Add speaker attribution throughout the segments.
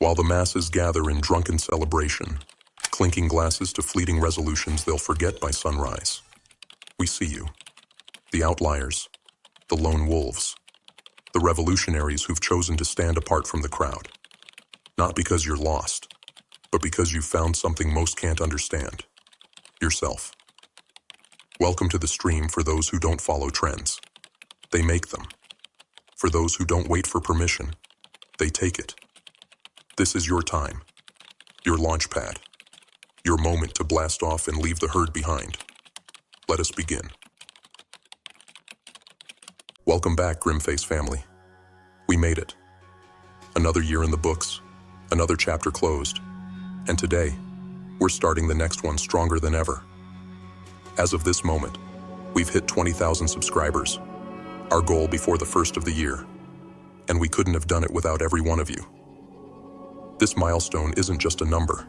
Speaker 1: While the masses gather in drunken celebration, clinking glasses to fleeting resolutions they'll forget by sunrise, we see you, the outliers, the lone wolves, the revolutionaries who've chosen to stand apart from the crowd. Not because you're lost, but because you've found something most can't understand: yourself. Welcome to the stream for those who don't follow trends. They make them. For those who don't wait for permission, they take it. This is your time, your launch pad, your moment to blast off and leave the herd behind. Let us begin. Welcome back, GrimFace family. We made it. Another year in the books, another chapter closed, and today, we're starting the next one stronger than ever. As of this moment, we've hit 20,000 subscribers, our goal before the first of the year, and we couldn't have done it without every one of you. This milestone isn't just a number.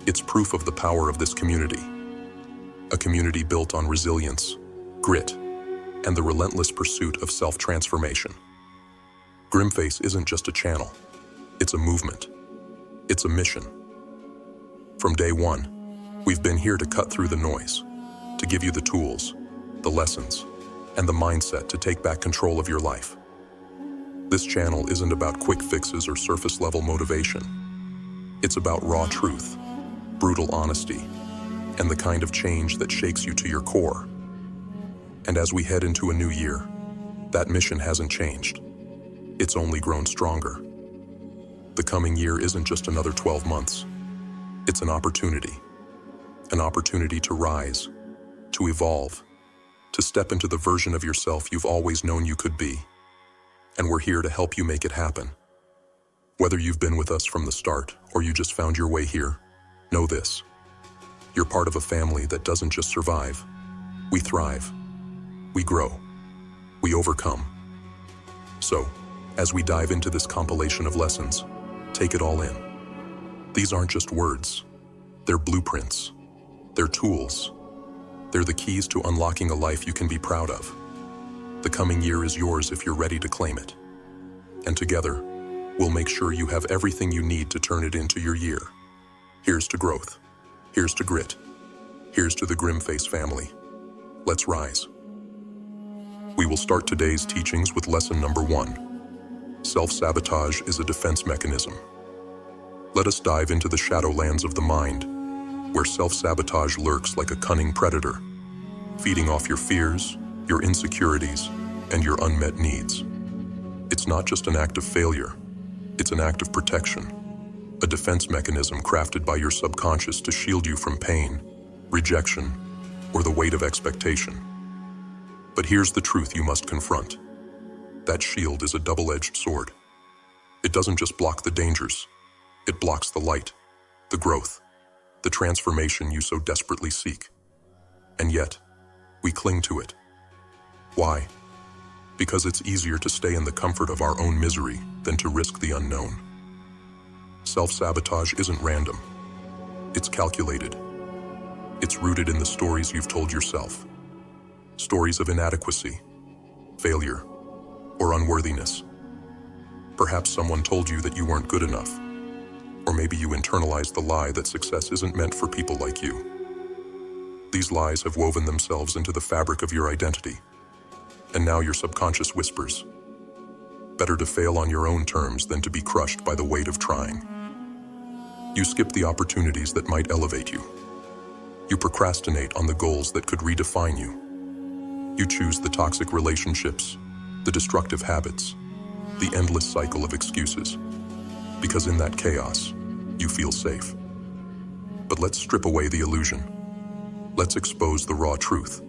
Speaker 1: It's proof of the power of this community. A community built on resilience, grit, and the relentless pursuit of self-transformation. GrimFace isn't just a channel. It's a movement. It's a mission. From day one, we've been here to cut through the noise, to give you the tools, the lessons, and the mindset to take back control of your life. This channel isn't about quick fixes or surface-level motivation. It's about raw truth, brutal honesty, and the kind of change that shakes you to your core. And as we head into a new year, that mission hasn't changed. It's only grown stronger. The coming year isn't just another 12 months. It's an opportunity to rise, to evolve, to step into the version of yourself you've always known you could be. And we're here to help you make it happen. Whether you've been with us from the start or you just found your way here, know this: you're part of a family that doesn't just survive. We thrive. We grow. We overcome. So, as we dive into this compilation of lessons, take it all in. These aren't just words. They're blueprints. They're tools. They're the keys to unlocking a life you can be proud of. The coming year is yours if you're ready to claim it. And together, we'll make sure you have everything you need to turn it into your year. Here's to growth. Here's to grit. Here's to the GrimFace family. Let's rise. We will start today's teachings with lesson number 1. Self-sabotage is a defense mechanism. Let us dive into the shadowlands of the mind, where self-sabotage lurks like a cunning predator, feeding off your fears, your insecurities, and your unmet needs. It's not just an act of failure, it's an act of protection, a defense mechanism crafted by your subconscious to shield you from pain, rejection, or the weight of expectation. But here's the truth you must confront. That shield is a double-edged sword. It doesn't just block the dangers, it blocks the light, the growth, the transformation you so desperately seek. And yet, we cling to it. Why? Because it's easier to stay in the comfort of our own misery than to risk the unknown. Self-sabotage isn't random. It's calculated. It's rooted in the stories you've told yourself. Stories of inadequacy, failure, or unworthiness. Perhaps someone told you that you weren't good enough. Or maybe you internalized the lie that success isn't meant for people like you. These lies have woven themselves into the fabric of your identity. And now your subconscious whispers, better to fail on your own terms than to be crushed by the weight of trying. You skip the opportunities that might elevate you. You procrastinate on the goals that could redefine you. You choose the toxic relationships, the destructive habits, the endless cycle of excuses. Because in that chaos, you feel safe. But let's strip away the illusion. Let's expose the raw truth.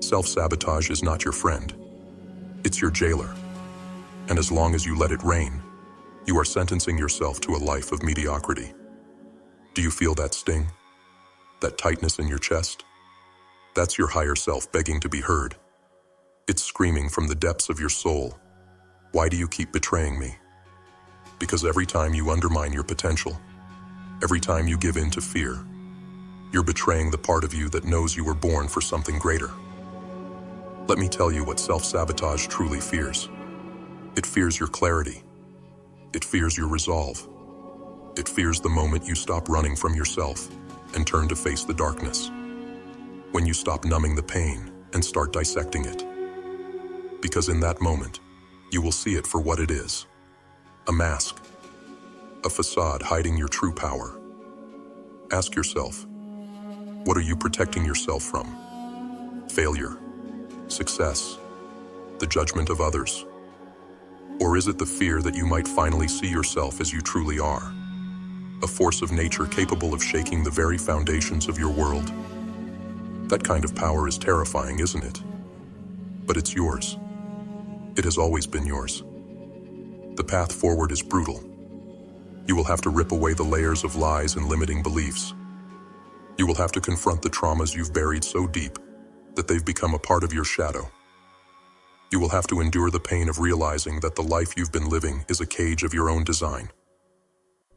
Speaker 1: Self-sabotage is not your friend. It's your jailer. And as long as you let it reign, you are sentencing yourself to a life of mediocrity. Do you feel that sting? That tightness in your chest? That's your higher self begging to be heard. It's screaming from the depths of your soul. Why do you keep betraying me? Because every time you undermine your potential, every time you give in to fear, you're betraying the part of you that knows you were born for something greater. Let me tell you what self-sabotage truly fears. It fears your clarity. It fears your resolve. It fears the moment you stop running from yourself and turn to face the darkness. When you stop numbing the pain and start dissecting it. Because in that moment, you will see it for what it is. A mask. A facade hiding your true power. Ask yourself, what are you protecting yourself from? Failure, success, the judgment of others? Or is it the fear that you might finally see yourself as you truly are? A force of nature capable of shaking the very foundations of your world? That kind of power is terrifying, isn't it? But it's yours. It has always been yours. The path forward is brutal. You will have to rip away the layers of lies and limiting beliefs. You will have to confront the traumas you've buried so deep that they've become a part of your shadow. You will have to endure the pain of realizing that the life you've been living is a cage of your own design.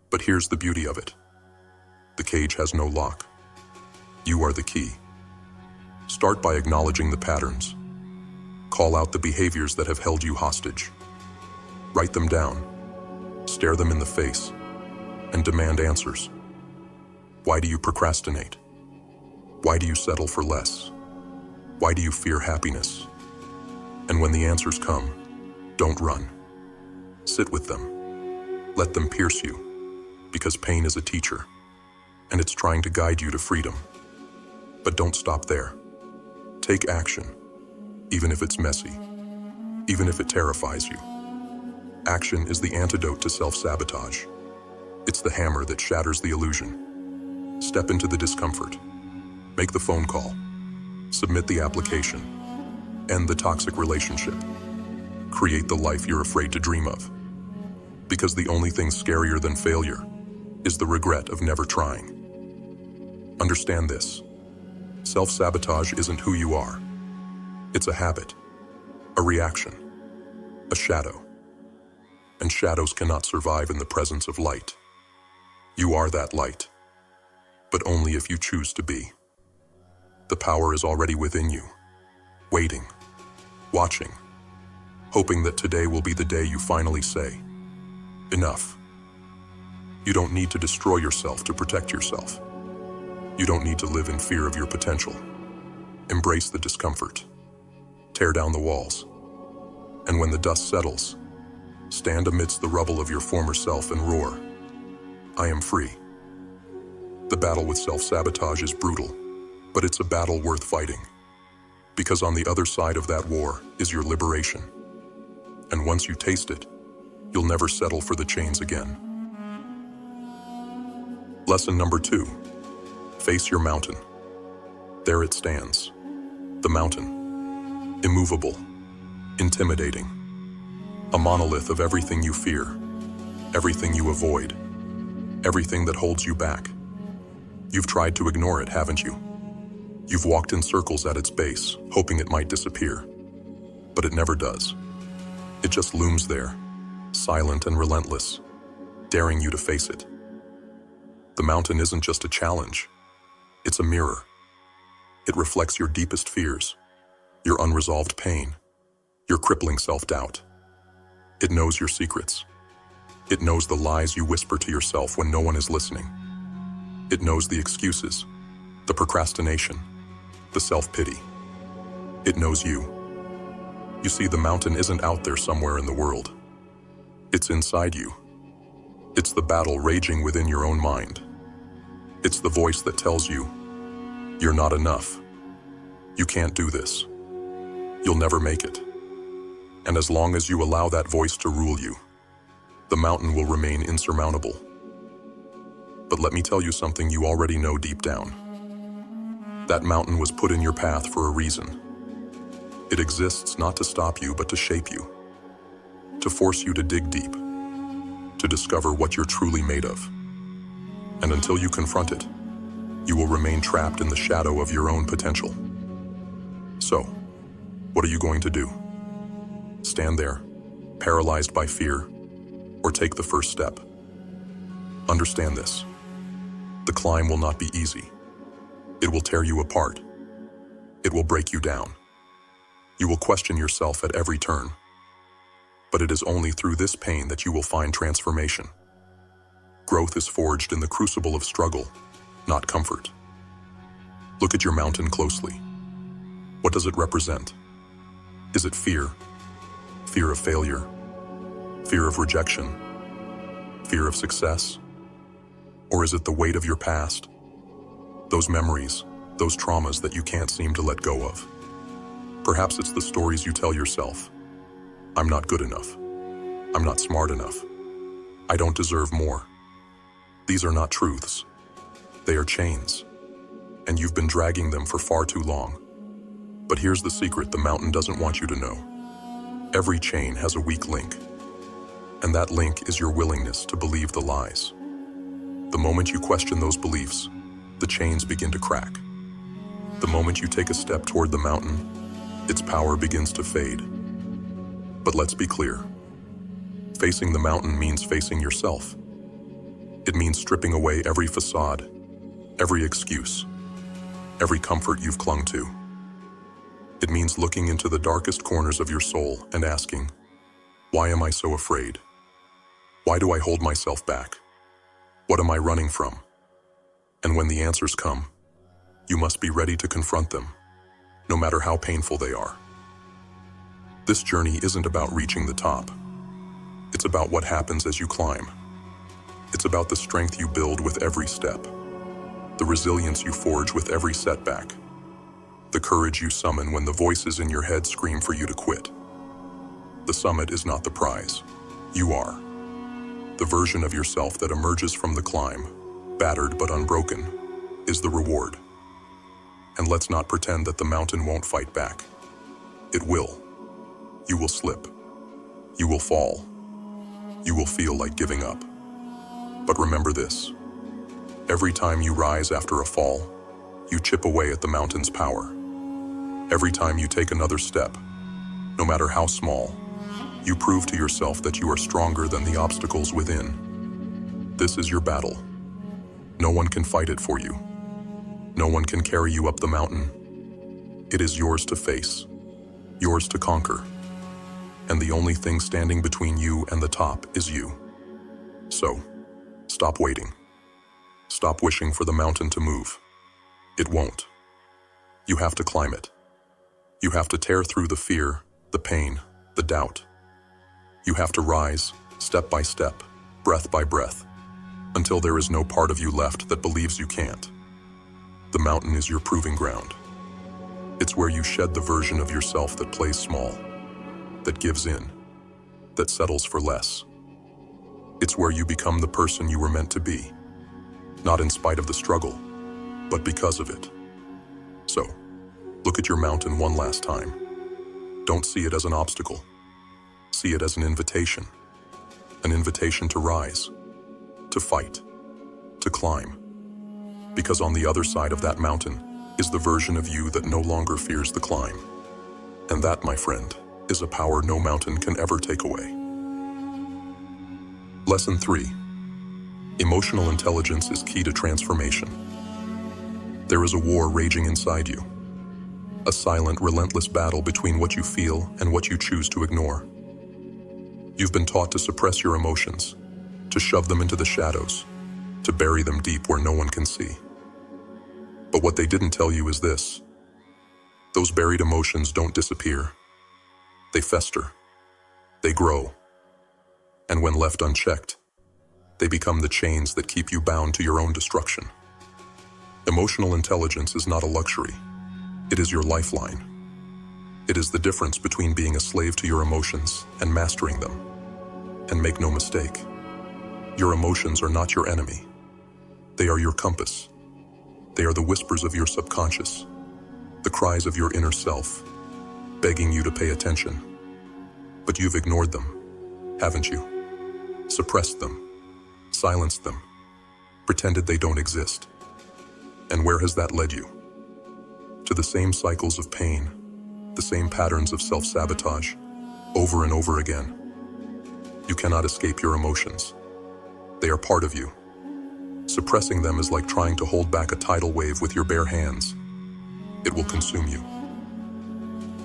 Speaker 1: But here's the beauty of it. The cage has no lock. You are the key. Start by acknowledging the patterns. Call out the behaviors that have held you hostage. Write them down. Stare them in the face. And demand answers. Why do you procrastinate? Why do you settle for less? Why do you fear happiness? And when the answers come, don't run. Sit with them. Let them pierce you, because pain is a teacher, and it's trying to guide you to freedom. But don't stop there. Take action, even if it's messy, even if it terrifies you. Action is the antidote to self-sabotage. It's the hammer that shatters the illusion. Step into the discomfort. Make the phone call. Submit the application. End the toxic relationship. Create the life you're afraid to dream of. Because the only thing scarier than failure is the regret of never trying. Understand this. Self-sabotage isn't who you are. It's a habit, a reaction, a shadow. And shadows cannot survive in the presence of light. You are that light, but only if you choose to be. The power is already within you, waiting, watching, hoping that today will be the day you finally say, enough. You don't need to destroy yourself to protect yourself. You don't need to live in fear of your potential. Embrace the discomfort. Tear down the walls. And when the dust settles, stand amidst the rubble of your former self and roar, I am free. The battle with self-sabotage is brutal, but it's a battle worth fighting. Because on the other side of that war is your liberation. And once you taste it, you'll never settle for the chains again. Lesson number 2. Face your mountain. There it stands. The mountain. Immovable. Intimidating. A monolith of everything you fear. Everything you avoid. Everything that holds you back. You've tried to ignore it, haven't you? You've walked in circles at its base, hoping it might disappear. But it never does. It just looms there, silent and relentless, daring you to face it. The mountain isn't just a challenge. It's a mirror. It reflects your deepest fears, your unresolved pain, your crippling self-doubt. It knows your secrets. It knows the lies you whisper to yourself when no one is listening. It knows the excuses, the procrastination, the self-pity. It knows you. You see, the mountain isn't out there somewhere in the world. It's inside you. It's the battle raging within your own mind. It's the voice that tells you, you're not enough. You can't do this. You'll never make it. And as long as you allow that voice to rule you, the mountain will remain insurmountable. But let me tell you something you already know deep down. That mountain was put in your path for a reason. It exists not to stop you, but to shape you. To force you to dig deep. To discover what you're truly made of. And until you confront it, you will remain trapped in the shadow of your own potential. So, what are you going to do? Stand there, paralyzed by fear, or take the first step? Understand this. The climb will not be easy. It will tear you apart. It will break you down. You will question yourself at every turn. But it is only through this pain that you will find transformation. Growth is forged in the crucible of struggle, not comfort. Look at your mountain closely. What does it represent? Is it fear? Fear of failure? Fear of rejection? Fear of success? Or is it the weight of your past? Those memories, those traumas that you can't seem to let go of. Perhaps it's the stories you tell yourself. I'm not good enough. I'm not smart enough. I don't deserve more. These are not truths. They are chains. And you've been dragging them for far too long. But here's the secret the mountain doesn't want you to know. Every chain has a weak link. And that link is your willingness to believe the lies. The moment you question those beliefs, the chains begin to crack. The moment you take a step toward the mountain, its power begins to fade. But let's be clear. Facing the mountain means facing yourself. It means stripping away every facade, every excuse, every comfort you've clung to. It means looking into the darkest corners of your soul and asking, why am I so afraid? Why do I hold myself back? What am I running from? And when the answers come, you must be ready to confront them, no matter how painful they are. This journey isn't about reaching the top. It's about what happens as you climb. It's about the strength you build with every step, the resilience you forge with every setback, the courage you summon when the voices in your head scream for you to quit. The summit is not the prize. You are. The version of yourself that emerges from the climb, battered but unbroken, is the reward. And let's not pretend that the mountain won't fight back. It will. You will slip. You will fall. You will feel like giving up. But remember this. Every time you rise after a fall, you chip away at the mountain's power. Every time you take another step, no matter how small, you prove to yourself that you are stronger than the obstacles within. This is your battle. No one can fight it for you. No one can carry you up the mountain. It is yours to face, yours to conquer. And the only thing standing between you and the top is you. So, stop waiting. Stop wishing for the mountain to move. It won't. You have to climb it. You have to tear through the fear, the pain, the doubt. You have to rise, step by step, breath by breath, until there is no part of you left that believes you can't. The mountain is your proving ground. It's where you shed the version of yourself that plays small, that gives in, that settles for less. It's where you become the person you were meant to be, not in spite of the struggle, but because of it. So, look at your mountain one last time. Don't see it as an obstacle. See it as an invitation to rise, to fight, to climb. Because on the other side of that mountain is the version of you that no longer fears the climb. And that, my friend, is a power no mountain can ever take away. Lesson 3. Emotional intelligence is key to transformation. There is a war raging inside you. A silent, relentless battle between what you feel and what you choose to ignore. You've been taught to suppress your emotions, to shove them into the shadows, to bury them deep where no one can see. But what they didn't tell you is this. Those buried emotions don't disappear. They fester. They grow. And when left unchecked, they become the chains that keep you bound to your own destruction. Emotional intelligence is not a luxury. It is your lifeline. It is the difference between being a slave to your emotions and mastering them. And make no mistake, your emotions are not your enemy. They are your compass. They are the whispers of your subconscious, the cries of your inner self, begging you to pay attention. But you've ignored them, haven't you? Suppressed them, silenced them, pretended they don't exist. And where has that led you? To the same cycles of pain, the same patterns of self-sabotage, over and over again. You cannot escape your emotions. They are part of you. Suppressing them is like trying to hold back a tidal wave with your bare hands. It will consume you.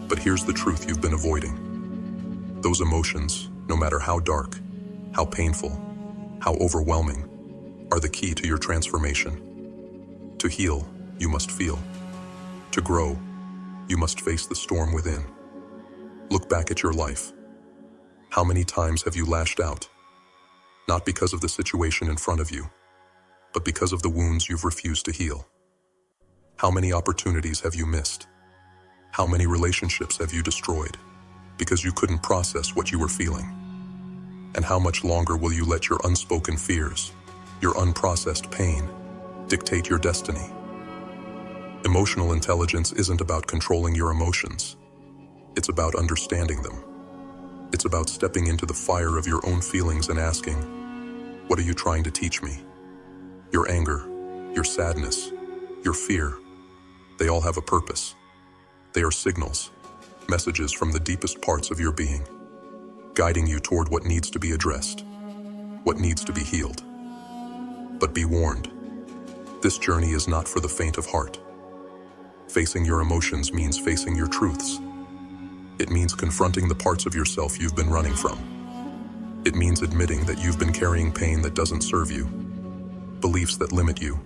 Speaker 1: But here's the truth you've been avoiding. Those emotions, no matter how dark, how painful, how overwhelming, are the key to your transformation. To heal, you must feel. To grow, you must face the storm within. Look back at your life. How many times have you lashed out? Not because of the situation in front of you, but because of the wounds you've refused to heal. How many opportunities have you missed? How many relationships have you destroyed because you couldn't process what you were feeling? And how much longer will you let your unspoken fears, your unprocessed pain, dictate your destiny? Emotional intelligence isn't about controlling your emotions. It's about understanding them. It's about stepping into the fire of your own feelings and asking, what are you trying to teach me? Your anger, your sadness, your fear, they all have a purpose. They are signals, messages from the deepest parts of your being, guiding you toward what needs to be addressed, what needs to be healed. But be warned, this journey is not for the faint of heart. Facing your emotions means facing your truths. It means confronting the parts of yourself you've been running from. It means admitting that you've been carrying pain that doesn't serve you, beliefs that limit you,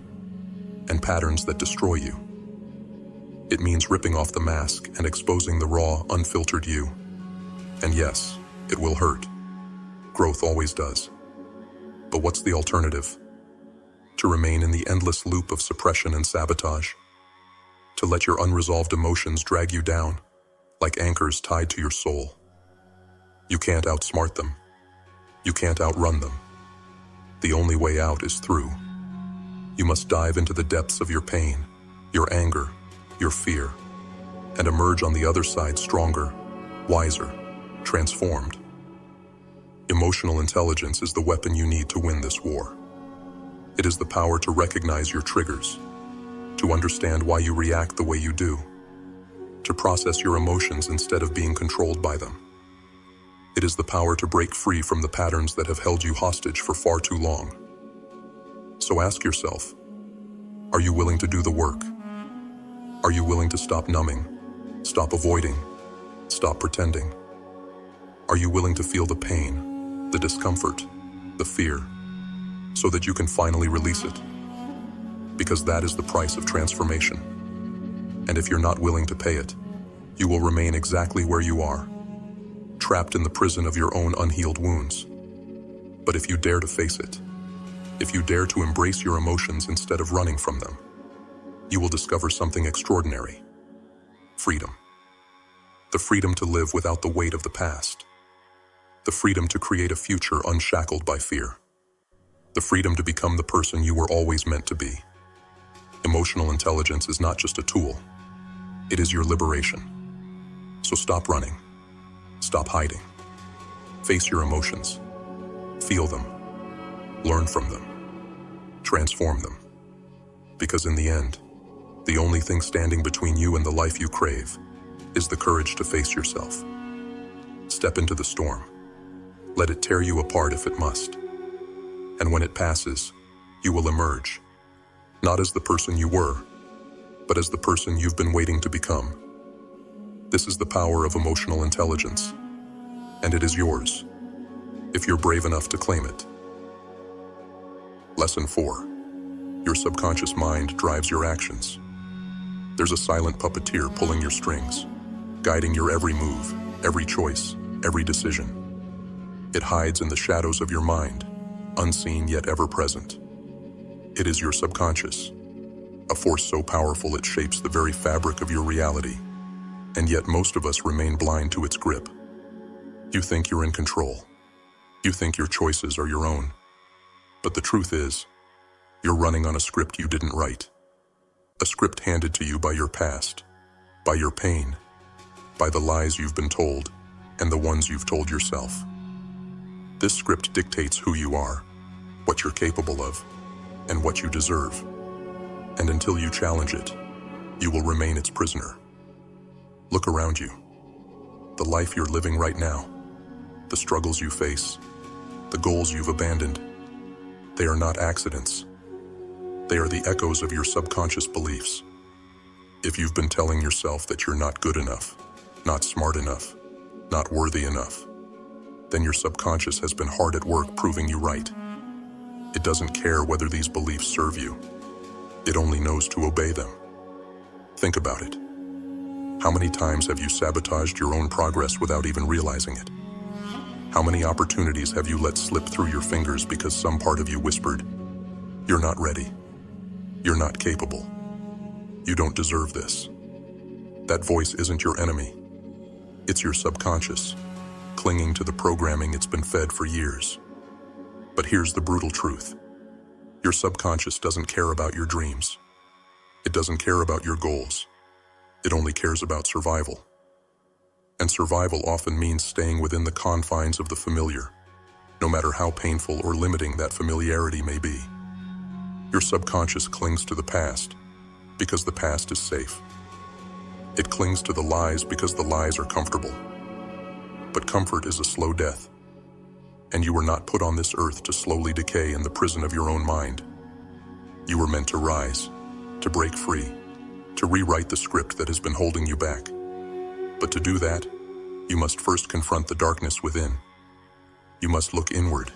Speaker 1: and patterns that destroy you. It means ripping off the mask and exposing the raw, unfiltered you. And yes, it will hurt. Growth always does. But what's the alternative? To remain in the endless loop of suppression and sabotage? To let your unresolved emotions drag you down, like anchors tied to your soul? You can't outsmart them. You can't outrun them. The only way out is through. You must dive into the depths of your pain, your anger, your fear, and emerge on the other side stronger, wiser, transformed. Emotional intelligence is the weapon you need to win this war. It is the power to recognize your triggers, to understand why you react the way you do, to process your emotions instead of being controlled by them. It is the power to break free from the patterns that have held you hostage for far too long. So ask yourself, are you willing to do the work? Are you willing to stop numbing, stop avoiding, stop pretending? Are you willing to feel the pain, the discomfort, the fear, so that you can finally release it? Because that is the price of transformation. And if you're not willing to pay it, you will remain exactly where you are, trapped in the prison of your own unhealed wounds. But if you dare to face it, if you dare to embrace your emotions instead of running from them, you will discover something extraordinary. Freedom. The freedom to live without the weight of the past. The freedom to create a future unshackled by fear. The freedom to become the person you were always meant to be. Emotional intelligence is not just a tool. It is your liberation. So stop running. Stop hiding. Face your emotions. Feel them. Learn from them. Transform them. Because in the end, the only thing standing between you and the life you crave is the courage to face yourself. Step into the storm. Let it tear you apart if it must. And when it passes, you will emerge, not as the person you were, but as the person you've been waiting to become. This is the power of emotional intelligence, and it is yours, if you're brave enough to claim it. Lesson 4. Your subconscious mind drives your actions. There's a silent puppeteer pulling your strings, guiding your every move, every choice, every decision. It hides in the shadows of your mind, unseen yet ever present. It is your subconscious, a force so powerful it shapes the very fabric of your reality, and yet most of us remain blind to its grip. You think you're in control. You think your choices are your own. But the truth is, you're running on a script you didn't write. A script handed to you by your past, by your pain, by the lies you've been told, and the ones you've told yourself. This script dictates who you are, what you're capable of, and what you deserve. And until you challenge it, you will remain its prisoner. Look around you. The life you're living right now, the struggles you face, the goals you've abandoned, they are not accidents. They are the echoes of your subconscious beliefs. If you've been telling yourself that you're not good enough, not smart enough, not worthy enough, then your subconscious has been hard at work proving you right. It doesn't care whether these beliefs serve you. It only knows to obey them. Think about it. How many times have you sabotaged your own progress without even realizing it? How many opportunities have you let slip through your fingers because some part of you whispered, "You're not ready. You're not capable. You don't deserve this"? That voice isn't your enemy. It's your subconscious, clinging to the programming it's been fed for years. But here's the brutal truth. Your subconscious doesn't care about your dreams. It doesn't care about your goals. It only cares about survival. And survival often means staying within the confines of the familiar, no matter how painful or limiting that familiarity may be. Your subconscious clings to the past because the past is safe. It clings to the lies because the lies are comfortable. But comfort is a slow death. And you were not put on this earth to slowly decay in the prison of your own mind. You were meant to rise, to break free, to rewrite the script that has been holding you back. But to do that, you must first confront the darkness within. You must look inward,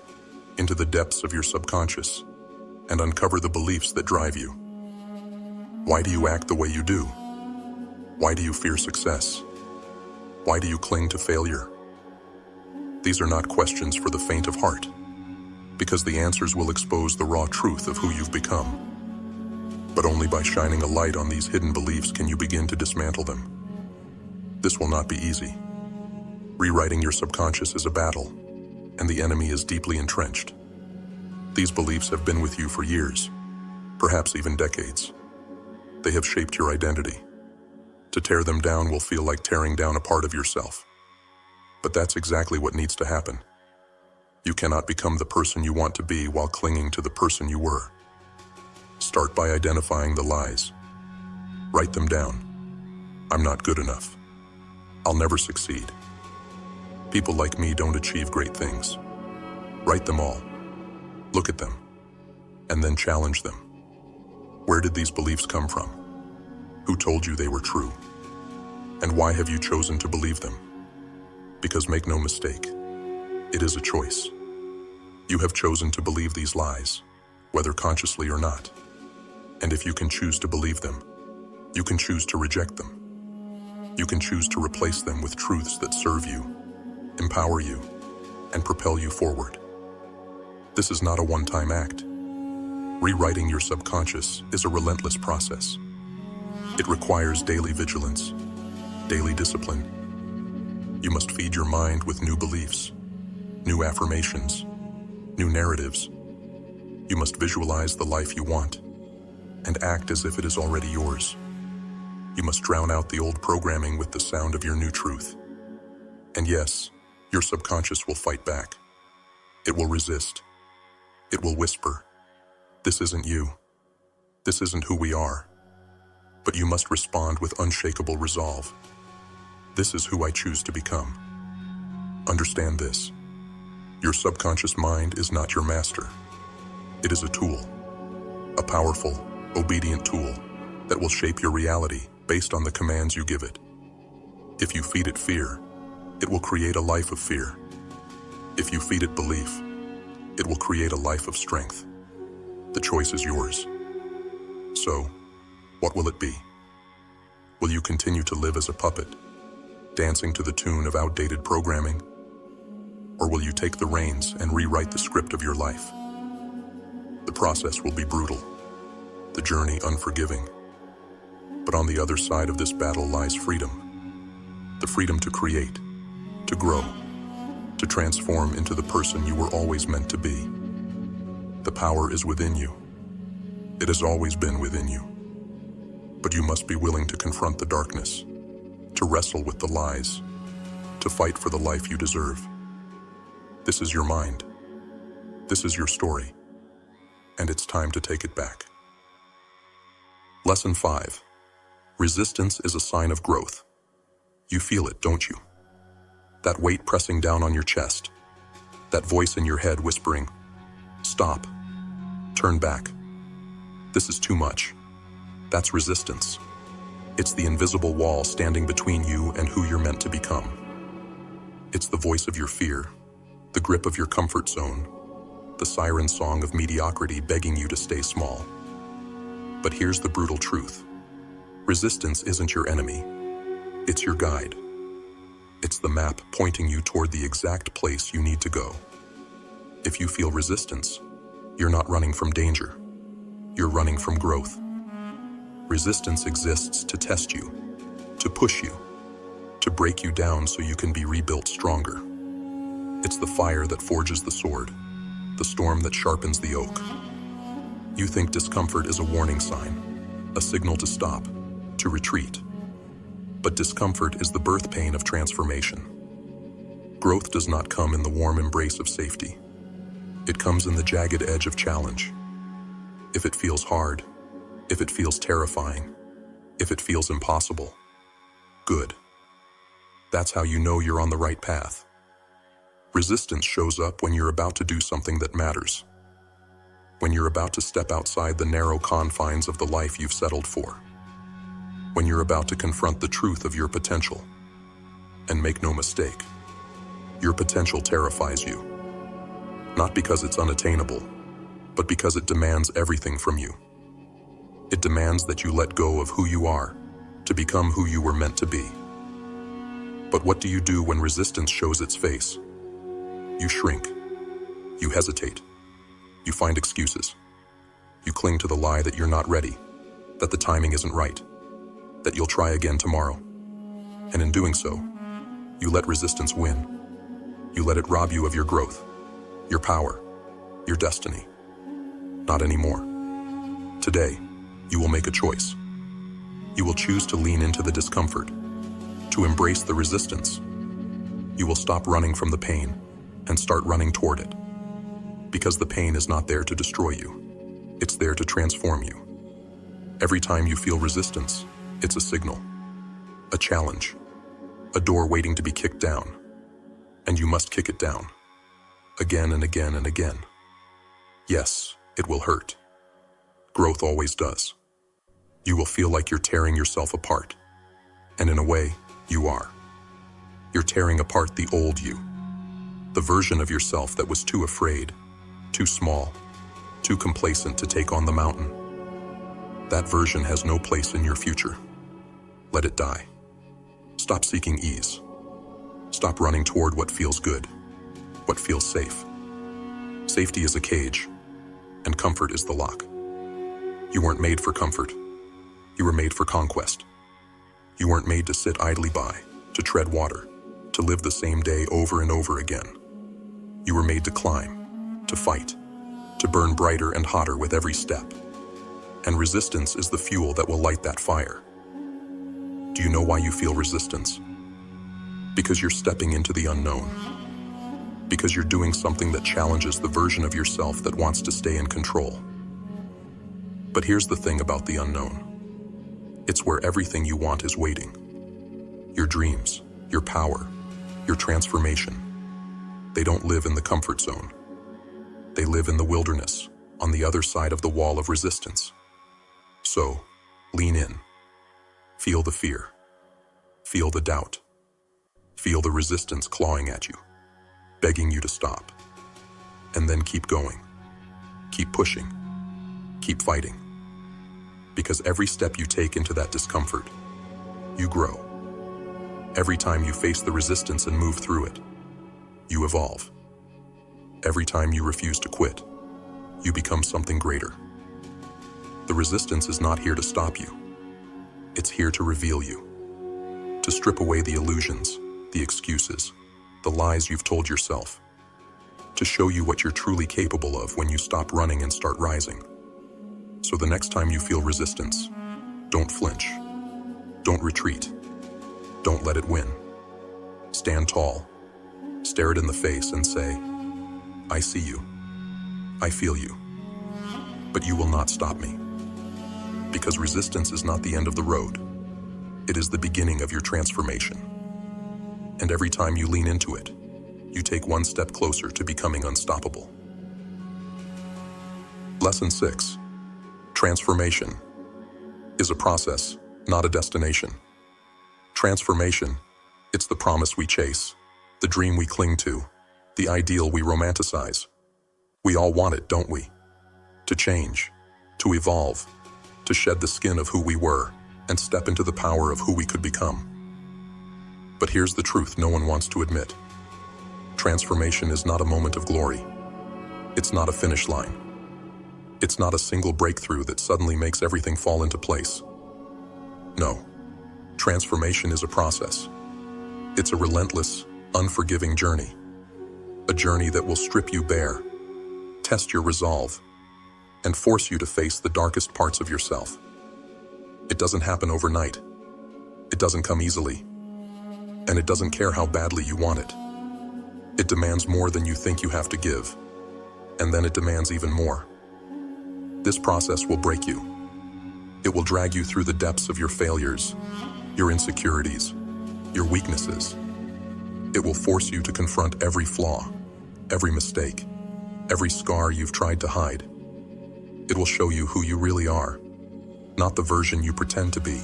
Speaker 1: into the depths of your subconscious, and uncover the beliefs that drive you. Why do you act the way you do? Why do you fear success? Why do you cling to failure? These are not questions for the faint of heart, because the answers will expose the raw truth of who you've become. But only by shining a light on these hidden beliefs can you begin to dismantle them. This will not be easy. Rewriting your subconscious is a battle, and the enemy is deeply entrenched. These beliefs have been with you for years, perhaps even decades. They have shaped your identity. To tear them down will feel like tearing down a part of yourself. But that's exactly what needs to happen. You cannot become the person you want to be while clinging to the person you were. Start by identifying the lies. Write them down. I'm not good enough. I'll never succeed. People like me don't achieve great things. Write them all. Look at them. And then challenge them. Where did these beliefs come from? Who told you they were true? And why have you chosen to believe them? Because make no mistake, it is a choice. You have chosen to believe these lies, whether consciously or not. And if you can choose to believe them, you can choose to reject them. You can choose to replace them with truths that serve you, empower you, and propel you forward. This is not a one-time act. Rewriting your subconscious is a relentless process. It requires daily vigilance, daily discipline. You must feed your mind with new beliefs, new affirmations, new narratives. You must visualize the life you want and act as if it is already yours. You must drown out the old programming with the sound of your new truth. And yes, your subconscious will fight back. It will resist. It will whisper, "This isn't you. This isn't who we are." But you must respond with unshakable resolve. This is who I choose to become. Understand this. Your subconscious mind is not your master. It is a tool, a powerful, obedient tool that will shape your reality based on the commands you give it. If you feed it fear, it will create a life of fear. If you feed it belief, it will create a life of strength. The choice is yours. So, what will it be? Will you continue to live as a puppet, dancing to the tune of outdated programming? Or will you take the reins and rewrite the script of your life? The process will be brutal, the journey unforgiving. But on the other side of this battle lies freedom. The freedom to create, to grow, to transform into the person you were always meant to be. The power is within you. It has always been within you. But you must be willing to confront the darkness, to wrestle with the lies, to fight for the life you deserve. This is your mind. This is your story. And it's time to take it back. Lesson 5. Resistance is a sign of growth. You feel it, don't you? That weight pressing down on your chest. That voice in your head whispering, "Stop. Turn back. This is too much." That's resistance. It's the invisible wall standing between you and who you're meant to become. It's the voice of your fear, the grip of your comfort zone, the siren song of mediocrity begging you to stay small. But here's the brutal truth. Resistance isn't your enemy. It's your guide. It's the map pointing you toward the exact place you need to go. If you feel resistance, you're not running from danger. You're running from growth. Resistance exists to test you, to push you, to break you down so you can be rebuilt stronger. It's the fire that forges the sword, the storm that sharpens the oak. You think discomfort is a warning sign, a signal to stop, to retreat. But discomfort is the birth pain of transformation. Growth does not come in the warm embrace of safety. It comes in the jagged edge of challenge. If it feels hard, if it feels terrifying, if it feels impossible, good. That's how you know you're on the right path. Resistance shows up when you're about to do something that matters. When you're about to step outside the narrow confines of the life you've settled for. When you're about to confront the truth of your potential. And make no mistake, your potential terrifies you. Not because it's unattainable, but because it demands everything from you. It demands that you let go of who you are to become who you were meant to be. But what do you do when resistance shows its face? You shrink. You hesitate. You find excuses. You cling to the lie that you're not ready, that the timing isn't right, that you'll try again tomorrow. And in doing so, you let resistance win. You let it rob you of your growth, your power, your destiny. Not anymore. Today, you will make a choice. You will choose to lean into the discomfort, to embrace the resistance. You will stop running from the pain and start running toward it. Because the pain is not there to destroy you. It's there to transform you. Every time you feel resistance, it's a signal, a challenge, a door waiting to be kicked down. And you must kick it down. Again and again and again. Yes, it will hurt. Growth always does. You will feel like you're tearing yourself apart. And in a way, you are. You're tearing apart the old you. The version of yourself that was too afraid, too small, too complacent to take on the mountain. That version has no place in your future. Let it die. Stop seeking ease. Stop running toward what feels good, what feels safe. Safety is a cage, and comfort is the lock. You weren't made for comfort. You were made for conquest. You weren't made to sit idly by, to tread water, to live the same day over and over again. You were made to climb, to fight, to burn brighter and hotter with every step. And resistance is the fuel that will light that fire. Do you know why you feel resistance? Because you're stepping into the unknown. Because you're doing something that challenges the version of yourself that wants to stay in control. But here's the thing about the unknown. It's where everything you want is waiting. Your dreams, your power, your transformation. They don't live in the comfort zone. They live in the wilderness, on the other side of the wall of resistance. So, lean in. Feel the fear. Feel the doubt. Feel the resistance clawing at you, begging you to stop. And then keep going. Keep pushing. Keep fighting. Because every step you take into that discomfort, you grow. Every time you face the resistance and move through it, you evolve. Every time you refuse to quit, you become something greater. The resistance is not here to stop you. It's here to reveal you. To strip away the illusions, the excuses, the lies you've told yourself. To show you what you're truly capable of when you stop running and start rising. So the next time you feel resistance, don't flinch. Don't retreat. Don't let it win. Stand tall. Stare it in the face and say, I see you. I feel you. But you will not stop me. Because resistance is not the end of the road. It is the beginning of your transformation. And every time you lean into it, you take one step closer to becoming unstoppable. Lesson 6. Transformation is a process, not a destination. Transformation, it's the promise we chase, the dream we cling to, the ideal we romanticize. We all want it, don't we? To change, to evolve, to shed the skin of who we were and step into the power of who we could become. But here's the truth no one wants to admit. Transformation is not a moment of glory. It's not a finish line. It's not a single breakthrough that suddenly makes everything fall into place. No, transformation is a process. It's a relentless, unforgiving journey. A journey that will strip you bare, test your resolve, and force you to face the darkest parts of yourself. It doesn't happen overnight. It doesn't come easily. And it doesn't care how badly you want it. It demands more than you think you have to give. And then it demands even more. This process will break you. It will drag you through the depths of your failures, your insecurities, your weaknesses. It will force you to confront every flaw, every mistake, every scar you've tried to hide. It will show you who you really are, not the version you pretend to be,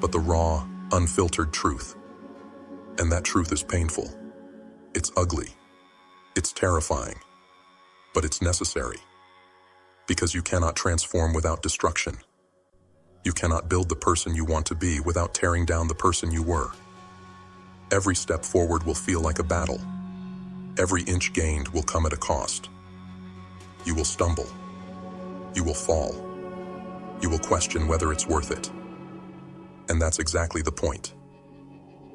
Speaker 1: but the raw, unfiltered truth. And that truth is painful. It's ugly. It's terrifying. But it's necessary. Because you cannot transform without destruction. You cannot build the person you want to be without tearing down the person you were. Every step forward will feel like a battle. Every inch gained will come at a cost. You will stumble. You will fall. You will question whether it's worth it. And that's exactly the point.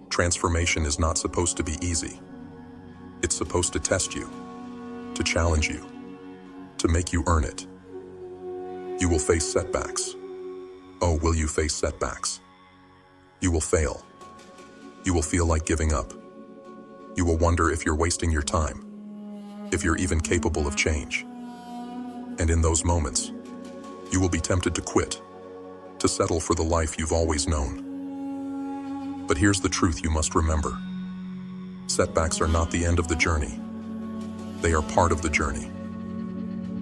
Speaker 1: Transformation is not supposed to be easy. It's supposed to test you, to challenge you, to make you earn it. You will face setbacks. Oh, will you face setbacks? You will fail. You will feel like giving up. You will wonder if you're wasting your time, if you're even capable of change. And in those moments, you will be tempted to quit, to settle for the life you've always known. But here's the truth you must remember. Setbacks are not the end of the journey. They are part of the journey.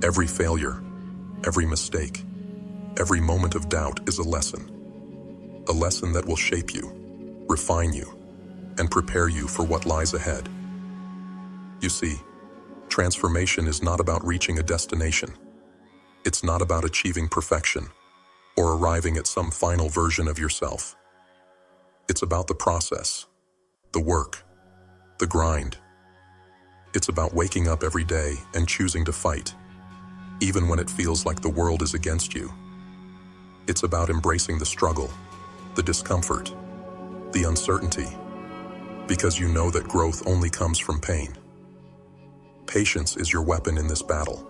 Speaker 1: Every failure, every mistake, every moment of doubt is a lesson that will shape you, refine you, and prepare you for what lies ahead. You see, transformation is not about reaching a destination. It's not about achieving perfection or arriving at some final version of yourself. It's about the process, the work, the grind. It's about waking up every day and choosing to fight, even when it feels like the world is against you. It's about embracing the struggle, the discomfort, the uncertainty, because you know that growth only comes from pain. Patience is your weapon in this battle.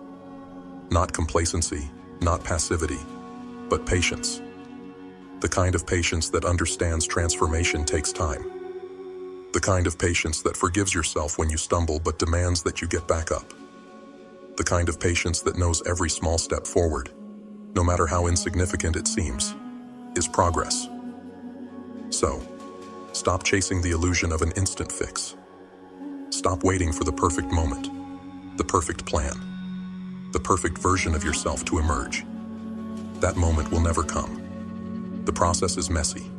Speaker 1: Not complacency, not passivity, but patience. The kind of patience that understands transformation takes time. The kind of patience that forgives yourself when you stumble but demands that you get back up. The kind of patience that knows every small step forward, no matter how insignificant it seems, is progress. So, stop chasing the illusion of an instant fix. Stop waiting for the perfect moment, the perfect plan, the perfect version of yourself to emerge. That moment will never come. The process is messy.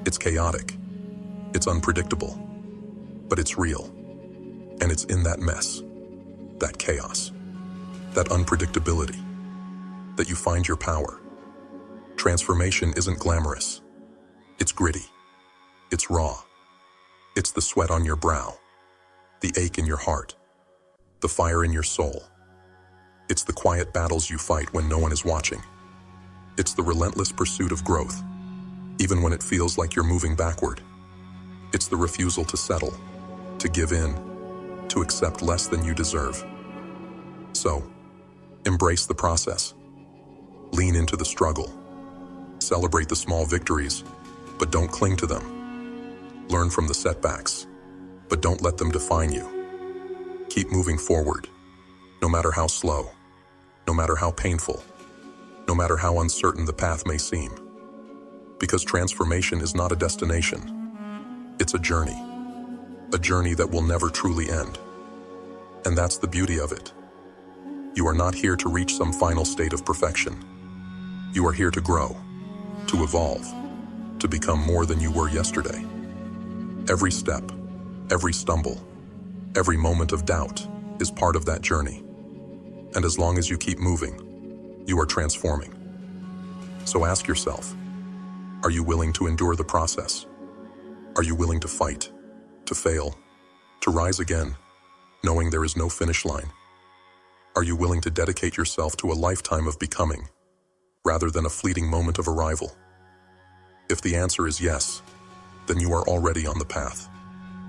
Speaker 1: It's chaotic. It's unpredictable. But it's real. And it's in that mess, that chaos, that unpredictability, that you find your power. Transformation isn't glamorous. It's gritty. It's raw. It's the sweat on your brow, the ache in your heart, the fire in your soul. It's the quiet battles you fight when no one is watching. It's the relentless pursuit of growth, even when it feels like you're moving backward. It's the refusal to settle, to give in, to accept less than you deserve. So, embrace the process. Lean into the struggle. Celebrate the small victories, but don't cling to them. Learn from the setbacks, but don't let them define you. Keep moving forward, no matter how slow, no matter how painful, no matter how uncertain the path may seem. Because transformation is not a destination. It's a journey that will never truly end. And that's the beauty of it. You are not here to reach some final state of perfection. You are here to grow, to evolve, to become more than you were yesterday. Every step, every stumble, every moment of doubt is part of that journey. And as long as you keep moving, you are transforming. So ask yourself, are you willing to endure the process? Are you willing to fight, to fail, to rise again, knowing there is no finish line? Are you willing to dedicate yourself to a lifetime of becoming, rather than a fleeting moment of arrival? If the answer is yes, then you are already on the path.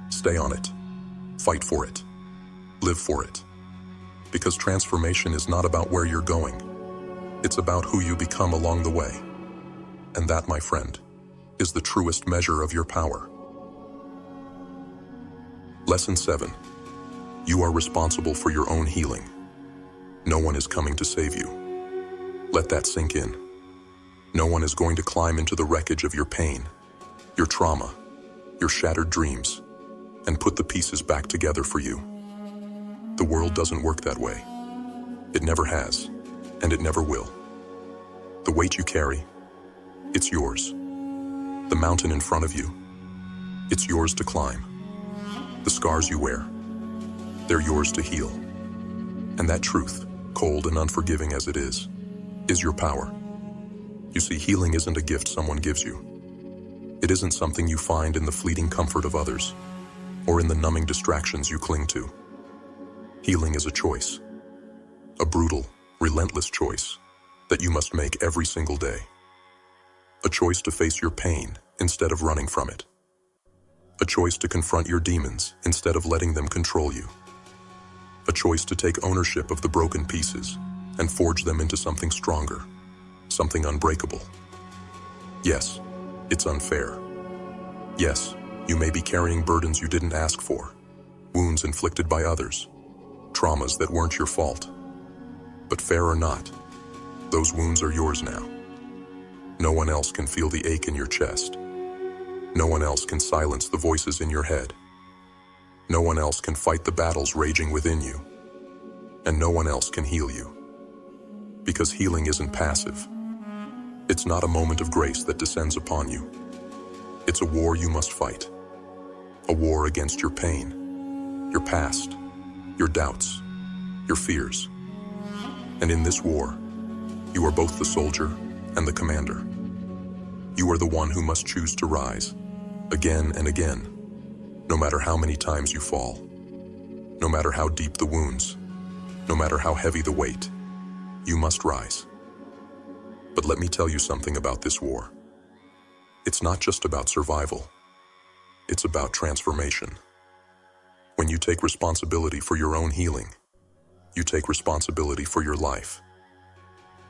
Speaker 1: Stay on it. Fight for it. Live for it. Because transformation is not about where you're going. It's about who you become along the way. And that, my friend, is the truest measure of your power. Lesson 7. You are responsible for your own healing. No one is coming to save you. Let that sink in. No one is going to climb into the wreckage of your pain, your trauma, your shattered dreams, and put the pieces back together for you. The world doesn't work that way. It never has, and it never will. The weight you carry, it's yours. The mountain in front of you, it's yours to climb. The scars you wear, they're yours to heal. And that truth, cold and unforgiving as it is your power. You see, healing isn't a gift someone gives you. It isn't something you find in the fleeting comfort of others, or in the numbing distractions you cling to. Healing is a choice. A brutal, relentless choice that you must make every single day. A choice to face your pain instead of running from it. A choice to confront your demons instead of letting them control you. A choice to take ownership of the broken pieces and forge them into something stronger, something unbreakable. Yes, it's unfair. Yes, you may be carrying burdens you didn't ask for, wounds inflicted by others, traumas that weren't your fault. But fair or not, those wounds are yours now. No one else can feel the ache in your chest. No one else can silence the voices in your head. No one else can fight the battles raging within you. And no one else can heal you. Because healing isn't passive. It's not a moment of grace that descends upon you. It's a war you must fight. A war against your pain, your past, your doubts, your fears. And in this war, you are both the soldier and the commander. You are the one who must choose to rise, again and again, no matter how many times you fall, no matter how deep the wounds, no matter how heavy the weight, you must rise. But let me tell you something about this war. It's not just about survival. It's about transformation. When you take responsibility for your own healing, you take responsibility for your life.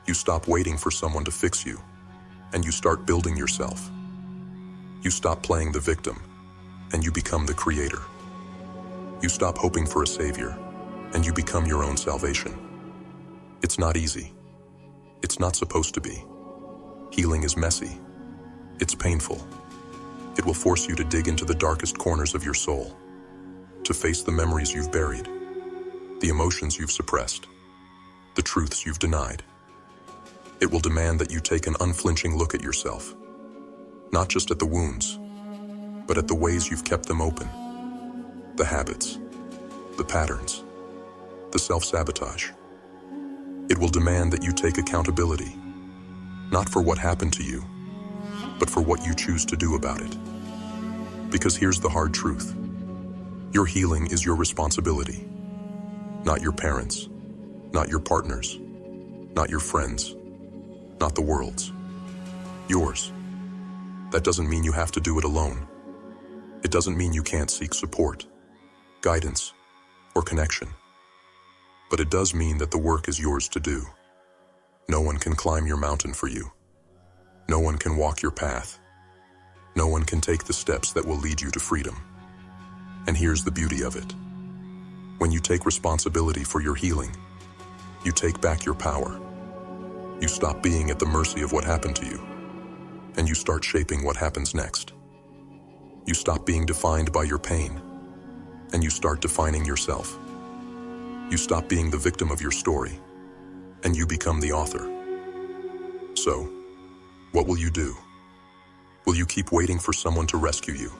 Speaker 1: You stop waiting for someone to fix you, and you start building yourself. You stop playing the victim, and you become the creator. You stop hoping for a savior, and you become your own salvation. It's not easy. It's not supposed to be. Healing is messy. It's painful. It will force you to dig into the darkest corners of your soul, to face the memories you've buried, the emotions you've suppressed, the truths you've denied. It will demand that you take an unflinching look at yourself, not just at the wounds, but at the ways you've kept them open, the habits, the patterns, the self-sabotage. It will demand that you take accountability, not for what happened to you, but for what you choose to do about it. Because here's the hard truth. Your healing is your responsibility, not your parents', not your partner's, not your friends', not the world's. Yours. That doesn't mean you have to do it alone. It doesn't mean you can't seek support, guidance, or connection. But it does mean that the work is yours to do. No one can climb your mountain for you. No one can walk your path. No one can take the steps that will lead you to freedom. And here's the beauty of it. When you take responsibility for your healing, you take back your power. You stop being at the mercy of what happened to you, and you start shaping what happens next. You stop being defined by your pain, and you start defining yourself. You stop being the victim of your story, and you become the author. So, what will you do? Will you keep waiting for someone to rescue you?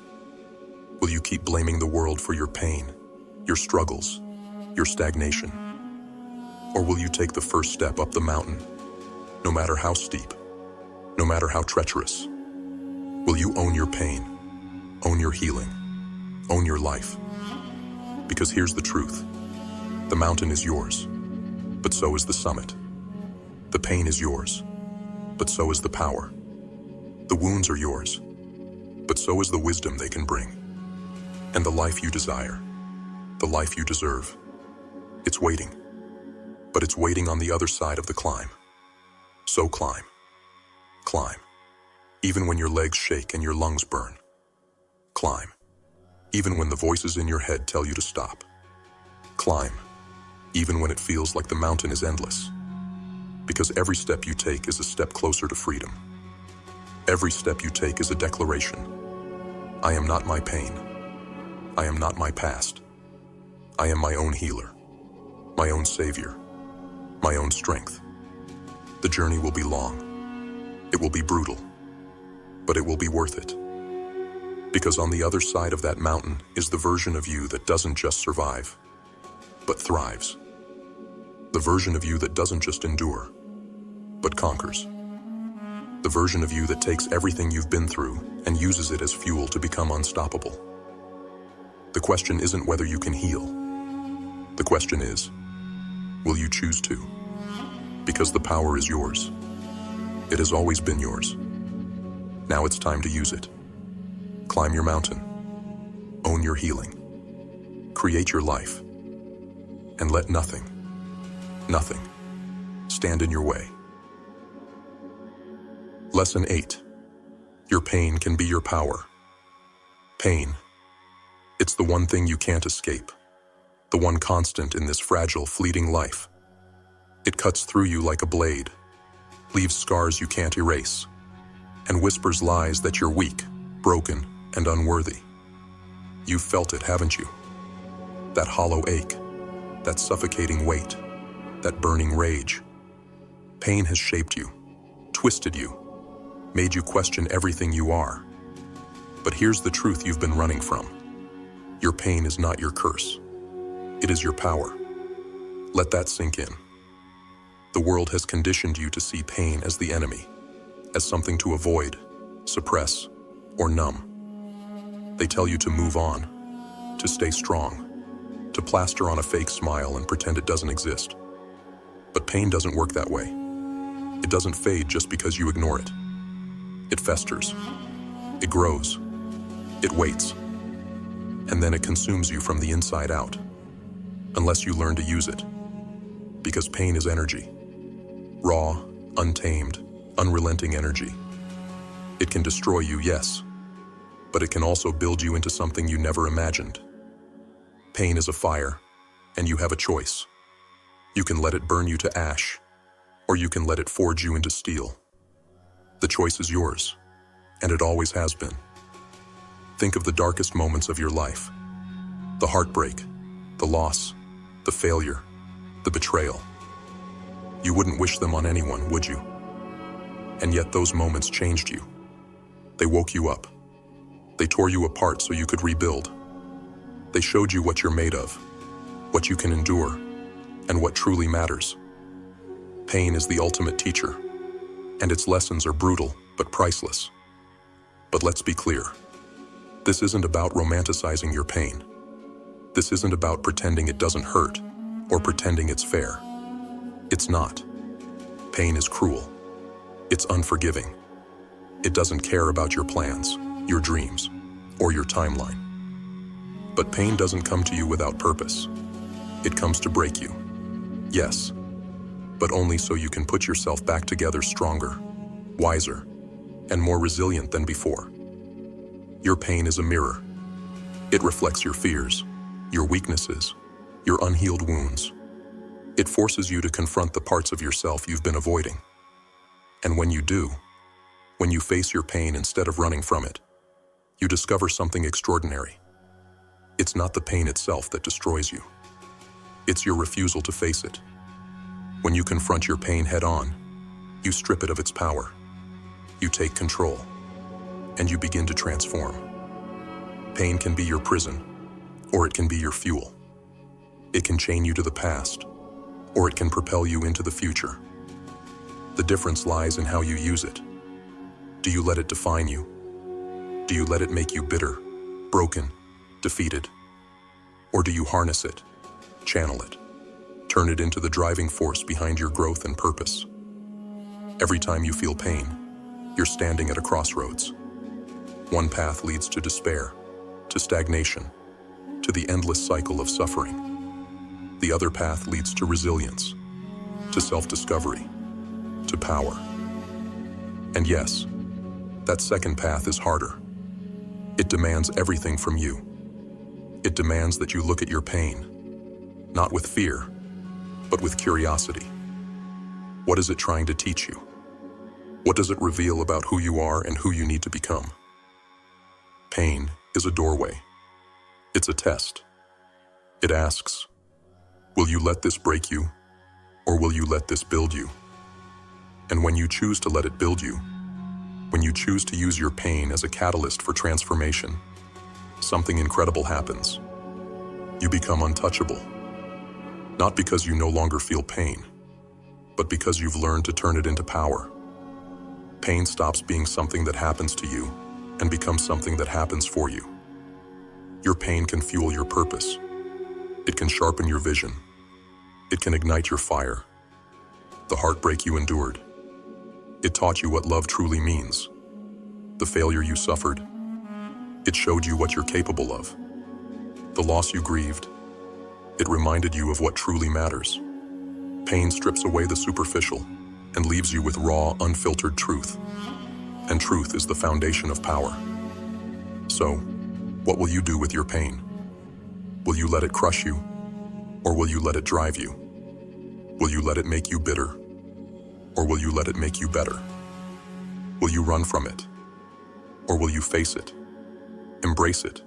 Speaker 1: Will you keep blaming the world for your pain, your struggles, your stagnation? Or will you take the first step up the mountain, no matter how steep, no matter how treacherous? Will you own your pain, own your healing, own your life? Because here's the truth. The mountain is yours, but so is the summit. The pain is yours, but so is the power. The wounds are yours, but so is the wisdom they can bring. And the life you desire, the life you deserve, it's waiting. But it's waiting on the other side of the climb. So climb. Climb. Even when your legs shake and your lungs burn. Climb. Even when the voices in your head tell you to stop. Climb. Even when it feels like the mountain is endless. Because every step you take is a step closer to freedom. Every step you take is a declaration. I am not my pain. I am not my past. I am my own healer, my own savior, my own strength. The journey will be long. It will be brutal, but it will be worth it. Because on the other side of that mountain is the version of you that doesn't just survive, but thrives. The version of you that doesn't just endure, but conquers. The version of you that takes everything you've been through and uses it as fuel to become unstoppable. The question isn't whether you can heal. The question is, will you choose to? Because the power is yours. It has always been yours. Now it's time to use it. Climb your mountain. Own your healing. Create your life. And let nothing stand in your way. Lesson 8. Your pain can be your power. Pain. It's the one thing you can't escape. The one constant in this fragile, fleeting life. It cuts through you like a blade, leaves scars you can't erase, and whispers lies that you're weak, broken, and unworthy. You've felt it, haven't you? That hollow ache, that suffocating weight, that burning rage. Pain has shaped you, twisted you, made you question everything you are. But here's the truth you've been running from. Your pain is not your curse. It is your power. Let that sink in. The world has conditioned you to see pain as the enemy, as something to avoid, suppress, or numb. They tell you to move on, to stay strong, to plaster on a fake smile and pretend it doesn't exist. But pain doesn't work that way. It doesn't fade just because you ignore it. It festers. It grows. It waits. And then it consumes you from the inside out, unless you learn to use it. Because pain is energy. Raw, untamed, unrelenting energy. It can destroy you, yes, but it can also build you into something you never imagined. Pain is a fire, and you have a choice. You can let it burn you to ash, or you can let it forge you into steel. The choice is yours, and it always has been. Think of the darkest moments of your life. The heartbreak, the loss, the failure, the betrayal. You wouldn't wish them on anyone, would you? And yet those moments changed you. They woke you up. They tore you apart so you could rebuild. They showed you what you're made of, what you can endure, and what truly matters. Pain is the ultimate teacher, and its lessons are brutal but priceless. But let's be clear. This isn't about romanticizing your pain. This isn't about pretending it doesn't hurt or pretending it's fair. It's not. Pain is cruel. It's unforgiving. It doesn't care about your plans, your dreams, or your timeline. But pain doesn't come to you without purpose. It comes to break you. Yes, but only so you can put yourself back together stronger, wiser, and more resilient than before. Your pain is a mirror. It reflects your fears, your weaknesses, your unhealed wounds. It forces you to confront the parts of yourself you've been avoiding. And when you do, when you face your pain instead of running from it, you discover something extraordinary. It's not the pain itself that destroys you. It's your refusal to face it. When you confront your pain head-on, you strip it of its power. You take control, and you begin to transform. Pain can be your prison, or it can be your fuel. It can chain you to the past, or it can propel you into the future. The difference lies in how you use it. Do you let it define you? Do you let it make you bitter, broken, defeated? Or do you harness it, channel it, turn it into the driving force behind your growth and purpose? Every time you feel pain, you're standing at a crossroads. One path leads to despair, to stagnation, to the endless cycle of suffering. The other path leads to resilience, to self-discovery, to power. And yes, that second path is harder. It demands everything from you. It demands that you look at your pain, not with fear, but with curiosity. What is it trying to teach you? What does it reveal about who you are and who you need to become? Pain is a doorway. It's a test. It asks, will you let this break you, or will you let this build you? And when you choose to let it build you, when you choose to use your pain as a catalyst for transformation, something incredible happens. You become untouchable. Not because you no longer feel pain, but because you've learned to turn it into power. Pain stops being something that happens to you and becomes something that happens for you. Your pain can fuel your purpose. It can sharpen your vision. It can ignite your fire. The heartbreak you endured, it taught you what love truly means. The failure you suffered, it showed you what you're capable of. The loss you grieved, it reminded you of what truly matters. Pain strips away the superficial and leaves you with raw, unfiltered truth. And truth is the foundation of power. So, what will you do with your pain? Will you let it crush you, or will you let it drive you? Will you let it make you bitter, or will you let it make you better? Will you run from it, or will you face it, embrace it,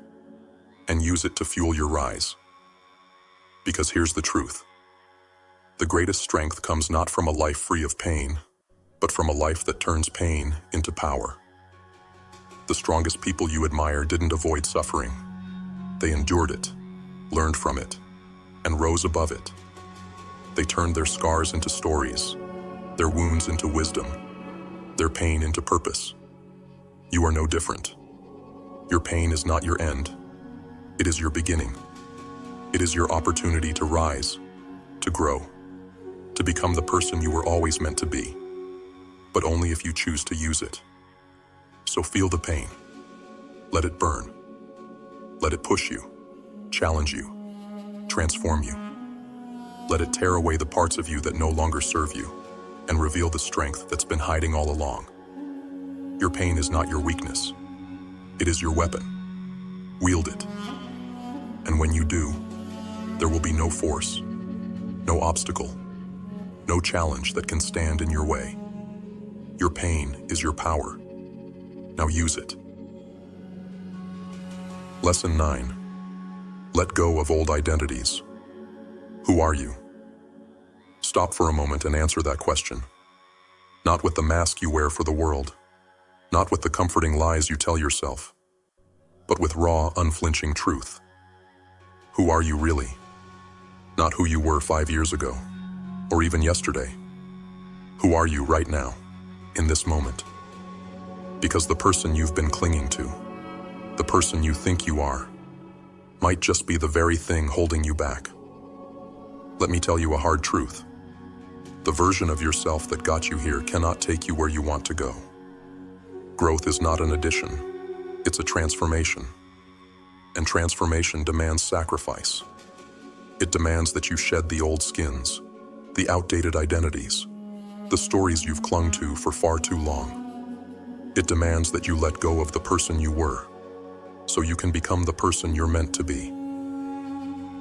Speaker 1: and use it to fuel your rise? Because here's the truth. The greatest strength comes not from a life free of pain, but from a life that turns pain into power. The strongest people you admire didn't avoid suffering. They endured it, learned from it, and rose above it. They turned their scars into stories, their wounds into wisdom, their pain into purpose. You are no different. Your pain is not your end. It is your beginning. It is your opportunity to rise, to grow, to become the person you were always meant to be, but only if you choose to use it. So feel the pain. Let it burn. Let it push you, challenge you, transform you. Let it tear away the parts of you that no longer serve you and reveal the strength that's been hiding all along. Your pain is not your weakness. It is your weapon. Wield it. And when you do, there will be no force, no obstacle, no challenge that can stand in your way. Your pain is your power. Now use it. Lesson 9. Let go of old identities. Who are you? Stop for a moment and answer that question. Not with the mask you wear for the world, not with the comforting lies you tell yourself, but with raw, unflinching truth. Who are you really? Not who you were 5 years ago, or even yesterday. Who are you right now, in this moment? Because the person you've been clinging to, the person you think you are, might just be the very thing holding you back. Let me tell you a hard truth. The version of yourself that got you here cannot take you where you want to go. Growth is not an addition, it's a transformation. And transformation demands sacrifice. It demands that you shed the old skins, the outdated identities, the stories you've clung to for far too long. It demands that you let go of the person you were, so you can become the person you're meant to be.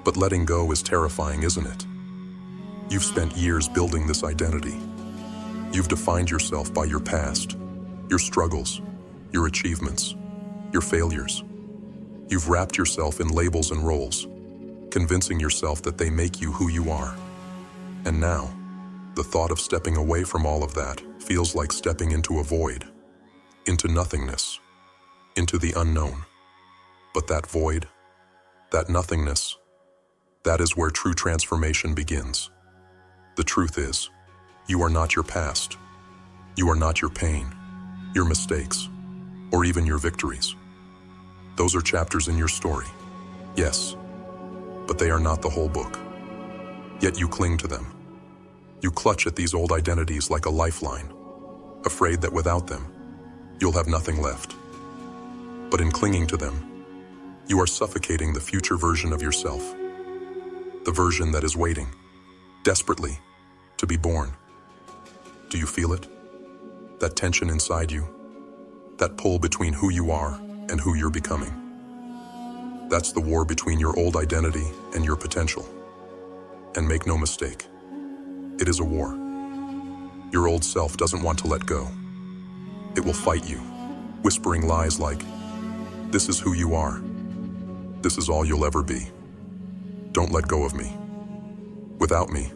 Speaker 1: But letting go is terrifying, isn't it? You've spent years building this identity. You've defined yourself by your past, your struggles, your achievements, your failures. You've wrapped yourself in labels and roles, convincing yourself that they make you who you are. And now, the thought of stepping away from all of that feels like stepping into a void, into nothingness, into the unknown. But that void, that nothingness, that is where true transformation begins. The truth is, you are not your past. You are not your pain, your mistakes, or even your victories. Those are chapters in your story, yes, but they are not the whole book. Yet you cling to them. You clutch at these old identities like a lifeline, afraid that without them, you'll have nothing left. But in clinging to them, you are suffocating the future version of yourself, the version that is waiting, desperately, to be born. Do you feel it? That tension inside you? That pull between who you are and who you're becoming? That's the war between your old identity and your potential. And make no mistake, it is a war. Your old self doesn't want to let go. It will fight you, whispering lies like, "This is who you are. This is all you'll ever be. Don't let go of me. Without me,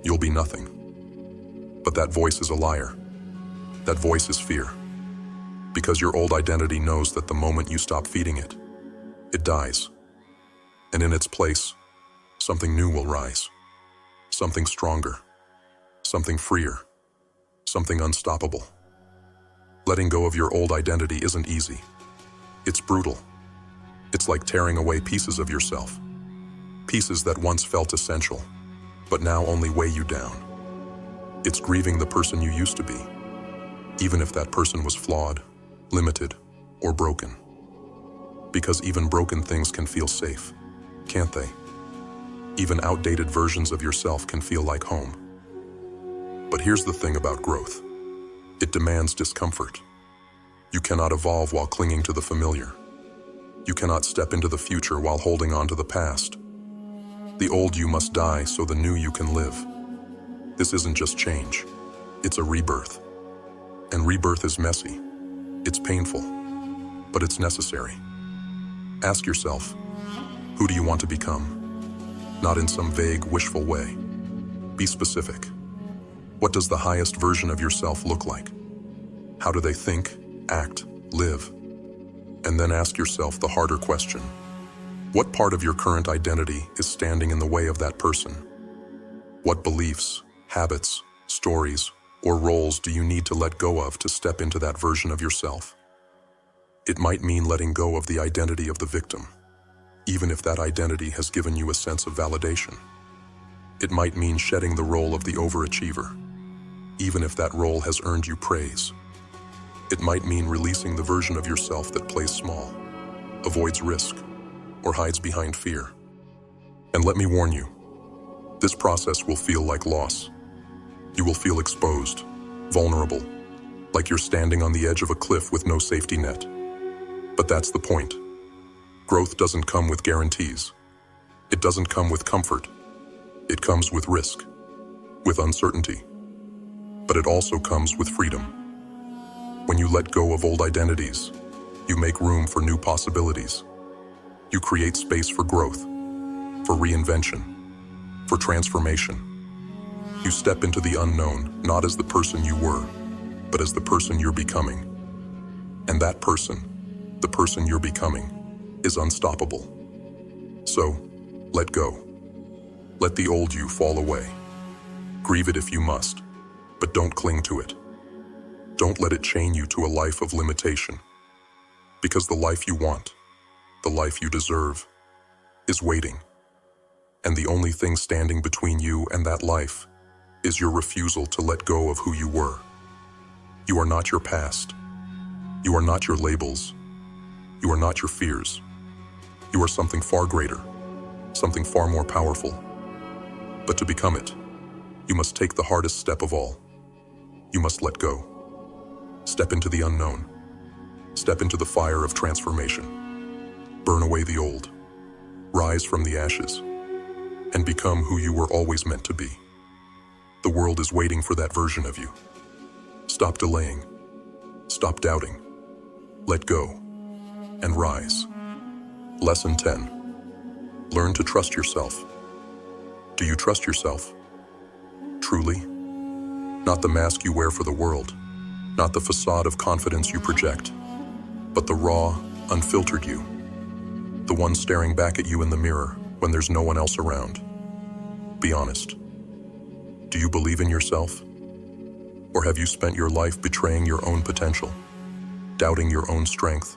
Speaker 1: you'll be nothing." But that voice is a liar. That voice is fear. Because your old identity knows that the moment you stop feeding it, it dies. And in its place, something new will rise. Something stronger. Something freer. Something unstoppable. Letting go of your old identity isn't easy. It's brutal. It's like tearing away pieces of yourself. Pieces that once felt essential, but now only weigh you down. It's grieving the person you used to be, even if that person was flawed, limited, or broken. Because even broken things can feel safe, can't they? Even outdated versions of yourself can feel like home. But here's the thing about growth. It demands discomfort. You cannot evolve while clinging to the familiar. You cannot step into the future while holding on to the past. The old you must die so the new you can live. This isn't just change. It's a rebirth. And rebirth is messy. It's painful. But it's necessary. Ask yourself, who do you want to become? Not in some vague, wishful way. Be specific. What does the highest version of yourself look like? How do they think, act, live? And then ask yourself the harder question. What part of your current identity is standing in the way of that person? What beliefs, habits, stories, or roles do you need to let go of to step into that version of yourself? It might mean letting go of the identity of the victim, even if that identity has given you a sense of validation. It might mean shedding the role of the overachiever, even if that role has earned you praise. It might mean releasing the version of yourself that plays small, avoids risk, or hides behind fear. And let me warn you, this process will feel like loss. You will feel exposed, vulnerable, like you're standing on the edge of a cliff with no safety net. But that's the point. Growth doesn't come with guarantees. It doesn't come with comfort. It comes with risk, with uncertainty. But it also comes with freedom. When you let go of old identities, you make room for new possibilities. You create space for growth, for reinvention, for transformation. You step into the unknown, not as the person you were, but as the person you're becoming. And that person, the person you're becoming, is unstoppable. So, let go. Let the old you fall away. Grieve it if you must, but don't cling to it. Don't let it chain you to a life of limitation. Because the life you want, the life you deserve, is waiting. And the only thing standing between you and that life is your refusal to let go of who you were. You are not your past. You are not your labels. You are not your fears. You are something far greater, something far more powerful. But to become it, you must take the hardest step of all. You must let go. Step into the unknown. Step into the fire of transformation. Burn away the old. Rise from the ashes. And become who you were always meant to be. The world is waiting for that version of you. Stop delaying. Stop doubting. Let go. And rise. Lesson 10. Learn to trust yourself. Do you trust yourself? Truly? Not the mask you wear for the world. Not the facade of confidence you project, but the raw, unfiltered you. The one staring back at you in the mirror when there's no one else around. Be honest. Do you believe in yourself? Or have you spent your life betraying your own potential, doubting your own strength,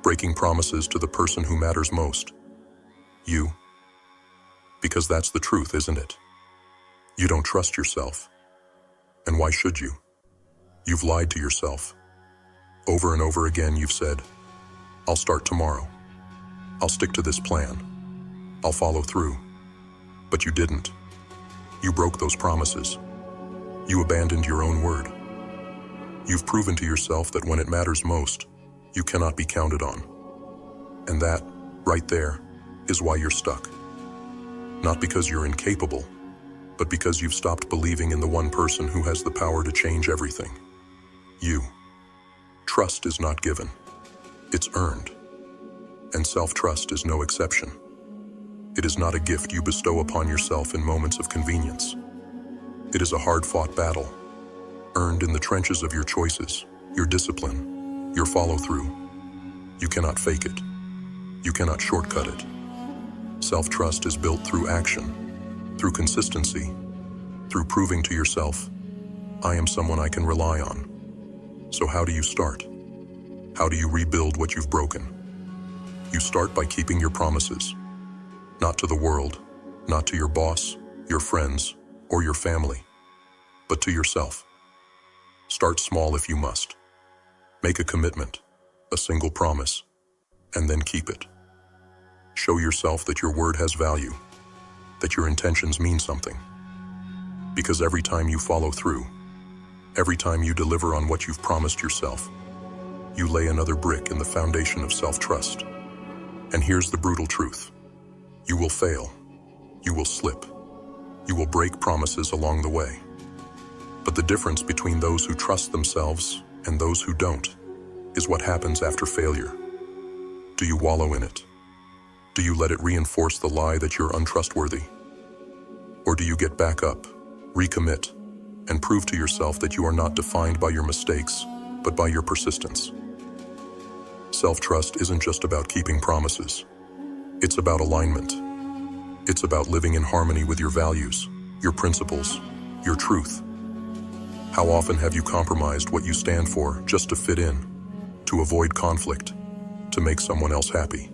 Speaker 1: breaking promises to the person who matters most? You. Because that's the truth, isn't it? You don't trust yourself. And why should you? You've lied to yourself. Over and over again you've said, "I'll start tomorrow. I'll stick to this plan. I'll follow through." But you didn't. You broke those promises. You abandoned your own word. You've proven to yourself that when it matters most, you cannot be counted on. And that, right there, is why you're stuck. Not because you're incapable, but because you've stopped believing in the one person who has the power to change everything. You. Trust is not given. It's earned. And self-trust is no exception. It is not a gift you bestow upon yourself in moments of convenience. It is a hard-fought battle, earned in the trenches of your choices, your discipline, your follow-through. You cannot fake it. You cannot shortcut it. Self-trust is built through action, through consistency, through proving to yourself, "I am someone I can rely on." So how do you start? How do you rebuild what you've broken? You start by keeping your promises. Not to the world, not to your boss, your friends, or your family, but to yourself. Start small if you must. Make a commitment, a single promise, and then keep it. Show yourself that your word has value, that your intentions mean something. Because every time you follow through, every time you deliver on what you've promised yourself, you lay another brick in the foundation of self-trust. And here's the brutal truth. You will fail. You will slip. You will break promises along the way. But the difference between those who trust themselves and those who don't is what happens after failure. Do you wallow in it? Do you let it reinforce the lie that you're untrustworthy? Or do you get back up, recommit, and prove to yourself that you are not defined by your mistakes, but by your persistence? Self-trust isn't just about keeping promises. It's about alignment. It's about living in harmony with your values, your principles, your truth. How often have you compromised what you stand for just to fit in, to avoid conflict, to make someone else happy?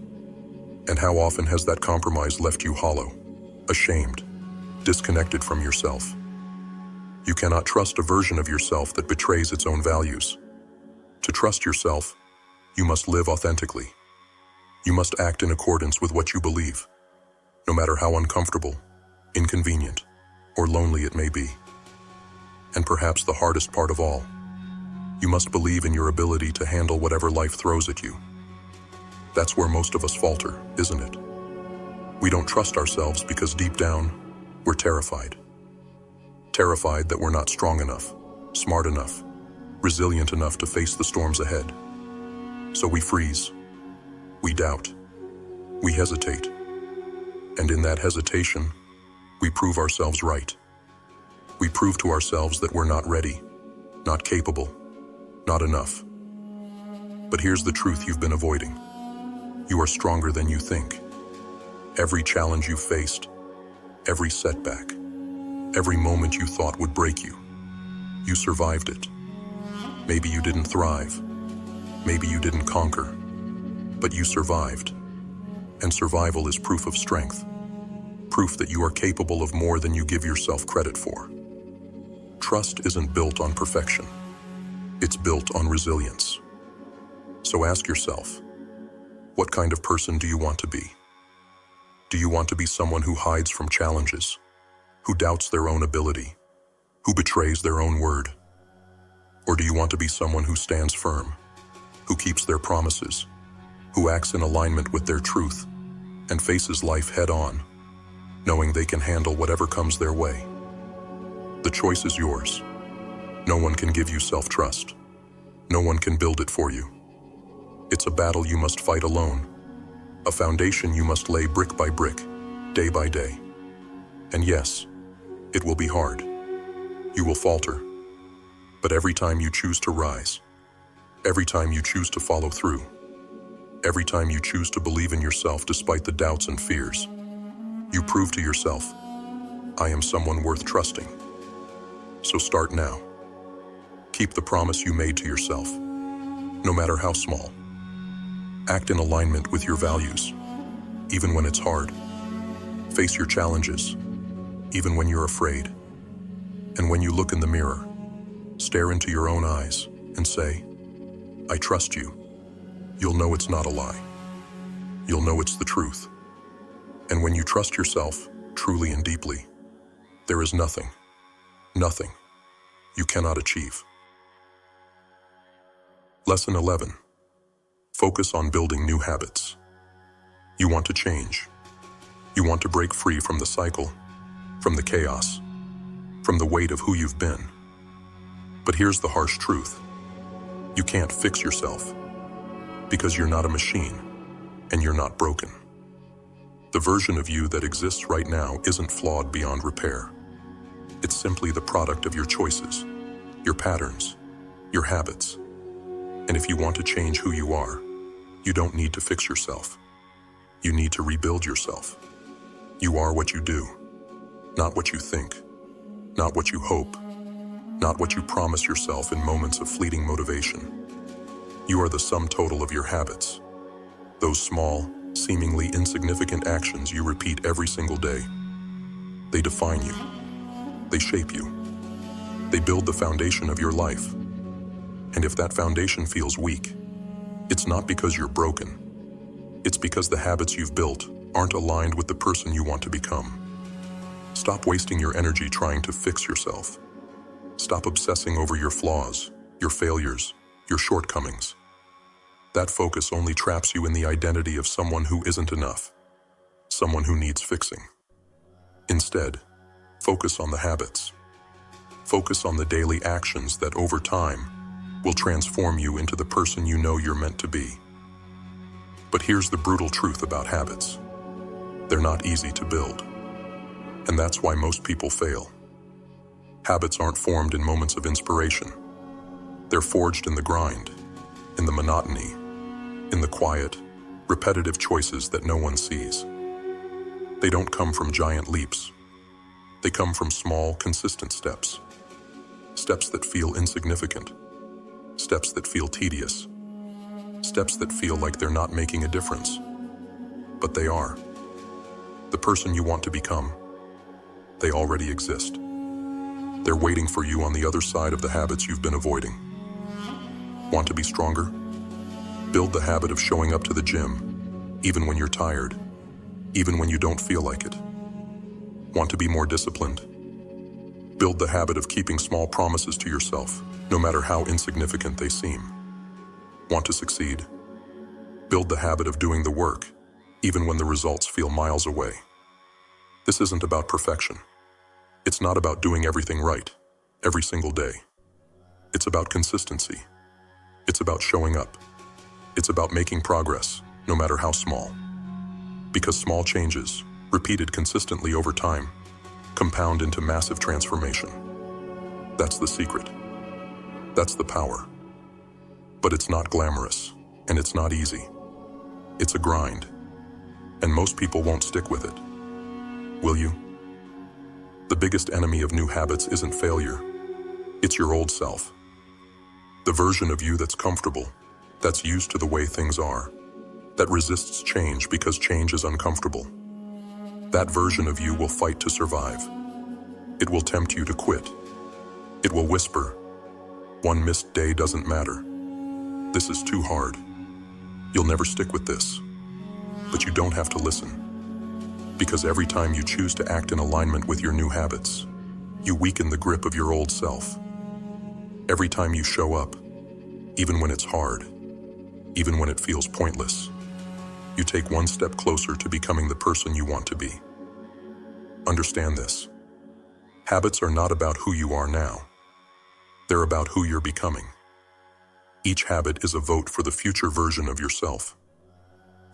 Speaker 1: And how often has that compromise left you hollow, ashamed, disconnected from yourself? You cannot trust a version of yourself that betrays its own values. To trust yourself, you must live authentically. You must act in accordance with what you believe, no matter how uncomfortable, inconvenient, or lonely it may be. And perhaps the hardest part of all, you must believe in your ability to handle whatever life throws at you. That's where most of us falter, isn't it? We don't trust ourselves because deep down, we're terrified. Terrified that we're not strong enough, smart enough, resilient enough to face the storms ahead. So we freeze. We doubt. We hesitate. And in that hesitation, we prove ourselves right. We prove to ourselves that we're not ready, not capable, not enough. But here's the truth you've been avoiding. You are stronger than you think. Every challenge you faced, every setback, every moment you thought would break you, you survived it. Maybe you didn't thrive. Maybe you didn't conquer. But you survived. And survival is proof of strength. Proof that you are capable of more than you give yourself credit for. Trust isn't built on perfection. It's built on resilience. So ask yourself, what kind of person do you want to be? Do you want to be someone who hides from challenges, who doubts their own ability, who betrays their own word? Or do you want to be someone who stands firm, who keeps their promises, who acts in alignment with their truth, and faces life head-on, knowing they can handle whatever comes their way? The choice is yours. No one can give you self-trust. No one can build it for you. It's a battle you must fight alone, a foundation you must lay brick by brick, day by day. And yes, it will be hard. You will falter. But every time you choose to rise, every time you choose to follow through, every time you choose to believe in yourself despite the doubts and fears, you prove to yourself, I am someone worth trusting. So start now. Keep the promise you made to yourself, no matter how small. Act in alignment with your values, even when it's hard. Face your challenges, even when you're afraid. And when you look in the mirror, stare into your own eyes and say, I trust you. You'll know it's not a lie. You'll know it's the truth. And when you trust yourself, truly and deeply, there is nothing you cannot achieve. Lesson 11. Focus on building new habits. You want to change. You want to break free from the cycle, from the chaos, from the weight of who you've been. But here's the harsh truth. You can't fix yourself because you're not a machine and you're not broken. The version of you that exists right now isn't flawed beyond repair. It's simply the product of your choices, your patterns, your habits. And if you want to change who you are, you don't need to fix yourself. You need to rebuild yourself. You are what you do, not what you think, not what you hope, not what you promise yourself in moments of fleeting motivation. You are the sum total of your habits, those small, seemingly insignificant actions you repeat every single day. They define you. They shape you. They build the foundation of your life. And if that foundation feels weak, it's not because you're broken. It's because the habits you've built aren't aligned with the person you want to become. Stop wasting your energy trying to fix yourself. Stop obsessing over your flaws, your failures, your shortcomings. That focus only traps you in the identity of someone who isn't enough, someone who needs fixing. Instead, focus on the habits. Focus on the daily actions that over time will transform you into the person you know you're meant to be. But here's the brutal truth about habits. They're not easy to build. And that's why most people fail. Habits aren't formed in moments of inspiration. They're forged in the grind, in the monotony, in the quiet, repetitive choices that no one sees. They don't come from giant leaps. They come from small, consistent steps. Steps that feel insignificant. Steps that feel tedious. Steps that feel like they're not making a difference. But they are. The person you want to become, they already exist. They're waiting for you on the other side of the habits you've been avoiding. Want to be stronger? Build the habit of showing up to the gym, even when you're tired, even when you don't feel like it. Want to be more disciplined? Build the habit of keeping small promises to yourself, no matter how insignificant they seem. Want to succeed? Build the habit of doing the work, even when the results feel miles away. This isn't about perfection. It's not about doing everything right, every single day. It's about consistency. It's about showing up. It's about making progress, no matter how small. Because small changes, repeated consistently over time, compound into massive transformation. That's the secret. That's the power. But it's not glamorous, and it's not easy. It's a grind. And most people won't stick with it. Will you? The biggest enemy of new habits isn't failure. It's your old self. The version of you that's comfortable, that's used to the way things are, that resists change because change is uncomfortable. That version of you will fight to survive. It will tempt you to quit. It will whisper, "One missed day doesn't matter. This is too hard. You'll never stick with this." But you don't have to listen. Because every time you choose to act in alignment with your new habits, you weaken the grip of your old self. Every time you show up, even when it's hard, even when it feels pointless, you take one step closer to becoming the person you want to be. Understand this. Habits are not about who you are now. They're about who you're becoming. Each habit is a vote for the future version of yourself.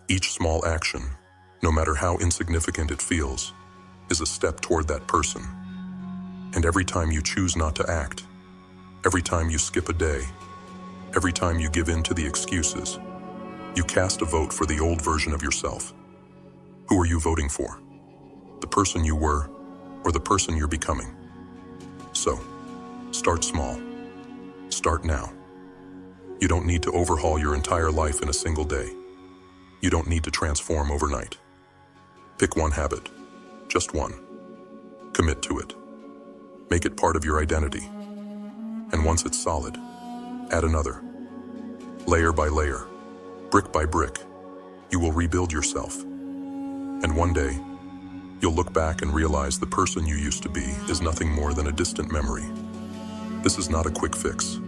Speaker 1: Each small action, no matter how insignificant it feels, is a step toward that person. And every time you choose not to act, every time you skip a day, every time you give in to the excuses, you cast a vote for the old version of yourself. Who are you voting for? The person you were, or the person you're becoming? So, Start small. Start now. You don't need to overhaul your entire life in a single day. You don't need to transform overnight. Pick one habit, just one. Commit to it. Make it part of your identity. And once it's solid, add another. Layer by layer, brick by brick, you will rebuild yourself. And one day, you'll look back and realize the person you used to be is nothing more than a distant memory. This is not a quick fix.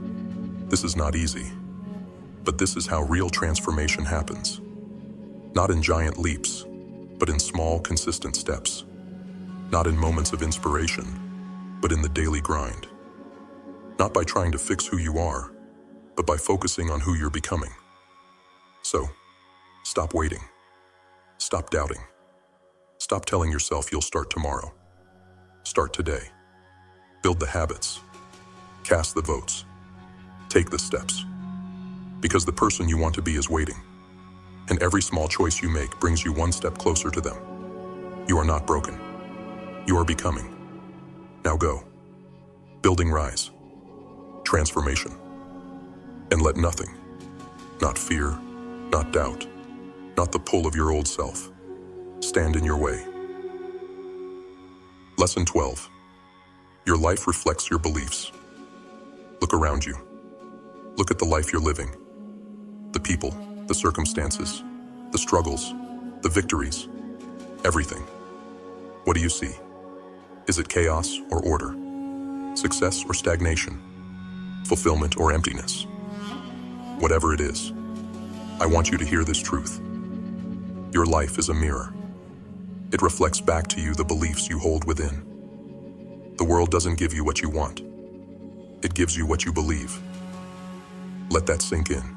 Speaker 1: This is not easy. But this is how real transformation happens. Not in giant leaps, but in small, consistent steps. Not in moments of inspiration, but in the daily grind. Not by trying to fix who you are, but by focusing on who you're becoming. So, stop waiting. Stop doubting. Stop telling yourself you'll start tomorrow. Start today. Build the habits. Cast the votes. Take the steps. Because the person you want to be is waiting. And every small choice you make brings you one step closer to them. You are not broken. You are becoming. Now go. Building rise. Transformation. And let nothing, not fear, not doubt, not the pull of your old self, stand in your way. Lesson 12. Your life reflects your beliefs. Look around you. Look at the life you're living. The people, the circumstances, the struggles, the victories, everything. What do you see? Is it chaos or order? Success or stagnation? Fulfillment or emptiness? Whatever it is, I want you to hear this truth. Your life is a mirror. It reflects back to you the beliefs you hold within. The world doesn't give you what you want. It gives you what you believe. Let that sink in.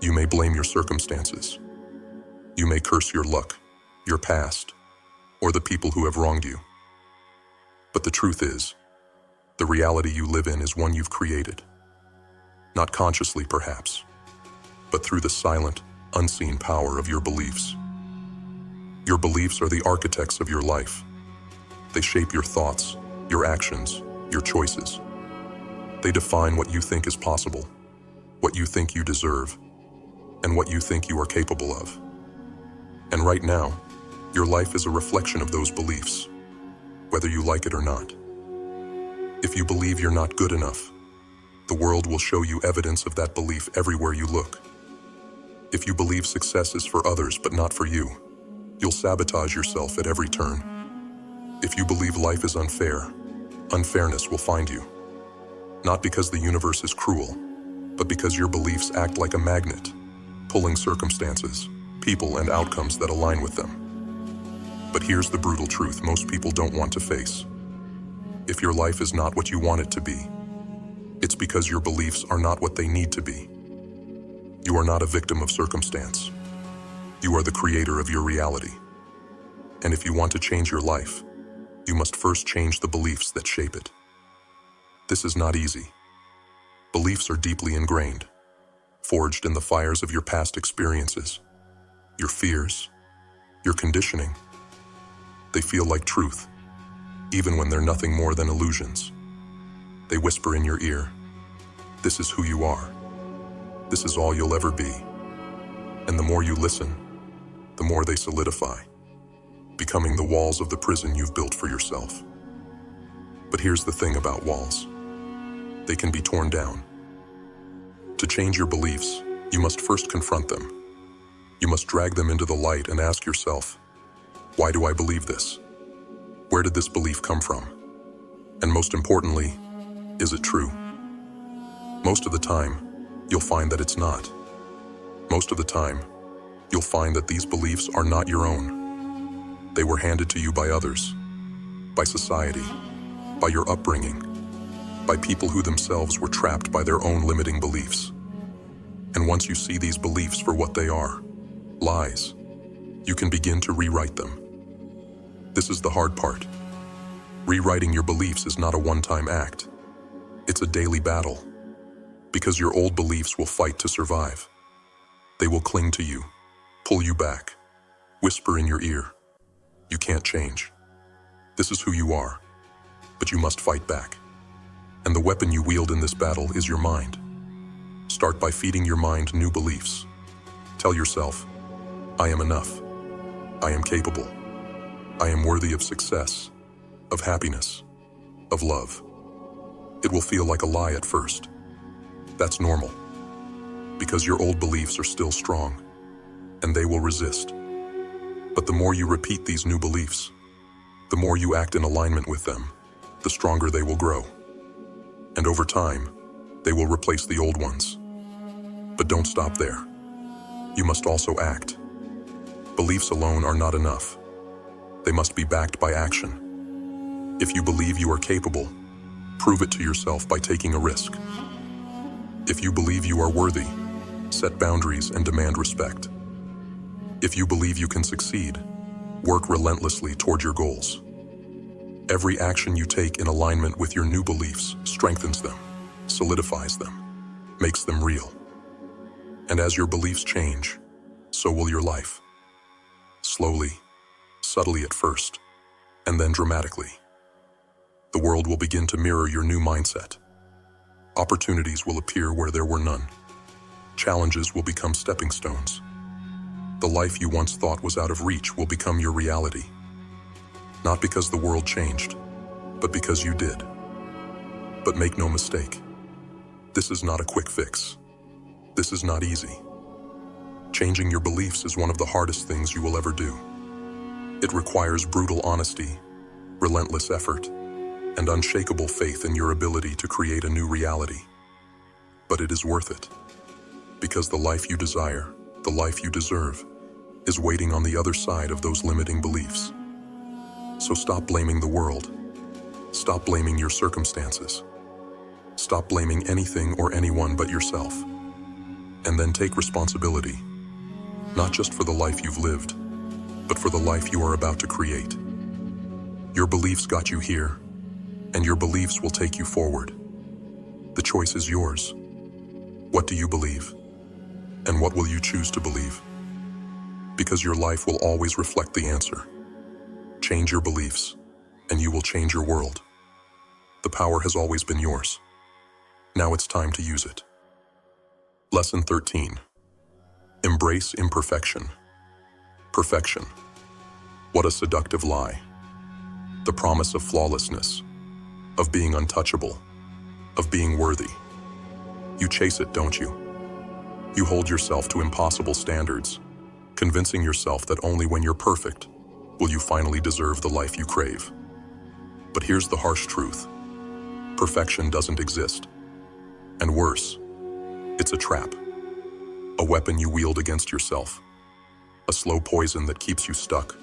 Speaker 1: You may blame your circumstances. You may curse your luck, your past, or the people who have wronged you. But the truth is, the reality you live in is one you've created. Not consciously, perhaps, but through the silent, unseen power of your beliefs. Your beliefs are the architects of your life. They shape your thoughts, your actions, your choices. They define what you think is possible, what you think you deserve, and what you think you are capable of. And right now, your life is a reflection of those beliefs, whether you like it or not. If you believe you're not good enough, the world will show you evidence of that belief everywhere you look. If you believe success is for others but not for you, you'll sabotage yourself at every turn. If you believe life is unfair, unfairness will find you. Not because the universe is cruel, but because your beliefs act like a magnet, pulling circumstances, people, and outcomes that align with them. But here's the brutal truth most people don't want to face. If your life is not what you want it to be, it's because your beliefs are not what they need to be. You are not a victim of circumstance. You are the creator of your reality. And if you want to change your life, you must first change the beliefs that shape it. This is not easy. Beliefs are deeply ingrained, forged in the fires of your past experiences, your fears, your conditioning. They feel like truth, even when they're nothing more than illusions. They whisper in your ear, "This is who you are. This is all you'll ever be." And the more you listen, the more they solidify, becoming the walls of the prison you've built for yourself. But here's the thing about walls. They can be torn down. To change your beliefs, you must first confront them. You must drag them into the light and ask yourself, why do I believe this? Where did this belief come from? And most importantly, is it true? Most of the time, you'll find that it's not. Most of the time, you'll find that these beliefs are not your own. They were handed to you by others, by society, by your upbringing, by people who themselves were trapped by their own limiting beliefs. And once you see these beliefs for what they are, lies, you can begin to rewrite them. This is the hard part. Rewriting your beliefs is not a one-time act. It's a daily battle, because your old beliefs will fight to survive. They will cling to you, pull you back, whisper in your ear, "You can't change. This is who you are," but you must fight back. And the weapon you wield in this battle is your mind. Start by feeding your mind new beliefs. Tell yourself, I am enough. I am capable. I am worthy of success, of happiness, of love. It will feel like a lie at first. That's normal, because your old beliefs are still strong, and they will resist. But the more you repeat these new beliefs, the more you act in alignment with them, the stronger they will grow. And over time, they will replace the old ones. But don't stop there. You must also act. Beliefs alone are not enough. They must be backed by action. If you believe you are capable, prove it to yourself by taking a risk. If you believe you are worthy, set boundaries and demand respect. If you believe you can succeed, work relentlessly toward your goals. Every action you take in alignment with your new beliefs strengthens them, solidifies them, makes them real. And as your beliefs change, so will your life. Slowly, subtly at first, and then dramatically. The world will begin to mirror your new mindset. Opportunities will appear where there were none. Challenges will become stepping stones. The life you once thought was out of reach will become your reality. Not because the world changed, but because you did. But make no mistake, this is not a quick fix. This is not easy. Changing your beliefs is one of the hardest things you will ever do. It requires brutal honesty, relentless effort, and unshakable faith in your ability to create a new reality. But it is worth it, because the life you desire, the life you deserve, is waiting on the other side of those limiting beliefs. So stop blaming the world. Stop blaming your circumstances. Stop blaming anything or anyone but yourself. And then take responsibility, not just for the life you've lived, but for the life you are about to create. Your beliefs got you here, and your beliefs will take you forward. The choice is yours. What do you believe? And what will you choose to believe? Because your life will always reflect the answer. Change your beliefs, and you will change your world. The power has always been yours. Now it's time to use it. Lesson 13. Embrace imperfection. Perfection. What a seductive lie. The promise of flawlessness, of being untouchable, of being worthy. You chase it, don't you? You hold yourself to impossible standards, convincing yourself that only when you're perfect will you finally deserve the life you crave. But here's the harsh truth. Perfection doesn't exist. And worse, it's a trap. A weapon you wield against yourself. A slow poison that keeps you stuck,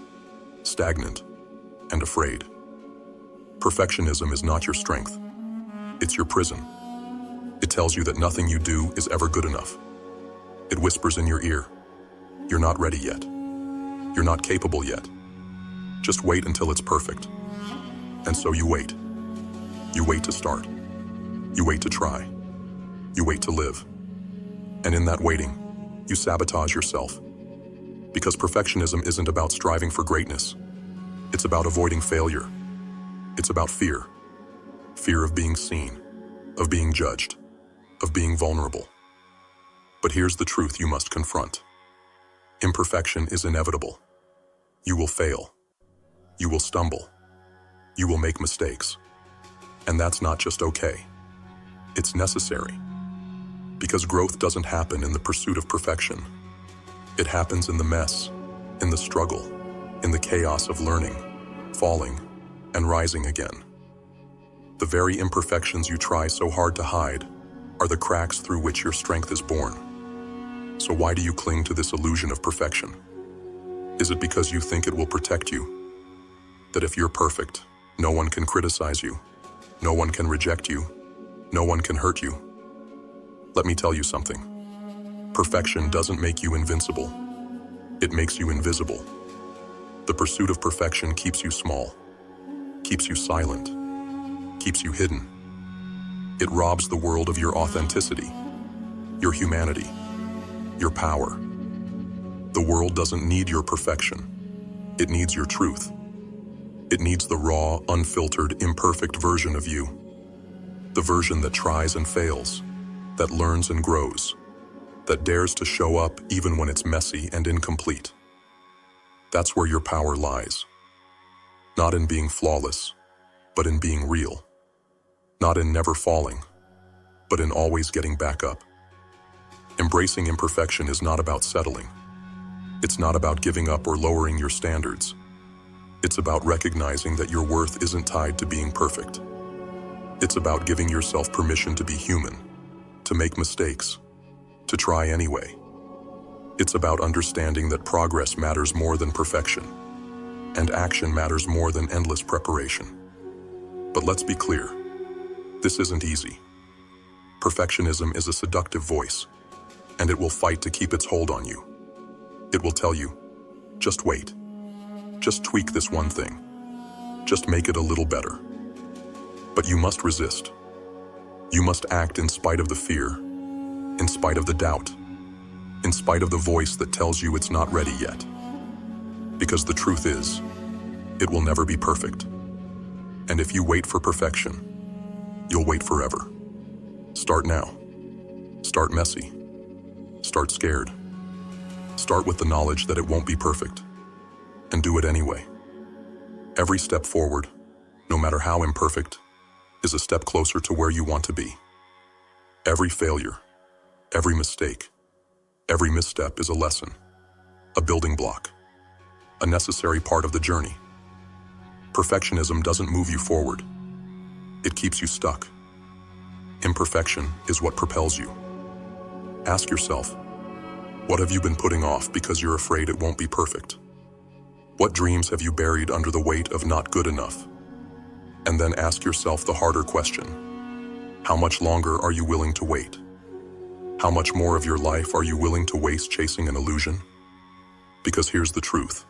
Speaker 1: stagnant, and afraid. Perfectionism is not your strength. It's your prison. It tells you that nothing you do is ever good enough. It whispers in your ear, you're not ready yet. You're not capable yet. Just wait until it's perfect. And so you wait. You wait to start. You wait to try. You wait to live. And in that waiting, you sabotage yourself. Because perfectionism isn't about striving for greatness. It's about avoiding failure. It's about fear. Fear of being seen, of being judged, of being vulnerable. But here's the truth you must confront. Imperfection is inevitable. You will fail. You will stumble. You will make mistakes. And that's not just okay. It's necessary. Because growth doesn't happen in the pursuit of perfection. It happens in the mess, in the struggle, in the chaos of learning, falling, and rising again. The very imperfections you try so hard to hide are the cracks through which your strength is born. So why do you cling to this illusion of perfection? Is it because you think it will protect you? That if you're perfect, no one can criticize you, no one can reject you, no one can hurt you? Let me tell you something. Perfection doesn't make you invincible. It makes you invisible. The pursuit of perfection keeps you small, keeps you silent, keeps you hidden. It robs the world of your authenticity, your humanity, your power. The world doesn't need your perfection. It needs your truth. It needs the raw, unfiltered, imperfect version of you. The version that tries and fails, that learns and grows, that dares to show up even when it's messy and incomplete. That's where your power lies. Not in being flawless, but in being real. Not in never falling, but in always getting back up. Embracing imperfection is not about settling. It's not about giving up or lowering your standards. It's about recognizing that your worth isn't tied to being perfect. It's about giving yourself permission to be human, to make mistakes, to try anyway. It's about understanding that progress matters more than perfection, and action matters more than endless preparation. But let's be clear, this isn't easy. Perfectionism is a seductive voice, and it will fight to keep its hold on you. It will tell you, just wait. Just tweak this one thing. Just make it a little better. But you must resist. You must act in spite of the fear, in spite of the doubt, in spite of the voice that tells you it's not ready yet. Because the truth is, it will never be perfect. And if you wait for perfection, you'll wait forever. Start now. Start messy. Start scared. Start with the knowledge that it won't be perfect. And do it anyway. Every step forward, no matter how imperfect, is a step closer to where you want to be. Every failure, every mistake, every misstep is a lesson, a building block, a necessary part of the journey. Perfectionism doesn't move you forward. It keeps you stuck. Imperfection is what propels you. Ask yourself, what have you been putting off because you're afraid it won't be perfect? What dreams have you buried under the weight of not good enough? And then ask yourself the harder question. How much longer are you willing to wait? How much more of your life are you willing to waste chasing an illusion? Because here's the truth.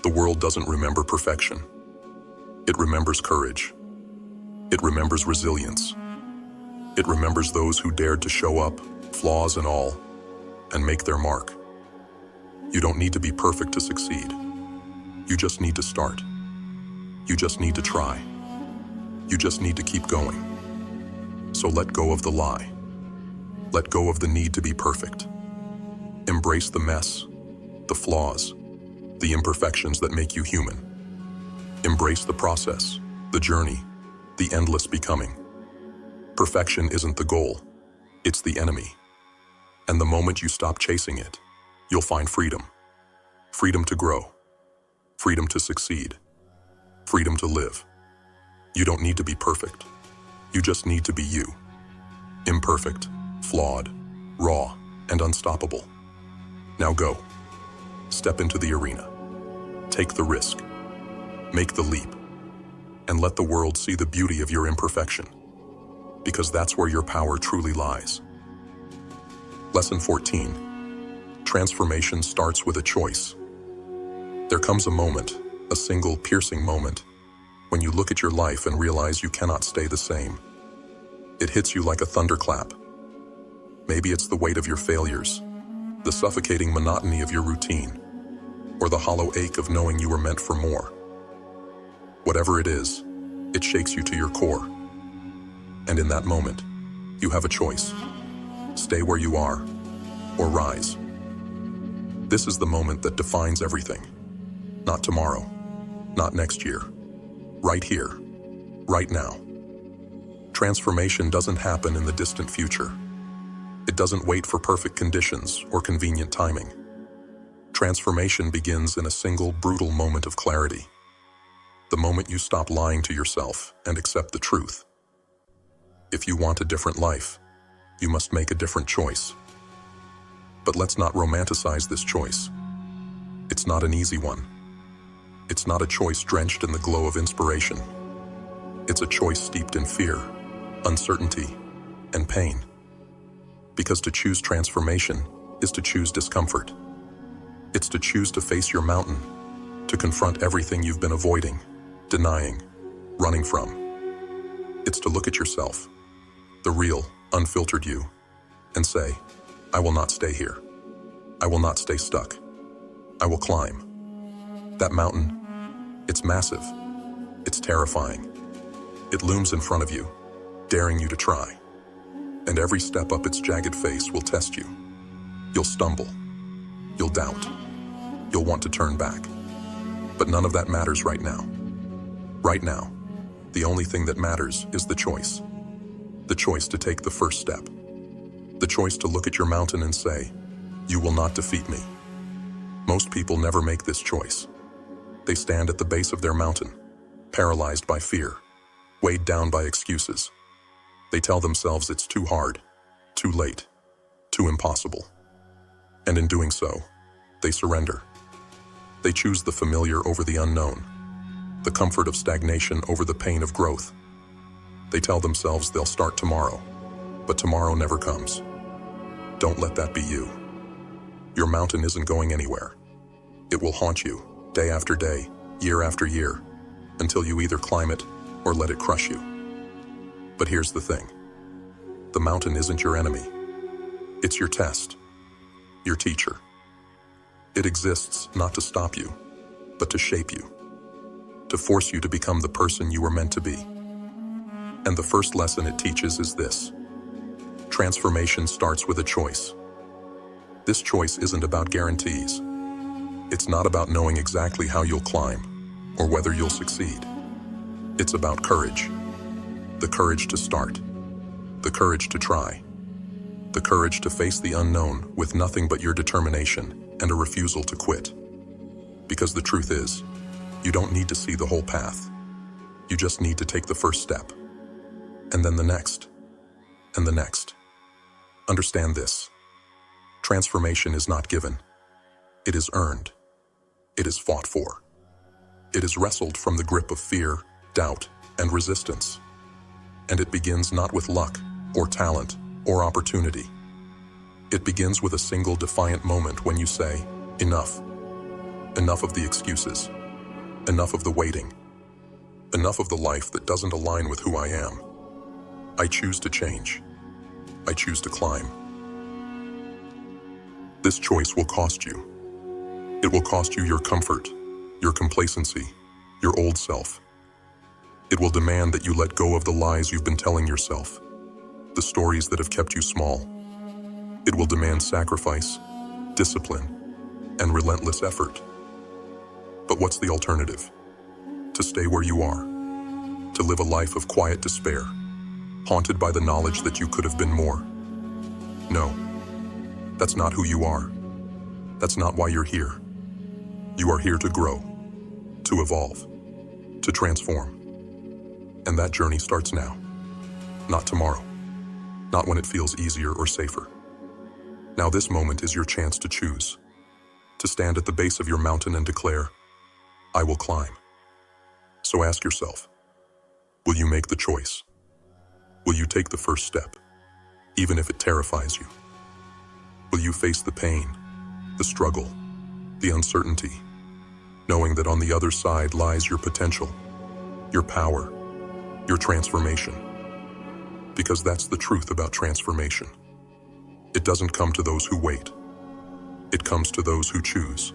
Speaker 1: The world doesn't remember perfection. It remembers courage. It remembers resilience. It remembers those who dared to show up, flaws and all, and make their mark. You don't need to be perfect to succeed. You just need to start. You just need to try. You just need to keep going. So let go of the lie. Let go of the need to be perfect. Embrace the mess, the flaws, the imperfections that make you human. Embrace the process, the journey, the endless becoming. Perfection isn't the goal, it's the enemy. And the moment you stop chasing it, you'll find freedom. Freedom to grow. Freedom to succeed. Freedom to live. You don't need to be perfect. You just need to be you. Imperfect, flawed, raw, and unstoppable. Now go. Step into the arena. Take the risk. Make the leap. And let the world see the beauty of your imperfection. Because that's where your power truly lies. Lesson 14. Transformation starts with a choice. There comes a moment, a single piercing moment, when you look at your life and realize you cannot stay the same. It hits you like a thunderclap. Maybe it's the weight of your failures, the suffocating monotony of your routine, or the hollow ache of knowing you were meant for more. Whatever it is, it shakes you to your core. And in that moment, you have a choice. Stay where you are, or rise. This is the moment that defines everything. Not tomorrow, not next year. Right here, right now. Transformation doesn't happen in the distant future. It doesn't wait for perfect conditions or convenient timing. Transformation begins in a single brutal moment of clarity. The moment you stop lying to yourself and accept the truth. If you want a different life, you must make a different choice. But let's not romanticize this choice. It's not an easy one. It's not a choice drenched in the glow of inspiration. It's a choice steeped in fear, uncertainty, and pain. Because to choose transformation is to choose discomfort. It's to choose to face your mountain, to confront everything you've been avoiding, denying, running from. It's to look at yourself, the real, unfiltered you, and say, I will not stay here. I will not stay stuck. I will climb. That mountain, it's massive. It's terrifying. It looms in front of you, daring you to try. And every step up its jagged face will test you. You'll stumble. You'll doubt. You'll want to turn back. But none of that matters right now. Right now, the only thing that matters is the choice. The choice to take the first step. The choice to look at your mountain and say, "You will not defeat me." Most people never make this choice. They stand at the base of their mountain, paralyzed by fear, weighed down by excuses. They tell themselves it's too hard, too late, too impossible. And in doing so, they surrender. They choose the familiar over the unknown, the comfort of stagnation over the pain of growth. They tell themselves they'll start tomorrow, but tomorrow never comes. Don't let that be you. Your mountain isn't going anywhere. It will haunt you, day after day, year after year, until you either climb it or let it crush you. But here's the thing. The mountain isn't your enemy. It's your test, your teacher. It exists not to stop you, but to shape you, to force you to become the person you were meant to be. And the first lesson it teaches is this. Transformation starts with a choice. This choice isn't about guarantees. It's not about knowing exactly how you'll climb or whether you'll succeed. It's about courage. The courage to start. The courage to try. The courage to face the unknown with nothing but your determination and a refusal to quit. Because the truth is, you don't need to see the whole path. You just need to take the first step. And then the next. And the next. Understand this. Transformation is not given. It is earned. It is fought for. It is wrestled from the grip of fear, doubt, and resistance. And it begins not with luck, or talent, or opportunity. It begins with a single defiant moment when you say, "Enough. Enough of the excuses. Enough of the waiting. Enough of the life that doesn't align with who I am. I choose to change. I choose to climb." This choice will cost you. It will cost you your comfort, your complacency, your old self. It will demand that you let go of the lies you've been telling yourself, the stories that have kept you small. It will demand sacrifice, discipline, and relentless effort. But what's the alternative? To stay where you are, to live a life of quiet despair, haunted by the knowledge that you could have been more. No, that's not who you are. That's not why you're here. You are here to grow, to evolve, to transform. And that journey starts now, not tomorrow, not when it feels easier or safer. Now this moment is your chance to choose, to stand at the base of your mountain and declare, "I will climb." So ask yourself, will you make the choice? Will you take the first step, even if it terrifies you? Will you face the pain, the struggle, the uncertainty, knowing that on the other side lies your potential, your power, your transformation? Because that's the truth about transformation. It doesn't come to those who wait. It comes to those who choose,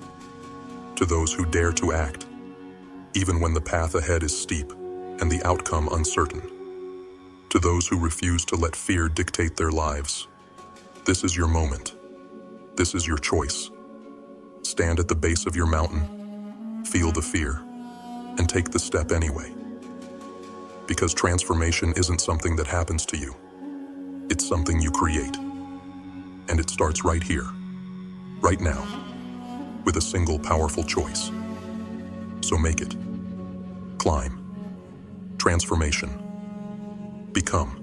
Speaker 1: to those who dare to act, even when the path ahead is steep and the outcome uncertain, to those who refuse to let fear dictate their lives. This is your moment. This is your choice. Stand at the base of your mountain, feel the fear, and take the step anyway. Because transformation isn't something that happens to you. It's something you create. And it starts right here, right now, with a single powerful choice. So make it. Climb. Transformation. Become.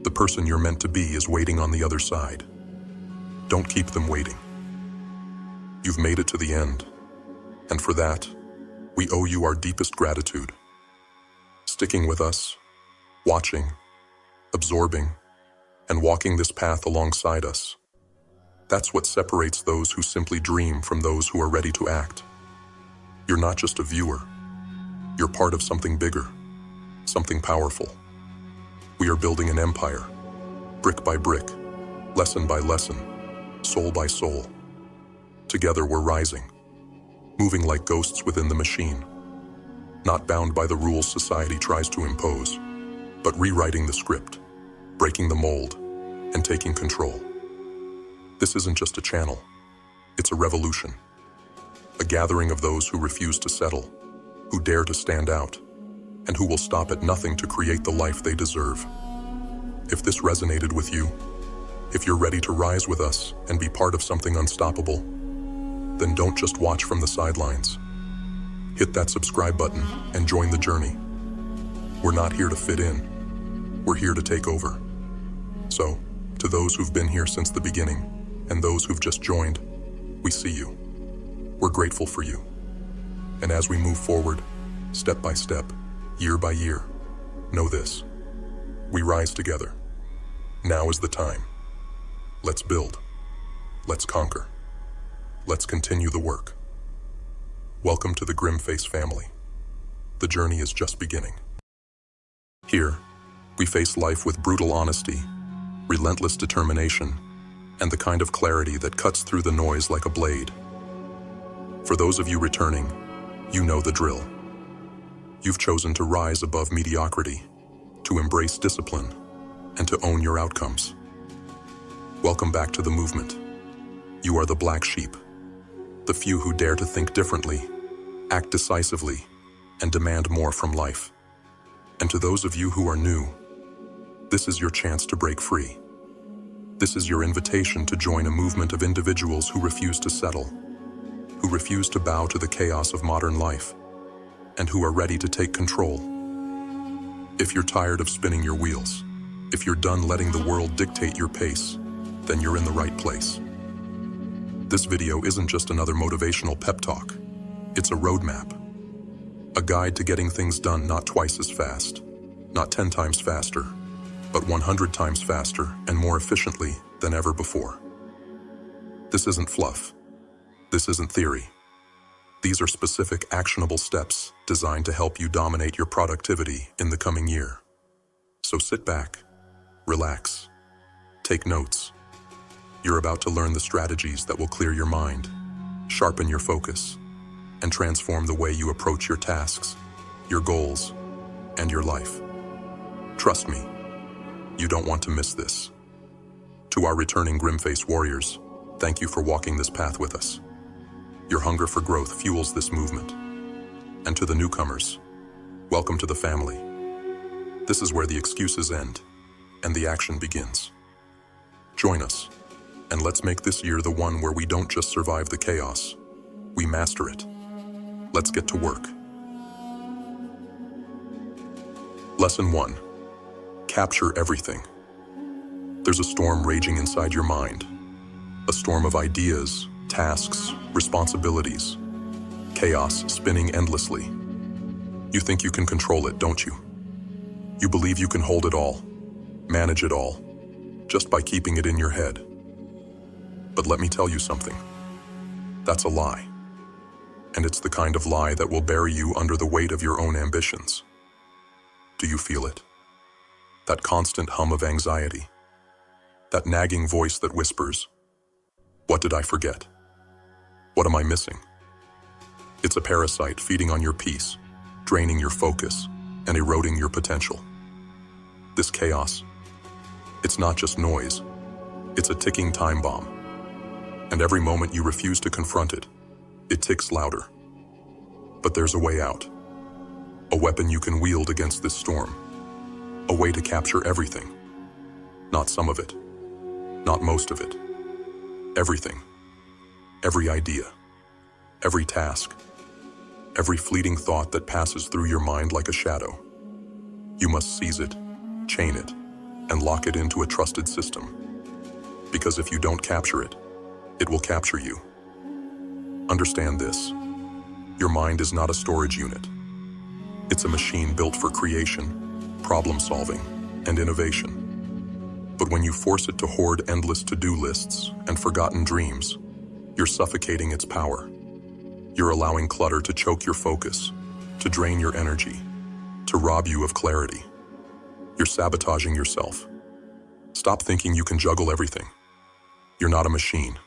Speaker 1: The person you're meant to be is waiting on the other side. Don't keep them waiting. You've made it to the end, and for that, we owe you our deepest gratitude. Sticking with us, watching, absorbing, and walking this path alongside us. That's what separates those who simply dream from those who are ready to act. You're not just a viewer. You're part of something bigger, something powerful. We are building an empire, brick by brick, lesson by lesson, soul by soul. Together we're rising, moving like ghosts within the machine, not bound by the rules society tries to impose, but rewriting the script, breaking the mold, and taking control. This isn't just a channel, it's a revolution. A gathering of those who refuse to settle, who dare to stand out, and who will stop at nothing to create the life they deserve. If this resonated with you, if you're ready to rise with us and be part of something unstoppable, then don't just watch from the sidelines. Hit that subscribe button and join the journey. We're not here to fit in, we're here to take over. So, to those who've been here since the beginning, and those who've just joined, we see you. We're grateful for you. And as we move forward, step by step, year by year, know this: we rise together. Now is the time. Let's build. Let's conquer. Let's continue the work. Welcome to the GrimFace family. The journey is just beginning. Here, we face life with brutal honesty, relentless determination, and the kind of clarity that cuts through the noise like a blade. For those of you returning, you know the drill. You've chosen to rise above mediocrity, to embrace discipline, and to own your outcomes. Welcome back to the movement. You are the black sheep, the few who dare to think differently, act decisively, and demand more from life. And to those of you who are new, this is your chance to break free. This is your invitation to join a movement of individuals who refuse to settle, who refuse to bow to the chaos of modern life, and who are ready to take control. If you're tired of spinning your wheels, if you're done letting the world dictate your pace, then you're in the right place. This video isn't just another motivational pep talk. It's a roadmap. A guide to getting things done not twice as fast, not 10 times faster, but 100 times faster and more efficiently than ever before. This isn't fluff. This isn't theory. These are specific, actionable steps designed to help you dominate your productivity in the coming year. So sit back, relax, take notes. You're about to learn the strategies that will clear your mind, sharpen your focus, and transform the way you approach your tasks, your goals, and your life. Trust me, you don't want to miss this. To our returning GrimFace warriors, thank you for walking this path with us. Your hunger for growth fuels this movement. And to the newcomers, welcome to the family. This is where the excuses end and the action begins. Join us, and let's make this year the one where we don't just survive the chaos, we master it. Let's get to work. Lesson 1. Capture everything. There's a storm raging inside your mind. A storm of ideas, tasks, responsibilities, chaos spinning endlessly. You think you can control it, don't you? You believe you can hold it all, manage it all, just by keeping it in your head. But let me tell you something. That's a lie. And it's the kind of lie that will bury you under the weight of your own ambitions. Do you feel it? That constant hum of anxiety. That nagging voice that whispers, "What did I forget? What am I missing?" It's a parasite feeding on your peace, draining your focus, and eroding your potential. This chaos, it's not just noise, it's a ticking time bomb. And every moment you refuse to confront it, it ticks louder. But there's a way out. A weapon you can wield against this storm. A way to capture everything. Not some of it. Not most of it. Everything. Every idea. Every task. Every fleeting thought that passes through your mind like a shadow. You must seize it, chain it, and lock it into a trusted system. Because if you don't capture it, it will capture you. Understand this. Your mind is not a storage unit. It's a machine built for creation, problem solving, and innovation. But when you force it to hoard endless to-do lists and forgotten dreams, you're suffocating its power. You're allowing clutter to choke your focus, to drain your energy, to rob you of clarity. You're sabotaging yourself. Stop thinking you can juggle everything. You're not a machine.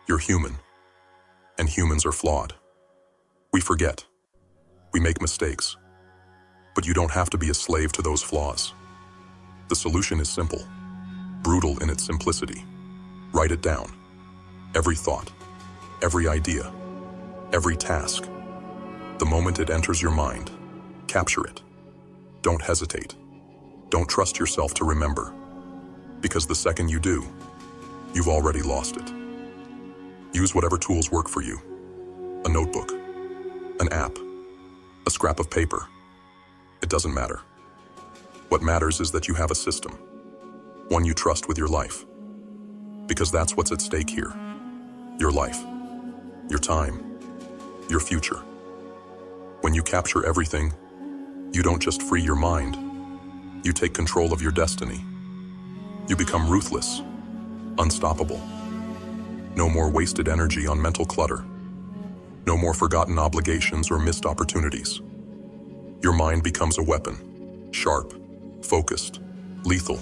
Speaker 1: You're human. And humans are flawed. We forget. We make mistakes. But you don't have to be a slave to those flaws. The solution is simple, brutal in its simplicity. Write it down. Every thought, every idea, every task. The moment it enters your mind, capture it. Don't hesitate. Don't trust yourself to remember, because the second you do, you've already lost it. Use whatever tools work for you. A notebook, an app, a scrap of paper. It doesn't matter. What matters is that you have a system, one you trust with your life, because that's what's at stake here. Your life, your time, your future. When you capture everything, you don't just free your mind, you take control of your destiny. You become ruthless, unstoppable. No more wasted energy on mental clutter. No more forgotten obligations or missed opportunities. Your mind becomes a weapon, sharp, focused, lethal.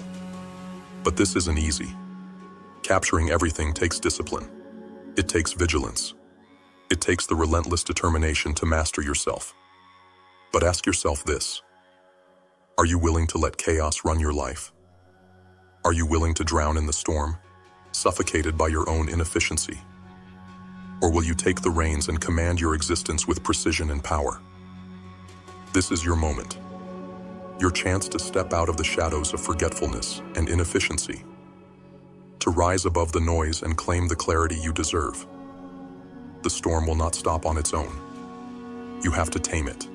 Speaker 1: But this isn't easy. Capturing everything takes discipline. It takes vigilance. It takes the relentless determination to master yourself. But ask yourself this: are you willing to let chaos run your life? Are you willing to drown in the storm, suffocated by your own inefficiency? Or will you take the reins and command your existence with precision and power? This is your moment. Your chance to step out of the shadows of forgetfulness and inefficiency, to rise above the noise and claim the clarity you deserve. The storm will not stop on its own. You have to tame it.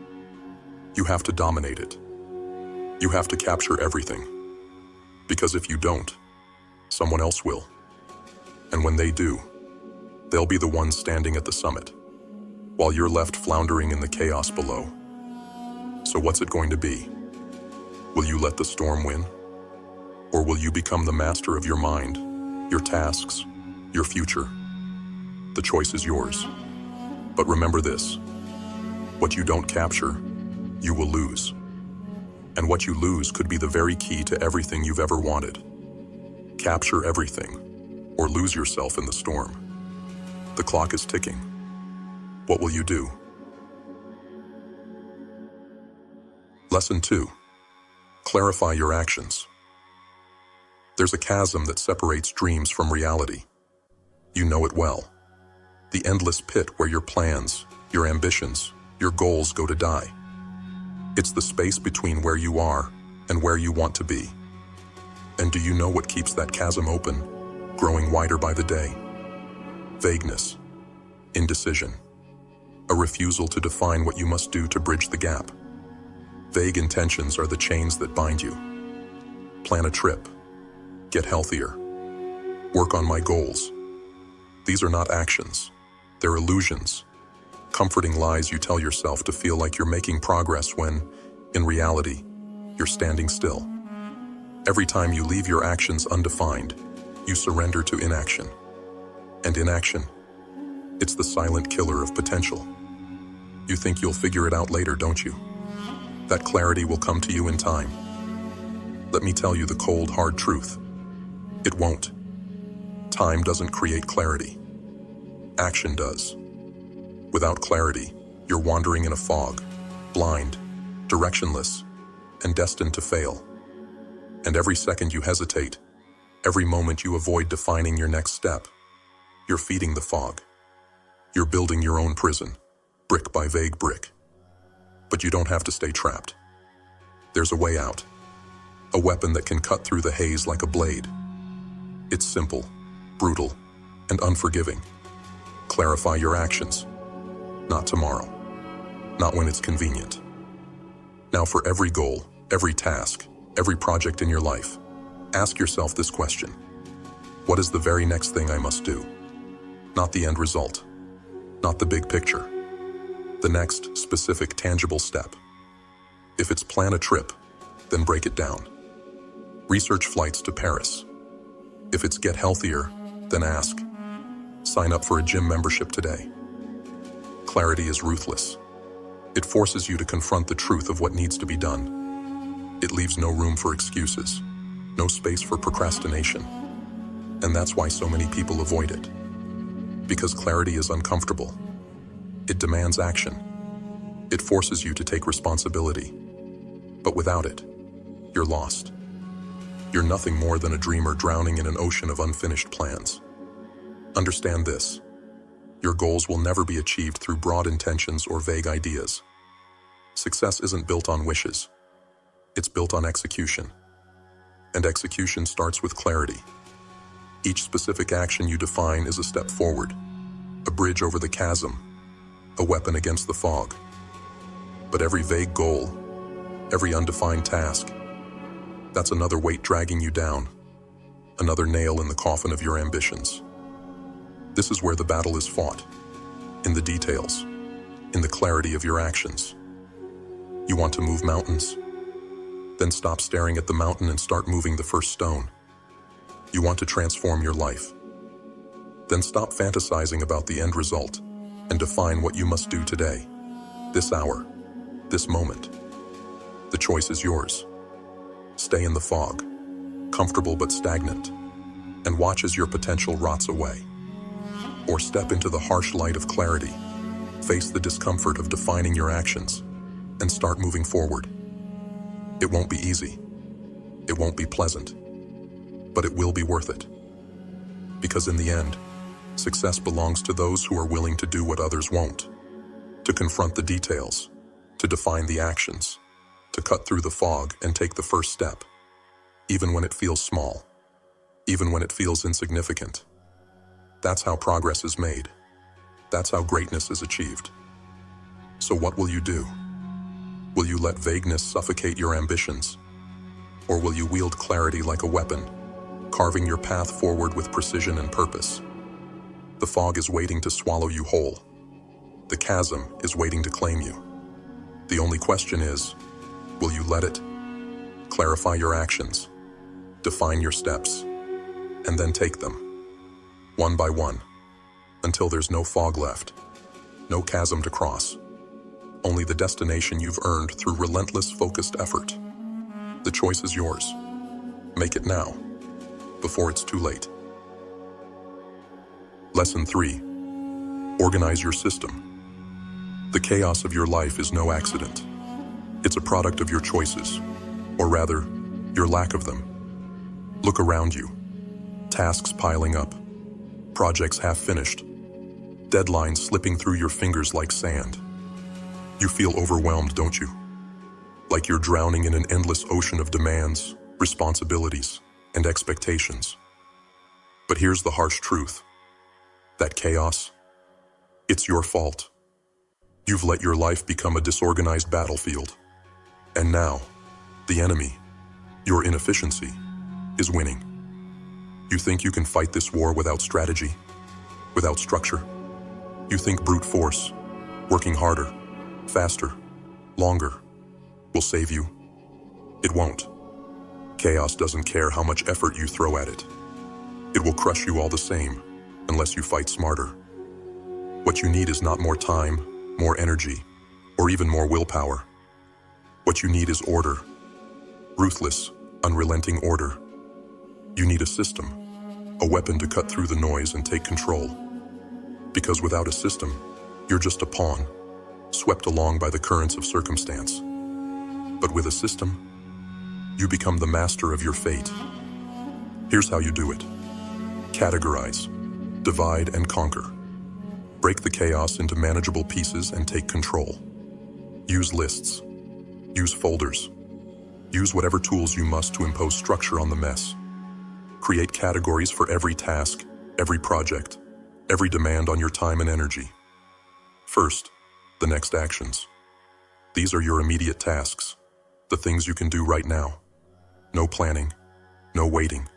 Speaker 1: You have to dominate it. You have to capture everything. Because if you don't, someone else will. And when they do, they'll be the ones standing at the summit, while you're left floundering in the chaos below. So what's it going to be? Will you let the storm win? Or will you become the master of your mind, your tasks, your future? The choice is yours. But remember this: what you don't capture, you will lose. And what you lose could be the very key to everything you've ever wanted. Capture everything, or lose yourself in the storm. The clock is ticking. What will you do? Lesson 2. Clarify your actions. There's a chasm that separates dreams from reality. You know it well. The endless pit where your plans, your ambitions, your goals go to die. It's the space between where you are and where you want to be. And do you know what keeps that chasm open, growing wider by the day? Vagueness, indecision, a refusal to define what you must do to bridge the gap. Vague intentions are the chains that bind you. Plan a trip, get healthier, work on my goals. These are not actions, they're illusions, comforting lies you tell yourself to feel like you're making progress when, in reality, you're standing still. Every time you leave your actions undefined, you surrender to inaction. And inaction, it's the silent killer of potential. You think you'll figure it out later, don't you? That clarity will come to you in time. Let me tell you the cold, hard truth. It won't. Time doesn't create clarity. Action does. Without clarity, you're wandering in a fog, blind, directionless, and destined to fail. And every second you hesitate, every moment you avoid defining your next step, you're feeding the fog. You're building your own prison, brick by vague brick. But you don't have to stay trapped. There's a way out. A weapon that can cut through the haze like a blade. It's simple, brutal, and unforgiving. Clarify your actions. Not tomorrow. Not when it's convenient. Now, for every goal, every task, every project in your life, ask yourself this question: what is the very next thing I must do? Not the end result. Not the big picture. The next specific, tangible step. If it's plan a trip, then break it down. Research flights to Paris. If it's get healthier, then ask, sign up for a gym membership today. Clarity is ruthless. It forces you to confront the truth of what needs to be done. It leaves no room for excuses, no space for procrastination. And that's why so many people avoid it. Because clarity is uncomfortable. It demands action. It forces you to take responsibility. But without it, you're lost. You're nothing more than a dreamer drowning in an ocean of unfinished plans. Understand this. Your goals will never be achieved through broad intentions or vague ideas. Success isn't built on wishes. It's built on execution. And execution starts with clarity. Each specific action you define is a step forward, a bridge over the chasm, a weapon against the fog. But every vague goal, every undefined task, that's another weight dragging you down, another nail in the coffin of your ambitions. This is where the battle is fought, in the details, in the clarity of your actions. You want to move mountains? Then stop staring at the mountain and start moving the first stone. You want to transform your life? Then stop fantasizing about the end result and define what you must do today, this hour, this moment. The choice is yours. Stay in the fog, comfortable but stagnant, and watch as your potential rots away. Or step into the harsh light of clarity, face the discomfort of defining your actions, and start moving forward. It won't be easy. It won't be pleasant. But it will be worth it. Because in the end, success belongs to those who are willing to do what others won't, to confront the details, to define the actions, to cut through the fog and take the first step, even when it feels small, even when it feels insignificant. That's how progress is made. That's how greatness is achieved. So what will you do? Will you let vagueness suffocate your ambitions? Or will you wield clarity like a weapon, carving your path forward with precision and purpose? The fog is waiting to swallow you whole. The chasm is waiting to claim you. The only question is, will you let it? Clarify your actions, define your steps, and then take them, one by one, until there's no fog left, no chasm to cross, only the destination you've earned through relentless, focused effort. The choice is yours. Make it now, before it's too late. Lesson 3. Organize your system. The chaos of your life is no accident. It's a product of your choices, or rather, your lack of them. Look around you. Tasks piling up. Projects half finished. Deadlines slipping through your fingers like sand. You feel overwhelmed, don't you? Like you're drowning in an endless ocean of demands, responsibilities, and expectations. But here's the harsh truth. That chaos, it's your fault. You've let your life become a disorganized battlefield. And now, the enemy, your inefficiency, is winning. You think you can fight this war without strategy, without structure? You think brute force, working harder, faster, longer, will save you? It won't. Chaos doesn't care how much effort you throw at it. It will crush you all the same, unless you fight smarter. What you need is not more time, more energy, or even more willpower. What you need is order. Ruthless, unrelenting order. You need a system, a weapon to cut through the noise and take control. Because without a system, you're just a pawn, swept along by the currents of circumstance. But with a system, you become the master of your fate. Here's how you do it. Categorize, divide and conquer. Break the chaos into manageable pieces and take control. Use lists. Use folders. Use whatever tools you must to impose structure on the mess. Create categories for every task, every project, every demand on your time and energy. First, the next actions. These are your immediate tasks, the things you can do right now. No planning, no waiting,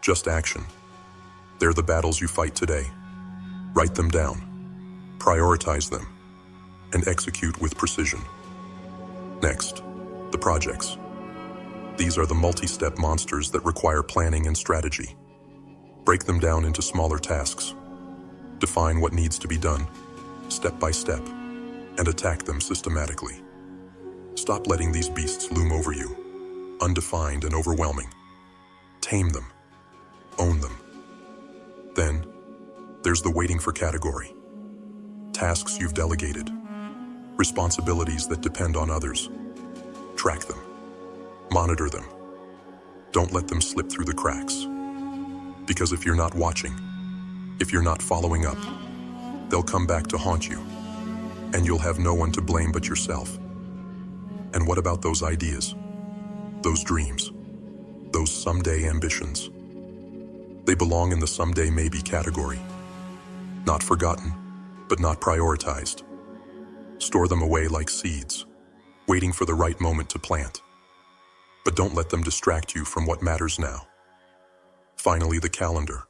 Speaker 1: just action. They're the battles you fight today. Write them down, prioritize them, and execute with precision. Next, the projects. These are the multi-step monsters that require planning and strategy. Break them down into smaller tasks. Define what needs to be done, step by step, and attack them systematically. Stop letting these beasts loom over you, undefined and overwhelming. Tame them. Own them. Then, there's the waiting for category. Tasks you've delegated. Responsibilities that depend on others. Track them. Monitor them. Don't let them slip through the cracks. Because if you're not watching, if you're not following up, they'll come back to haunt you, and you'll have no one to blame but yourself. And what about those ideas, those dreams, those someday ambitions? They belong in the someday maybe category. Not forgotten, but not prioritized. Store them away like seeds, waiting for the right moment to plant. But don't let them distract you from what matters now. Finally, the calendar.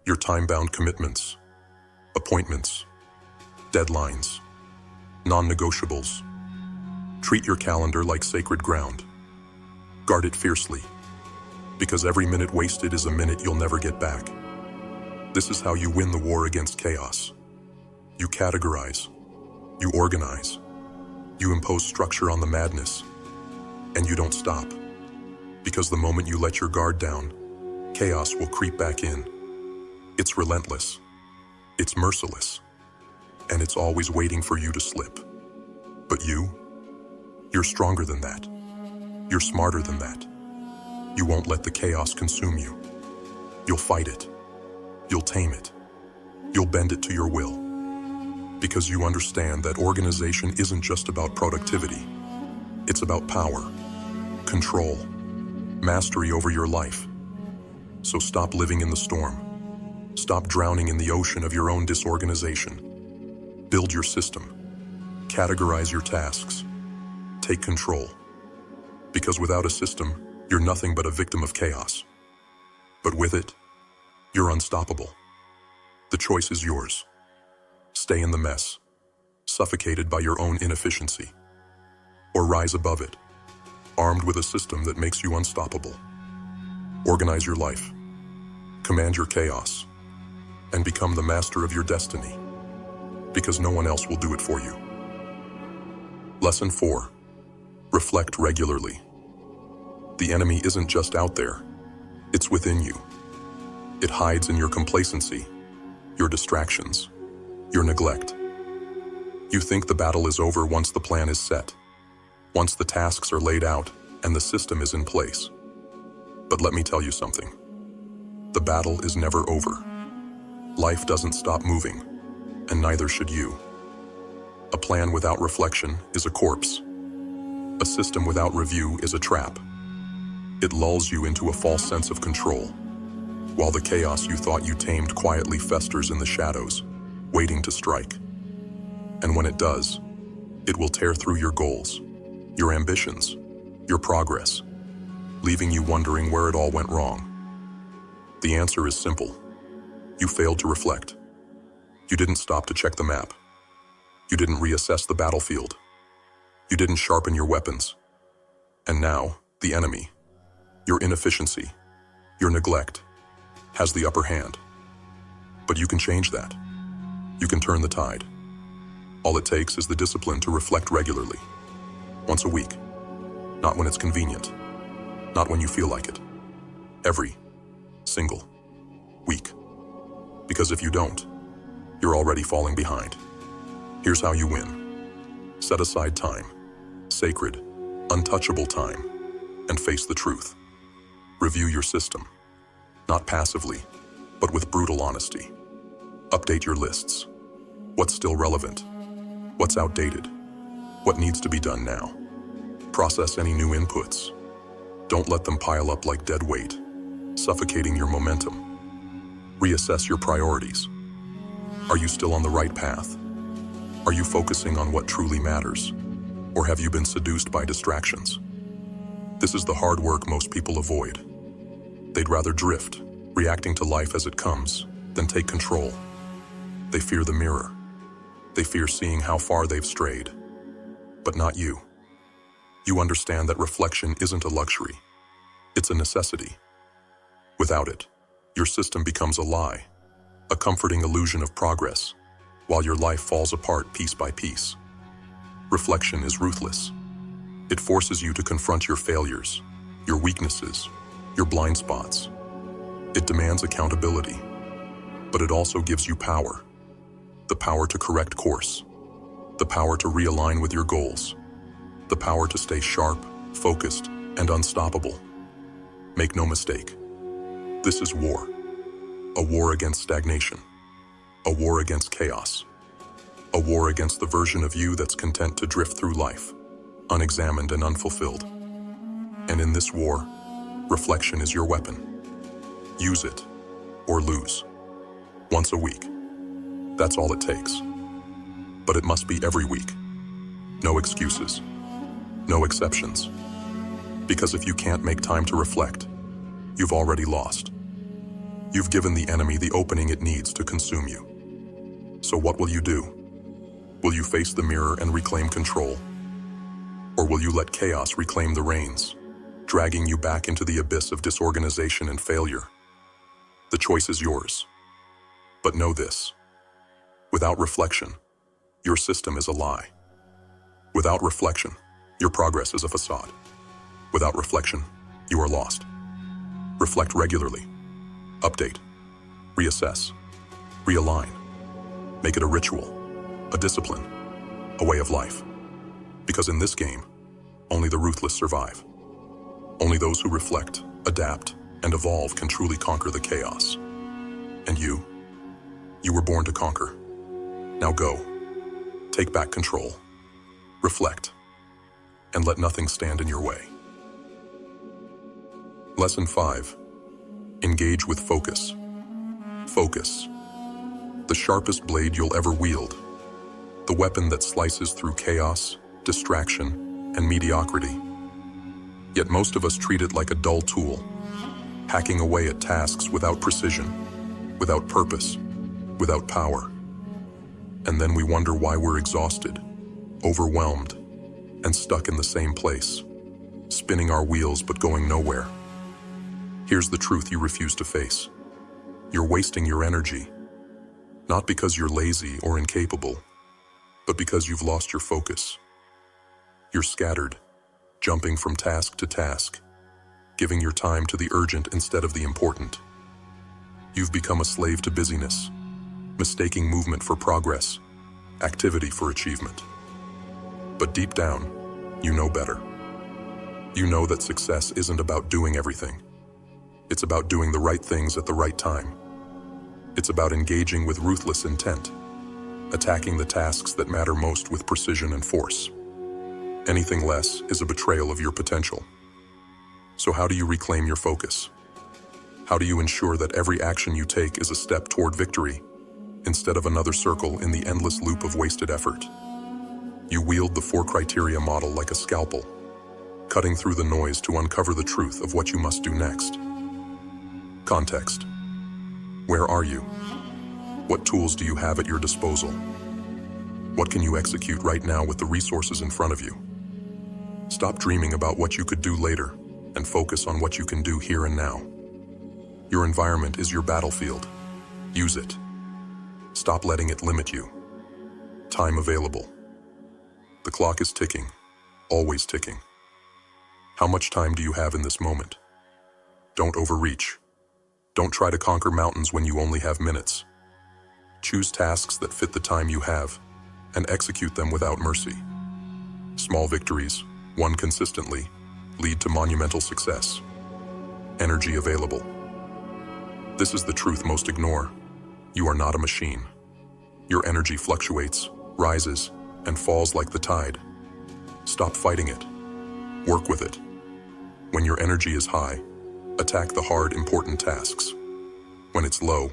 Speaker 1: Your time-bound commitments, appointments, deadlines, non-negotiables. Treat your calendar like sacred ground. Guard it fiercely, because every minute wasted is a minute you'll never get back. This is how you win the war against chaos. You categorize, you organize, you impose structure on the madness, and you don't stop. Because the moment you let your guard down, chaos will creep back in. It's relentless, it's merciless, and it's always waiting for you to slip. But you're stronger than that. You're smarter than that. You won't let the chaos consume you. You'll fight it. You'll tame it. You'll bend it to your will. Because you understand that organization isn't just about productivity. It's about power, control, mastery over your life. So stop living in the storm. Stop drowning in the ocean of your own disorganization. Build your system. Categorize your tasks. Take control. Because without a system, you're nothing but a victim of chaos. But with it, you're unstoppable. The choice is yours. Stay in the mess, suffocated by your own inefficiency. Or rise above it, armed with a system that makes you unstoppable. Organize your life, command your chaos, and become the master of your destiny. Because no one else will do it for you. Lesson 4. Reflect regularly. The enemy isn't just out there, it's within you. It hides in your complacency, your distractions, your neglect. You think the battle is over once the plan is set, once the tasks are laid out and the system is in place. But let me tell you something. The battle is never over. Life doesn't stop moving, and neither should you. A plan without reflection is a corpse. A system without review is a trap. It lulls you into a false sense of control, while the chaos you thought you tamed quietly festers in the shadows, waiting to strike. And when it does, it will tear through your goals, your ambitions, your progress, leaving you wondering where it all went wrong. The answer is simple. You failed to reflect. You didn't stop to check the map. You didn't reassess the battlefield. You didn't sharpen your weapons. And now, the enemy, your inefficiency, your neglect, has the upper hand. But you can change that. You can turn the tide. All it takes is the discipline to reflect regularly. Once a week. Not when it's convenient. Not when you feel like it. Every single week. Because if you don't, you're already falling behind. Here's how you win. Set aside time. Sacred, untouchable time. And face the truth. Review your system. Not passively, but with brutal honesty. Update your lists. What's still relevant? What's outdated? What needs to be done now? Process any new inputs. Don't let them pile up like dead weight, suffocating your momentum. Reassess your priorities. Are you still on the right path? Are you focusing on what truly matters? Or have you been seduced by distractions? This is the hard work most people avoid. They'd rather drift, reacting to life as it comes, than take control. They fear the mirror. They fear seeing how far they've strayed. But not you. You understand that reflection isn't a luxury. It's a necessity. Without it, your system becomes a lie, a comforting illusion of progress, while your life falls apart piece by piece. Reflection is ruthless. It forces you to confront your failures, your weaknesses, your blind spots. It demands accountability, but it also gives you power. The power to correct course, the power to realign with your goals, the power to stay sharp, focused, and unstoppable. Make no mistake, this is war. A war against stagnation. A war against chaos. A war against the version of you that's content to drift through life, unexamined and unfulfilled. And in this war, reflection is your weapon. Use it, or lose. Once a week. That's all it takes. But it must be every week. No excuses. No exceptions. Because if you can't make time to reflect, you've already lost. You've given the enemy the opening it needs to consume you. So what will you do? Will you face the mirror and reclaim control? Or will you let chaos reclaim the reins, dragging you back into the abyss of disorganization and failure? The choice is yours. But know this. Without reflection, your system is a lie. Without reflection, your progress is a facade. Without reflection, you are lost. Reflect regularly. Update. Reassess. Realign. Make it a ritual, a discipline, a way of life. Because in this game, only the ruthless survive. Only those who reflect, adapt, and evolve can truly conquer the chaos. And you were born to conquer. Now go. Take back control. Reflect. And let nothing stand in your way. Lesson 5. Engage with focus. Focus. The sharpest blade you'll ever wield. The weapon that slices through chaos, distraction, and mediocrity. Yet most of us treat it like a dull tool, hacking away at tasks without precision, without purpose, without power. And then we wonder why we're exhausted, overwhelmed, and stuck in the same place, spinning our wheels but going nowhere. Here's the truth you refuse to face. You're wasting your energy, not because you're lazy or incapable, but because you've lost your focus. You're scattered, jumping from task to task, giving your time to the urgent instead of the important. You've become a slave to busyness, mistaking movement for progress, activity for achievement. But deep down, you know better. You know that success isn't about doing everything. It's about doing the right things at the right time. It's about engaging with ruthless intent, attacking the tasks that matter most with precision and force. Anything less is a betrayal of your potential. So how do you reclaim your focus? How do you ensure that every action you take is a step toward victory, instead of another circle in the endless loop of wasted effort? You wield the 4 criteria model like a scalpel, cutting through the noise to uncover the truth of what you must do next. Context. Where are you? What tools do you have at your disposal? What can you execute right now with the resources in front of you? Stop dreaming about what you could do later and focus on what you can do here and now. Your environment is your battlefield. Use it. Stop letting it limit you. Time available. The clock is ticking, always ticking. How much time do you have in this moment? Don't overreach. Don't try to conquer mountains when you only have minutes. Choose tasks that fit the time you have and execute them without mercy. Small victories, won consistently, lead to monumental success. Energy available. This is the truth most ignore. You are not a machine. Your energy fluctuates, rises, and falls like the tide. Stop fighting it. Work with it. When your energy is high, attack the hard, important tasks. When it's low,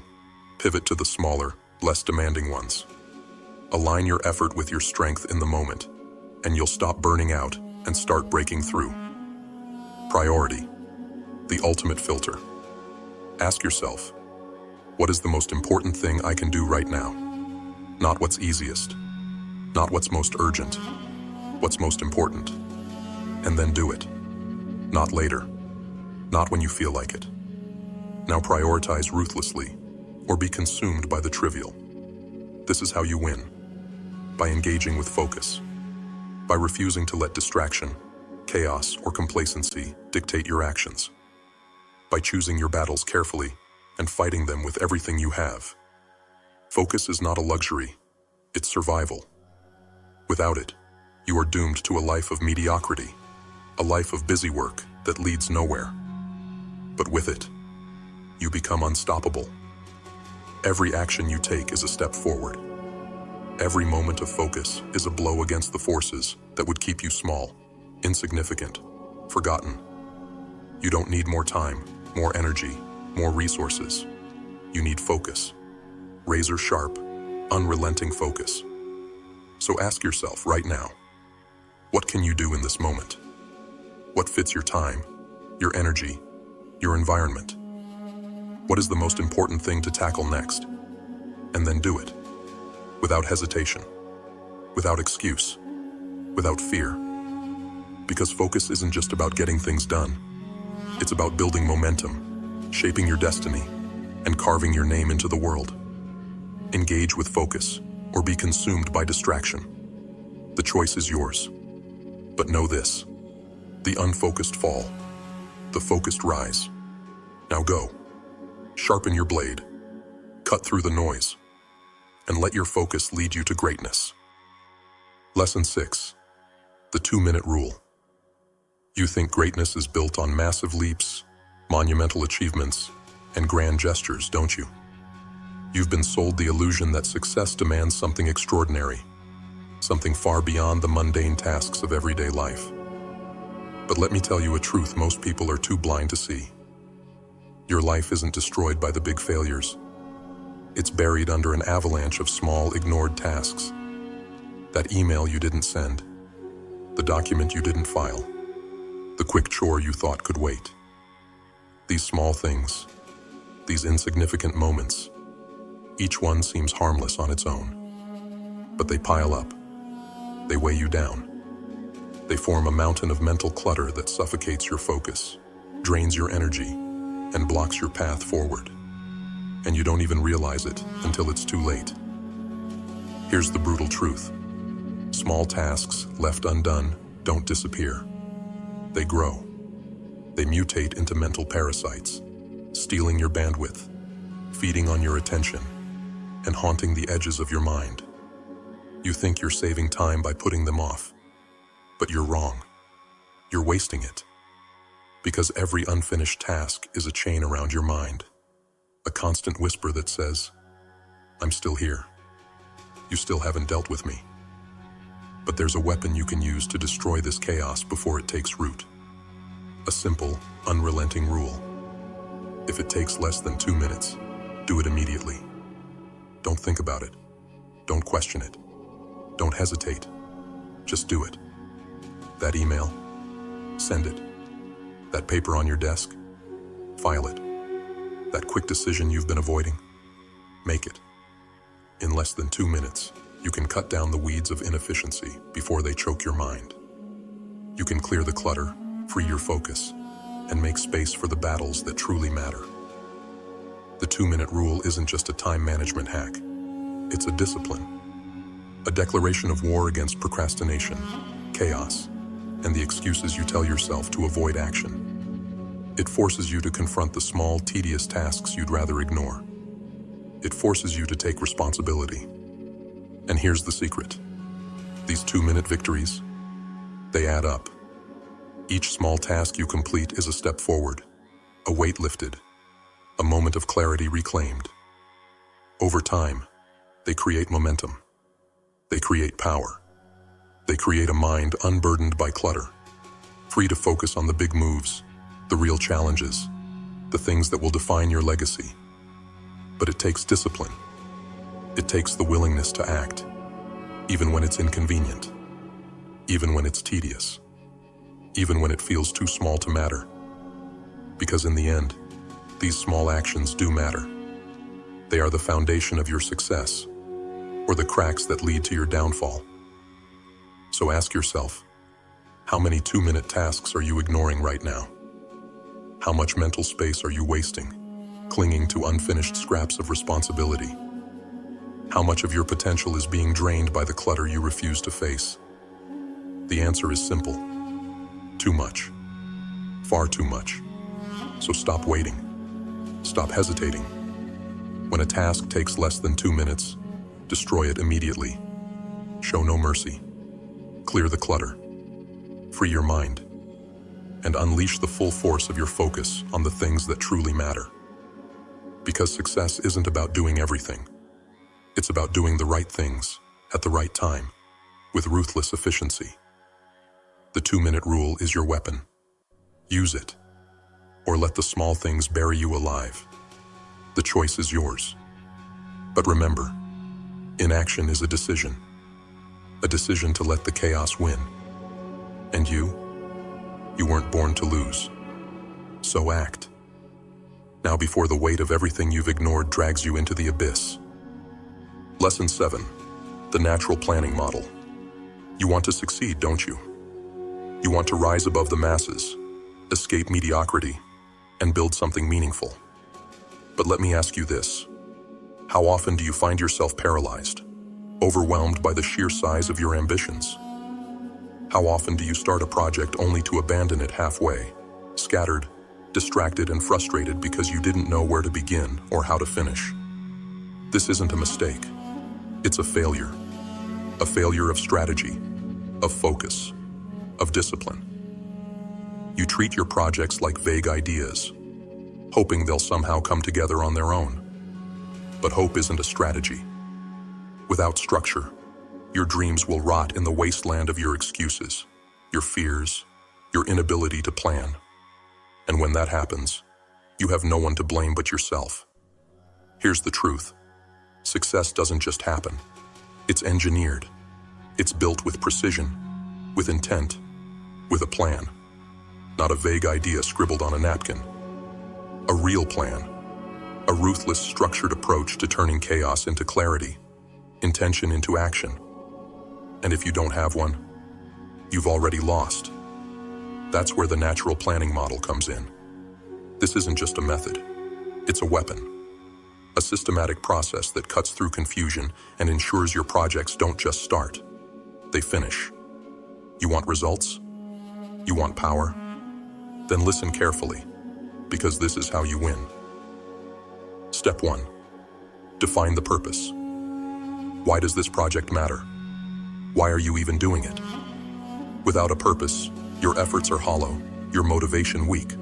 Speaker 1: pivot to the smaller, less demanding ones. Align your effort with your strength in the moment, and you'll stop burning out and start breaking through. Priority. The ultimate filter. Ask yourself, what is the most important thing I can do right now? Not what's easiest. Not what's most urgent. What's most important. And then do it. Not later. Not when you feel like it. Now prioritize ruthlessly, or be consumed by the trivial. This is how you win. By engaging with focus. By refusing to let distraction, chaos, or complacency dictate your actions. By choosing your battles carefully and fighting them with everything you have. Focus is not a luxury, it's survival. Without it, you are doomed to a life of mediocrity, a life of busy work that leads nowhere. But with it, you become unstoppable. Every action you take is a step forward. Every moment of focus is a blow against the forces that would keep you small, insignificant, forgotten. You don't need more time, more energy, more resources. You need focus. Razor sharp, unrelenting focus. So ask yourself right now, what can you do in this moment? What fits your time, your energy, your environment? What is the most important thing to tackle next? And then do it. Without hesitation, without excuse, without fear. Because focus isn't just about getting things done. It's about building momentum, shaping your destiny, and carving your name into the world. Engage with focus, or be consumed by distraction. The choice is yours. But know this: the unfocused fall, the focused rise. Now go. Sharpen your blade, cut through the noise, and let your focus lead you to greatness. Lesson 6. The 2-minute rule. You think greatness is built on massive leaps, monumental achievements, and grand gestures, don't you? You've been sold the illusion that success demands something extraordinary, something far beyond the mundane tasks of everyday life. But let me tell you a truth most people are too blind to see. Your life isn't destroyed by the big failures. It's buried under an avalanche of small, ignored tasks. That email you didn't send, the document you didn't file, the quick chore you thought could wait. These small things, these insignificant moments, each one seems harmless on its own. But they pile up. They weigh you down. They form a mountain of mental clutter that suffocates your focus, drains your energy, and blocks your path forward. And you don't even realize it until it's too late. Here's the brutal truth. Small tasks left undone don't disappear. They grow. They mutate into mental parasites, stealing your bandwidth, feeding on your attention, and haunting the edges of your mind. You think you're saving time by putting them off, but you're wrong. You're wasting it. Because every unfinished task is a chain around your mind. A constant whisper that says, I'm still here. You still haven't dealt with me. But there's a weapon you can use to destroy this chaos before it takes root. A simple, unrelenting rule. If it takes less than 2 minutes, do it immediately. Don't think about it. Don't question it. Don't hesitate. Just do it. That email, send it. That paper on your desk, file it. That quick decision you've been avoiding, make it. In less than 2 minutes, you can cut down the weeds of inefficiency before they choke your mind. You can clear the clutter, free your focus, and make space for the battles that truly matter. The 2-minute rule isn't just a time management hack. It's a discipline. A declaration of war against procrastination, chaos, and the excuses you tell yourself to avoid action. It forces you to confront the small, tedious tasks you'd rather ignore. It forces you to take responsibility. And here's the secret. These 2-minute victories, they add up. Each small task you complete is a step forward, a weight lifted, a moment of clarity reclaimed. Over time, they create momentum. They create power. They create a mind unburdened by clutter, free to focus on the big moves, the real challenges, the things that will define your legacy. But it takes discipline. It takes the willingness to act, even when it's inconvenient, even when it's tedious, even when it feels too small to matter. Because in the end, these small actions do matter. They are the foundation of your success, or the cracks that lead to your downfall. So ask yourself, how many 2-minute tasks are you ignoring right now? How much mental space are you wasting, clinging to unfinished scraps of responsibility? How much of your potential is being drained by the clutter you refuse to face? The answer is simple. Too much. Far too much. So stop waiting. Stop hesitating. When a task takes less than 2 minutes, destroy it immediately. Show no mercy. Clear the clutter. Free your mind. and unleash the full force of your focus on the things that truly matter. Because success isn't about doing everything. It's about doing the right things at the right time, with ruthless efficiency. The 2-minute rule is your weapon. Use it, or let the small things bury you alive. The choice is yours. But remember, inaction is a decision to let the chaos win. And you weren't born to lose. So act. Now before the weight of everything you've ignored drags you into the abyss. Lesson 7. The natural planning model. You want to succeed, don't you? You want to rise above the masses, escape mediocrity, and build something meaningful. But let me ask you this. How often do you find yourself paralyzed, overwhelmed by the sheer size of your ambitions? How often do you start a project only to abandon it halfway, scattered, distracted, and frustrated because you didn't know where to begin or how to finish? This isn't a mistake. It's a failure. A failure of strategy, of focus, of discipline. You treat your projects like vague ideas, hoping they'll somehow come together on their own. But hope isn't a strategy. Without structure, your dreams will rot in the wasteland of your excuses, your fears, your inability to plan. And when that happens, you have no one to blame but yourself. Here's the truth. Success doesn't just happen. It's engineered. It's built with precision, with intent, with a plan. Not a vague idea scribbled on a napkin. A real plan. A ruthless, structured approach to turning chaos into clarity, intention into action. And if you don't have one, you've already lost. That's where the natural planning model comes in. This isn't just a method. It's a weapon. A systematic process that cuts through confusion and ensures your projects don't just start. They finish. You want results? You want power? Then listen carefully, because this is how you win. Step 1. Define the purpose. Why does this project matter? Why are you even doing it? Without a purpose, your efforts are hollow, your motivation weak.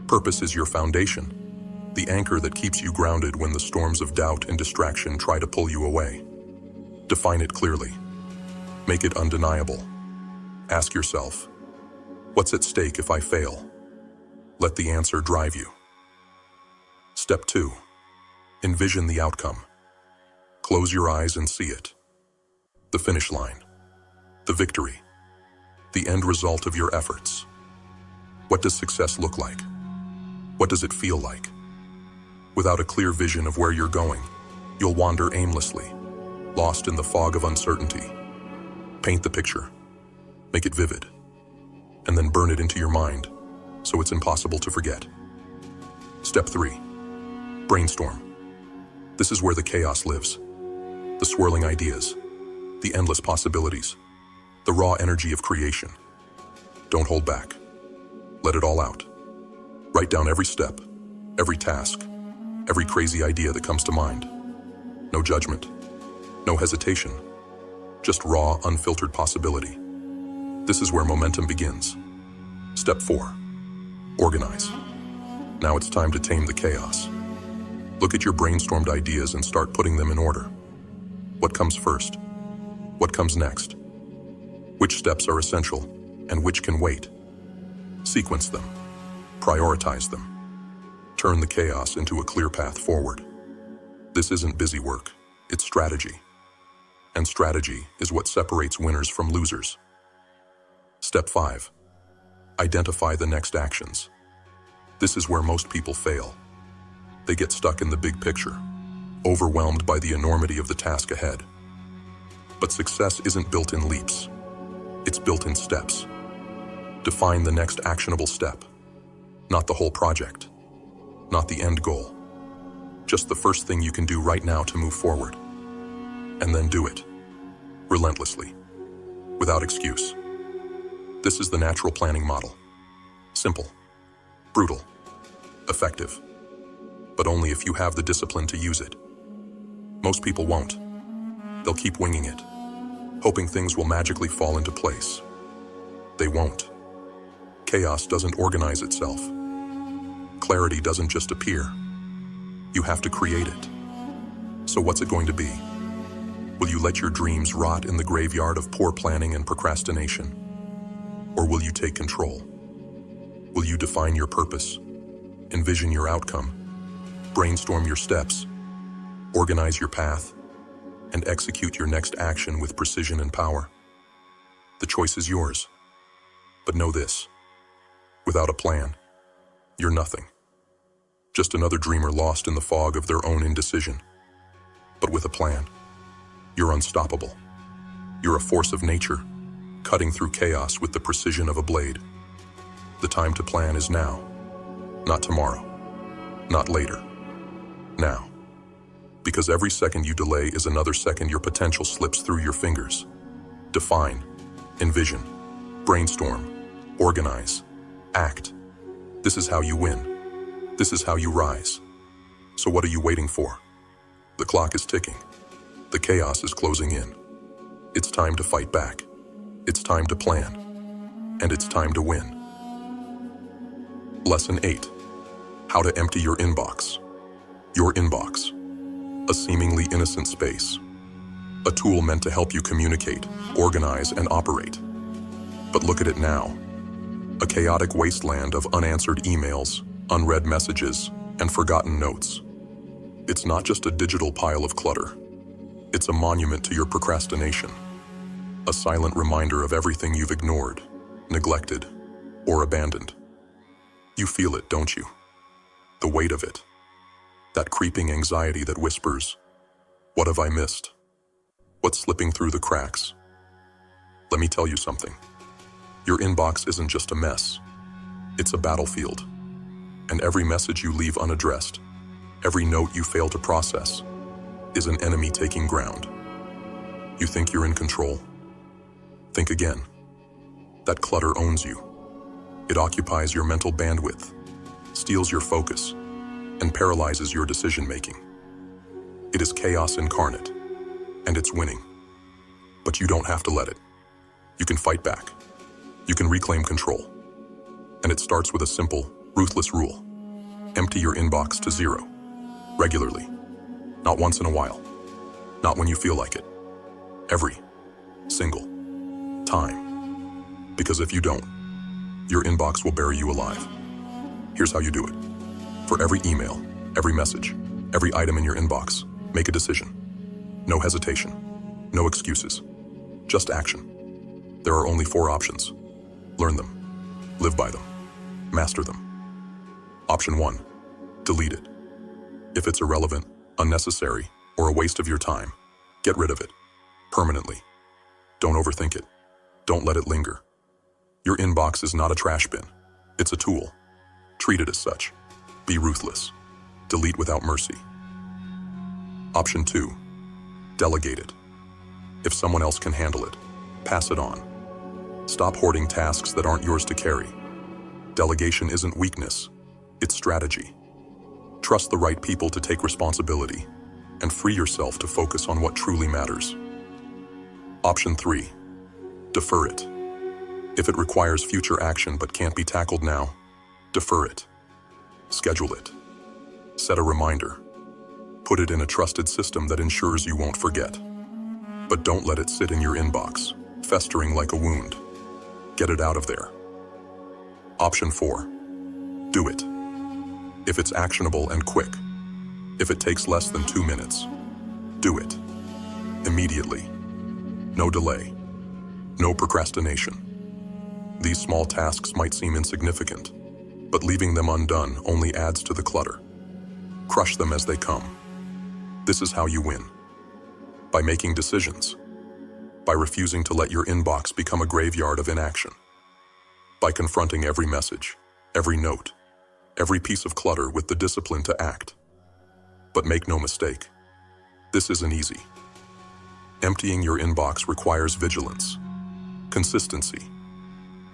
Speaker 1: Purpose is your foundation, the anchor that keeps you grounded when the storms of doubt and distraction try to pull you away. Define it clearly. Make it undeniable. Ask yourself, what's at stake if I fail? Let the answer drive you. Step 2. Envision the outcome. Close your eyes and see it. The finish line. The victory. The end result of your efforts. What does success look like? What does it feel like? Without a clear vision of where you're going, you'll wander aimlessly, lost in the fog of uncertainty. Paint the picture. Make it vivid. And then burn it into your mind, so it's impossible to forget. Step 3. Brainstorm. This is where the chaos lives. The swirling ideas, the endless possibilities, the raw energy of creation. Don't hold back. Let it all out. Write down every step, every task, every crazy idea that comes to mind. No judgment, no hesitation, just raw, unfiltered possibility. This is where momentum begins. Step 4. Organize. Now it's time to tame the chaos. Look at your brainstormed ideas and start putting them in order. What comes first? What comes next? Which steps are essential and which can wait? Sequence them. Prioritize them. Turn the chaos into a clear path forward. This isn't busy work, it's strategy. And strategy is what separates winners from losers. Step 5. Identify the next actions. This is where most people fail. They get stuck in the big picture, overwhelmed by the enormity of the task ahead. But success isn't built in leaps. It's built in steps. Define the next actionable step, not the whole project, not the end goal. Just the first thing you can do right now to move forward. And then do it, relentlessly, without excuse. This is the natural planning model. Simple, brutal, effective, but only if you have the discipline to use it. Most people won't. They'll keep winging it, hoping things will magically fall into place. They won't. Chaos doesn't organize itself. Clarity doesn't just appear. You have to create it. So what's it going to be? Will you let your dreams rot in the graveyard of poor planning and procrastination? Or will you take control? Will you define your purpose, envision your outcome, brainstorm your steps, organize your path, and execute your next action with precision and power? The choice is yours. But know this: without a plan, you're nothing. Just another dreamer lost in the fog of their own indecision. But with a plan, you're unstoppable. You're a force of nature, cutting through chaos with the precision of a blade. The time to plan is now, not tomorrow, not later, now. Because every second you delay is another second your potential slips through your fingers. Define, envision, brainstorm, organize, act. This is how you win. This is how you rise. So what are you waiting for? The clock is ticking. The chaos is closing in. It's time to fight back. It's time to plan. And it's time to win. Lesson 8. How to empty your inbox. Your inbox. A seemingly innocent space. A tool meant to help you communicate, organize, and operate. But look at it now. A chaotic wasteland of unanswered emails, unread messages, and forgotten notes. It's not just a digital pile of clutter. It's a monument to your procrastination. A silent reminder of everything you've ignored, neglected, or abandoned. You feel it, don't you? The weight of it. That creeping anxiety that whispers, "What have I missed? What's slipping through the cracks?" Let me tell you something. Your inbox isn't just a mess. It's a battlefield. And every message you leave unaddressed, every note you fail to process, is an enemy taking ground. You think you're in control? Think again. That clutter owns you. It occupies your mental bandwidth, steals your focus, and paralyzes your decision-making. It is chaos incarnate, and it's winning. But you don't have to let it. You can fight back. You can reclaim control. And it starts with a simple, ruthless rule. Empty your inbox to zero. Regularly. Not once in a while. Not when you feel like it. Every single time. Because if you don't, your inbox will bury you alive. Here's how you do it. For every email, every message, every item in your inbox, make a decision. No hesitation. No excuses. Just action. There are only 4 options. Learn them. Live by them. Master them. Option 1. Delete it. If it's irrelevant, unnecessary, or a waste of your time, get rid of it. Permanently. Don't overthink it. Don't let it linger. Your inbox is not a trash bin. It's a tool. Treat it as such. Be ruthless. Delete without mercy. Option 2. Delegate it. If someone else can handle it, pass it on. Stop hoarding tasks that aren't yours to carry. Delegation isn't weakness, it's strategy. Trust the right people to take responsibility, and free yourself to focus on what truly matters. Option 3. Defer it. If it requires future action but can't be tackled now, defer it. Schedule it. Set a reminder. Put it in a trusted system that ensures you won't forget. But don't let it sit in your inbox, festering like a wound. Get it out of there. Option 4. Do it. If it's actionable and quick. If it takes less than 2 minutes. Do it. Immediately. No delay. No procrastination. These small tasks might seem insignificant, but leaving them undone only adds to the clutter. Crush them as they come. This is how you win. By making decisions. By refusing to let your inbox become a graveyard of inaction. By confronting every message, every note, every piece of clutter with the discipline to act. But make no mistake, this isn't easy. Emptying your inbox requires vigilance, consistency,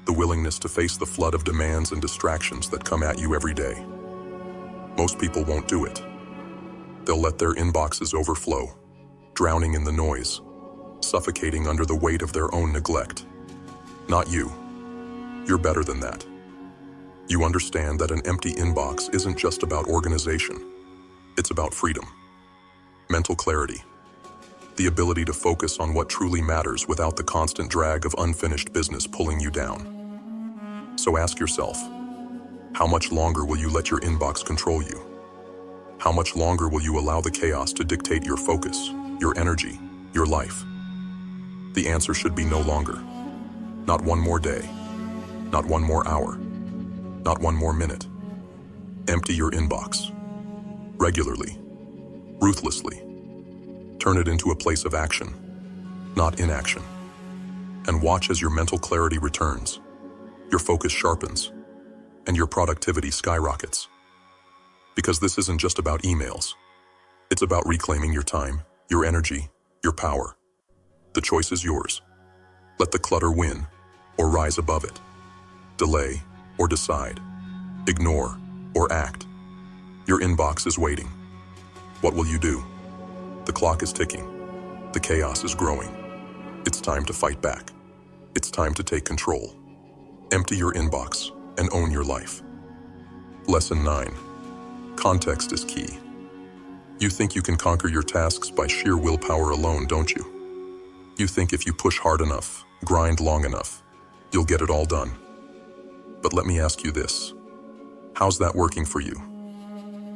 Speaker 1: the willingness to face the flood of demands and distractions that come at you every day. Most people won't do it. They'll let their inboxes overflow, drowning in the noise, suffocating under the weight of their own neglect. Not you. You're better than that. You understand that an empty inbox isn't just about organization. It's about freedom, mental clarity, the ability to focus on what truly matters without the constant drag of unfinished business pulling you down. So ask yourself, how much longer will you let your inbox control you? How much longer will you allow the chaos to dictate your focus, your energy, your life? The answer should be no longer. Not one more day. Not one more hour. Not one more minute. Empty your inbox. Regularly. Ruthlessly. Turn it into a place of action, not inaction. And watch as your mental clarity returns, your focus sharpens, and your productivity skyrockets. Because this isn't just about emails. It's about reclaiming your time, your energy, your power. The choice is yours. Let the clutter win, or rise above it. Delay, or decide. Ignore, or act. Your inbox is waiting. What will you do? The clock is ticking. The chaos is growing. It's time to fight back. It's time to take control. Empty your inbox and own your life. Lesson 9. Context is key. You think you can conquer your tasks by sheer willpower alone, don't you? You think if you push hard enough, grind long enough, you'll get it all done. But let me ask you this. How's that working for you?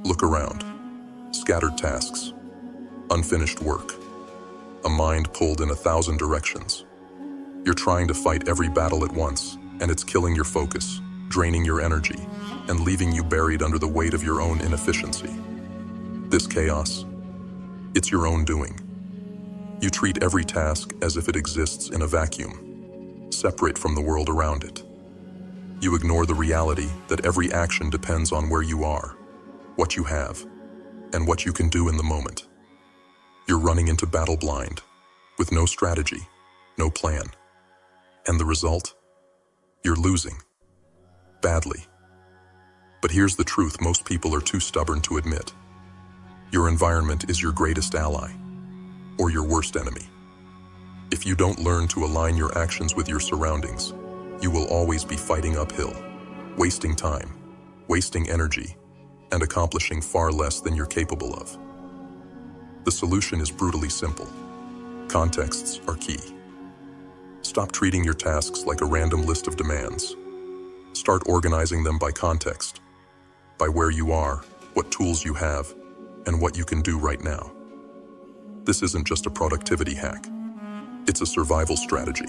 Speaker 1: Look around. Scattered tasks. Unfinished work. A mind pulled in 1,000 directions. You're trying to fight every battle at once, and it's killing your focus, draining your energy, and leaving you buried under the weight of your own inefficiency. This chaos, it's your own doing. You treat every task as if it exists in a vacuum, separate from the world around it. You ignore the reality that every action depends on where you are, what you have, and what you can do in the moment. You're running into battle blind, with no strategy, no plan. And the result? You're losing. Badly. But here's the truth most people are too stubborn to admit. Your environment is your greatest ally, or your worst enemy. If you don't learn to align your actions with your surroundings, you will always be fighting uphill, wasting time, wasting energy, and accomplishing far less than you're capable of. The solution is brutally simple. Contexts are key. Stop treating your tasks like a random list of demands. Start organizing them by context, by where you are, what tools you have, and what you can do right now. This isn't just a productivity hack. It's a survival strategy.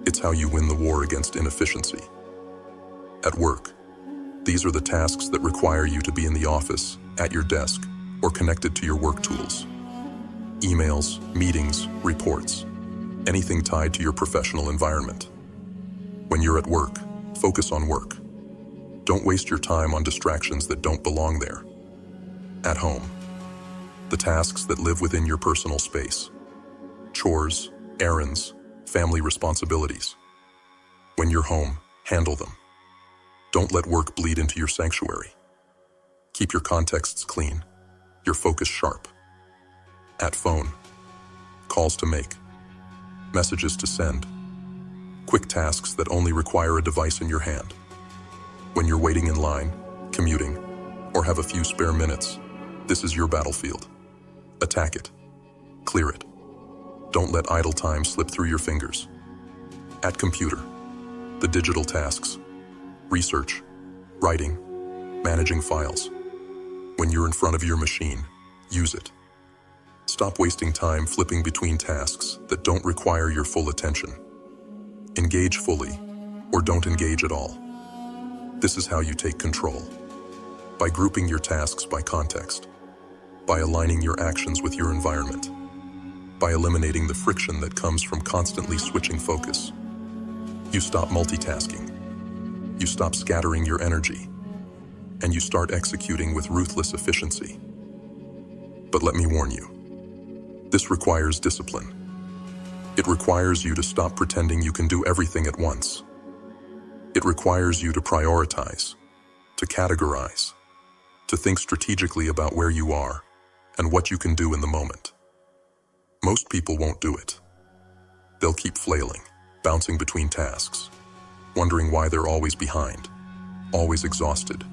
Speaker 1: It's how you win the war against inefficiency. At work, these are the tasks that require you to be in the office, at your desk, or connected to your work tools. Emails, meetings, reports, anything tied to your professional environment. When you're at work, focus on work. Don't waste your time on distractions that don't belong there. At home, the tasks that live within your personal space. Chores, errands, family responsibilities. When you're home, handle them. Don't let work bleed into your sanctuary. Keep your contexts clean, your focus sharp. At phone, calls to make, messages to send, quick tasks that only require a device in your hand. When you're waiting in line, commuting, or have a few spare minutes, this is your battlefield. Attack it. Clear it. Don't let idle time slip through your fingers. At computer, the digital tasks, research, writing, managing files. When you're in front of your machine, use it. Stop wasting time flipping between tasks that don't require your full attention. Engage fully, or don't engage at all. This is how you take control. By grouping your tasks by context. By aligning your actions with your environment. By eliminating the friction that comes from constantly switching focus. You stop multitasking. You stop scattering your energy. And you start executing with ruthless efficiency. But let me warn you. This requires discipline. It requires you to stop pretending you can do everything at once. It requires you to prioritize, to categorize, to think strategically about where you are and what you can do in the moment. Most people won't do it. They'll keep flailing, bouncing between tasks, wondering why they're always behind, always exhausted,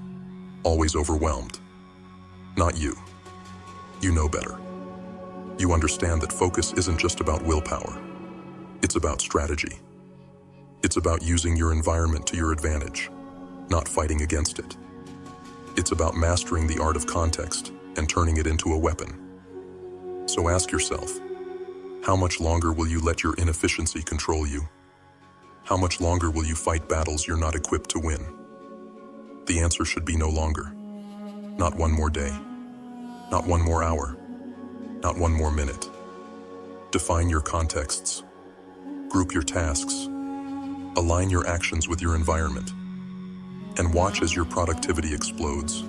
Speaker 1: always overwhelmed. Not you. You know better. You understand that focus isn't just about willpower. It's about strategy. It's about using your environment to your advantage, not fighting against it. It's about mastering the art of context and turning it into a weapon. So ask yourself, how much longer will you let your inefficiency control you? How much longer will you fight battles you're not equipped to win? The answer should be no longer. Not one more day. Not one more hour. Not one more minute. Define your contexts. Group your tasks. Align your actions with your environment. And watch as your productivity explodes,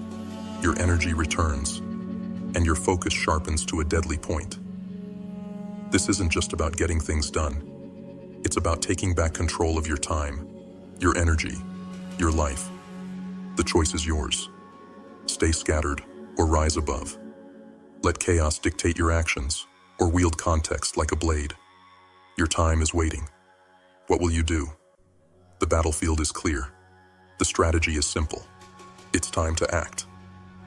Speaker 1: your energy returns, and your focus sharpens to a deadly point. This isn't just about getting things done. It's about taking back control of your time, your energy, your life. The choice is yours. Stay scattered or rise above. Let chaos dictate your actions or wield context like a blade. Your time is waiting. What will you do? The battlefield is clear. The strategy is simple. It's time to act.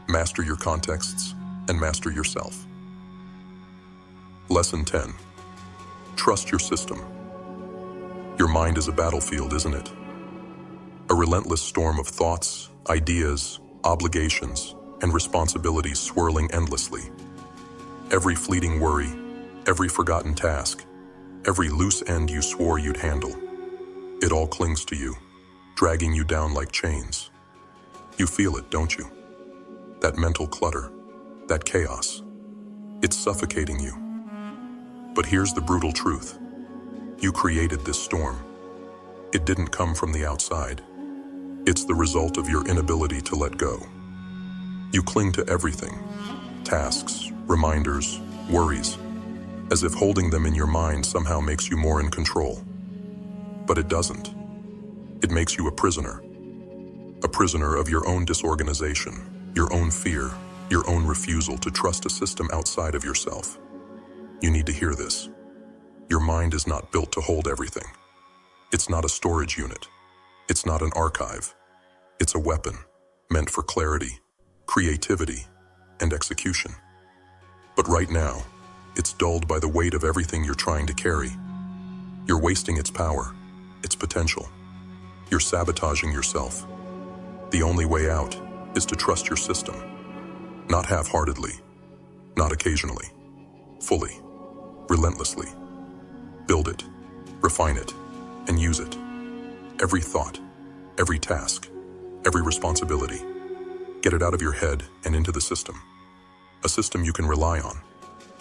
Speaker 1: Master your contexts and master yourself. Lesson 10. Trust your system. Your mind is a battlefield, isn't it? A relentless storm of thoughts, ideas, obligations, and responsibilities swirling endlessly. Every fleeting worry, every forgotten task, every loose end you swore you'd handle. It all clings to you, dragging you down like chains. You feel it, don't you? That mental clutter, that chaos. It's suffocating you. But here's the brutal truth. You created this storm. It didn't come from the outside. It's the result of your inability to let go. You cling to everything, tasks, reminders, worries, as if holding them in your mind somehow makes you more in control. But it doesn't. It makes you a prisoner of your own disorganization, your own fear, your own refusal to trust a system outside of yourself. You need to hear this. Your mind is not built to hold everything. It's not a storage unit. It's not an archive. It's a weapon meant for clarity, creativity, and execution. But right now, it's dulled by the weight of everything you're trying to carry. You're wasting its power, its potential. You're sabotaging yourself. The only way out is to trust your system. Not half-heartedly, not occasionally, fully, relentlessly. Build it, refine it, and use it. Every thought, every task, every responsibility. Get it out of your head and into the system. A system you can rely on.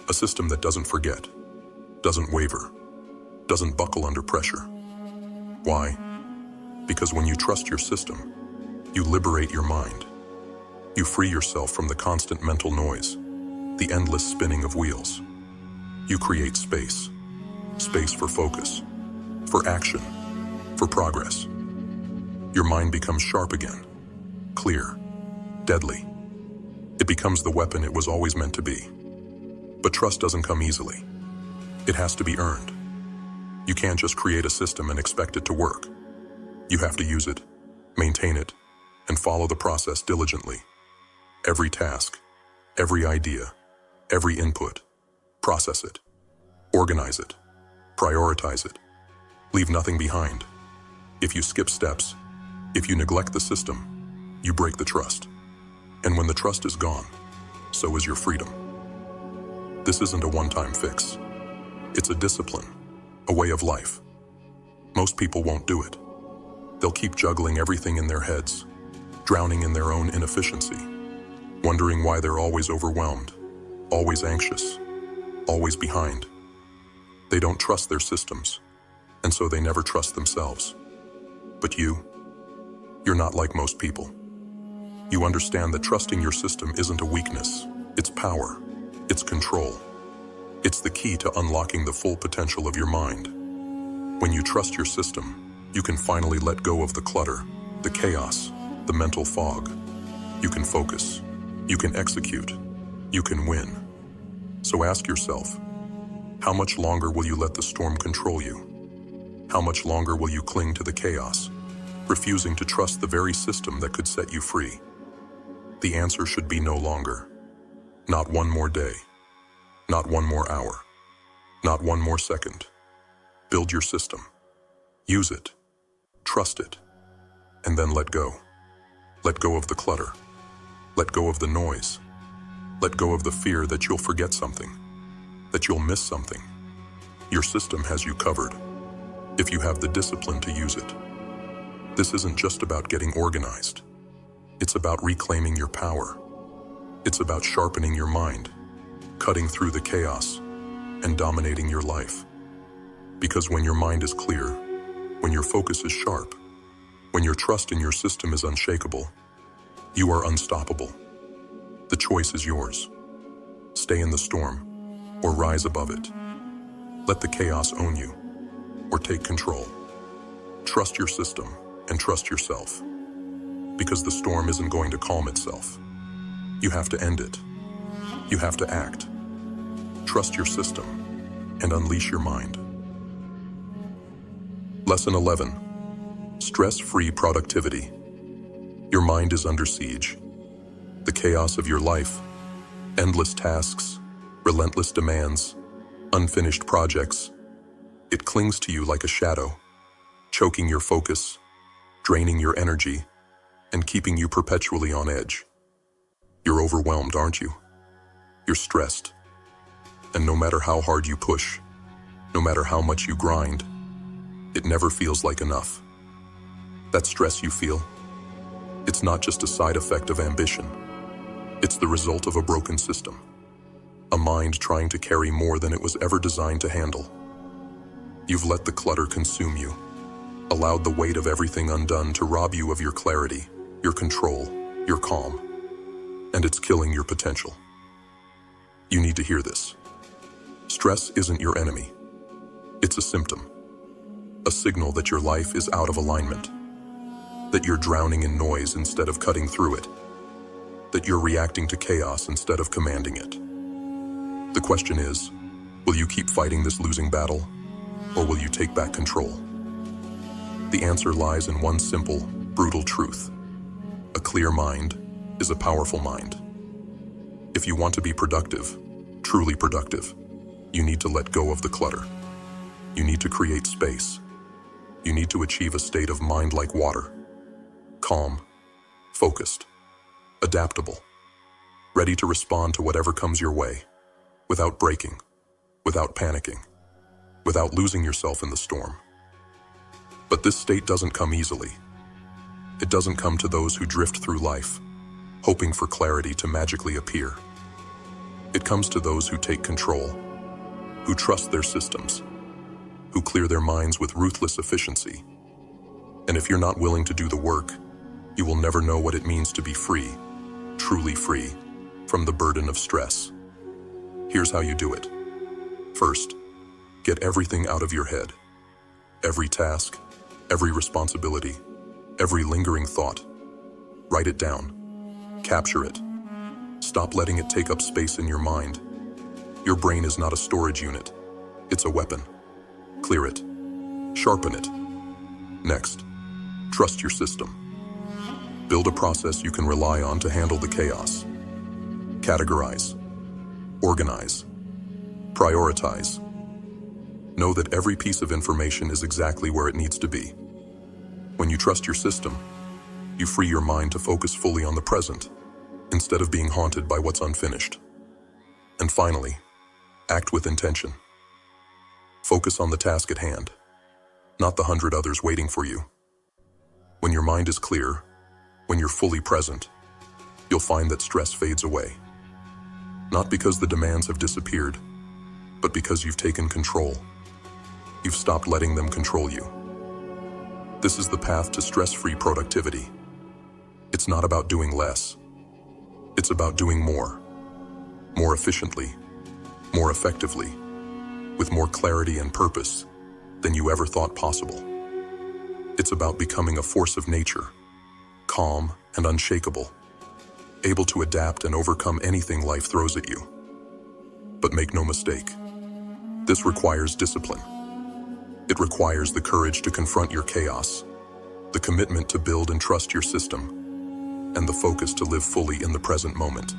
Speaker 1: A system that doesn't forget, doesn't waver, doesn't buckle under pressure. Why? Because when you trust your system, you liberate your mind. You free yourself from the constant mental noise, the endless spinning of wheels. You create space. Space for focus, for action, for progress. Your mind becomes sharp again, clear, deadly. It becomes the weapon it was always meant to be. But trust doesn't come easily. It has to be earned. You can't just create a system and expect it to work. You have to use it, maintain it, and follow the process diligently. Every task, every idea, every input, process it, organize it, prioritize it. Leave nothing behind. If you skip steps, if you neglect the system, you break the trust. And when the trust is gone, so is your freedom. This isn't a one-time fix. It's a discipline, a way of life. Most people won't do it. They'll keep juggling everything in their heads, drowning in their own inefficiency, wondering why they're always overwhelmed, always anxious, always behind. They don't trust their systems, and so they never trust themselves. But you're not like most people. You understand that trusting your system isn't a weakness, it's power, it's control. It's the key to unlocking the full potential of your mind. When you trust your system, you can finally let go of the clutter, the chaos, the mental fog. You can focus, you can execute, you can win. So ask yourself, how much longer will you let the storm control you? How much longer will you cling to the chaos? refusing to trust the very system that could set you free. The answer should be no longer. Not one more day. Not one more hour. Not one more second. Build your system. Use it. Trust it. And then let go. Let go of the clutter. Let go of the noise. Let go of the fear that you'll forget something, that you'll miss something. Your system has you covered, if you have the discipline to use it. This isn't just about getting organized. It's about reclaiming your power. It's about sharpening your mind, cutting through the chaos, and dominating your life. Because when your mind is clear, when your focus is sharp, when your trust in your system is unshakable, you are unstoppable. The choice is yours. Stay in the storm, or rise above it. Let the chaos own you, or take control. Trust your system and trust yourself. Because the storm isn't going to calm itself. You have to end it. You have to act. Trust your system and unleash your mind. Lesson 11. Stress-free productivity. Your mind is under siege. The chaos of your life, endless tasks, relentless demands, unfinished projects. It clings to you like a shadow, choking your focus, draining your energy, and keeping you perpetually on edge. You're overwhelmed, aren't you? You're stressed. And no matter how hard you push, no matter how much you grind, it never feels like enough. That stress you feel, it's not just a side effect of ambition. It's the result of a broken system. A mind trying to carry more than it was ever designed to handle. You've let the clutter consume you, allowed the weight of everything undone to rob you of your clarity, your control, your calm, and it's killing your potential. You need to hear this. Stress isn't your enemy. It's a symptom, a signal that your life is out of alignment, that you're drowning in noise instead of cutting through it, that you're reacting to chaos instead of commanding it. The question is, will you keep fighting this losing battle, or will you take back control? The answer lies in one simple, brutal truth. A clear mind is a powerful mind. If you want to be productive, truly productive, you need to let go of the clutter. You need to create space. You need to achieve a state of mind like water. Calm, focused, adaptable, ready to respond to whatever comes your way, without breaking, without panicking, without losing yourself in the storm. But this state doesn't come easily. It doesn't come to those who drift through life, hoping for clarity to magically appear. It comes to those who take control, who trust their systems, who clear their minds with ruthless efficiency. And if you're not willing to do the work, you will never know what it means to be free, truly free, from the burden of stress. Here's how you do it. First, get everything out of your head. Every task, every responsibility, every lingering thought. Write it down. Capture it. Stop letting it take up space in your mind. Your brain is not a storage unit. It's a weapon. Clear it. Sharpen it. Next, trust your system. Build a process you can rely on to handle the chaos. Categorize. Organize. Prioritize. Know that every piece of information is exactly where it needs to be. When you trust your system, you free your mind to focus fully on the present, instead of being haunted by what's unfinished. And finally, act with intention. Focus on the task at hand, not the 100 others waiting for you. When your mind is clear, when you're fully present, you'll find that stress fades away. Not because the demands have disappeared, but because you've taken control. You've stopped letting them control you. This is the path to stress-free productivity. It's not about doing less. It's about doing more efficiently, more effectively, with more clarity and purpose than you ever thought possible. It's about becoming a force of nature, calm and unshakable, able to adapt and overcome anything life throws at you. But make no mistake, this requires discipline. It requires the courage to confront your chaos, the commitment to build and trust your system, and the focus to live fully in the present moment.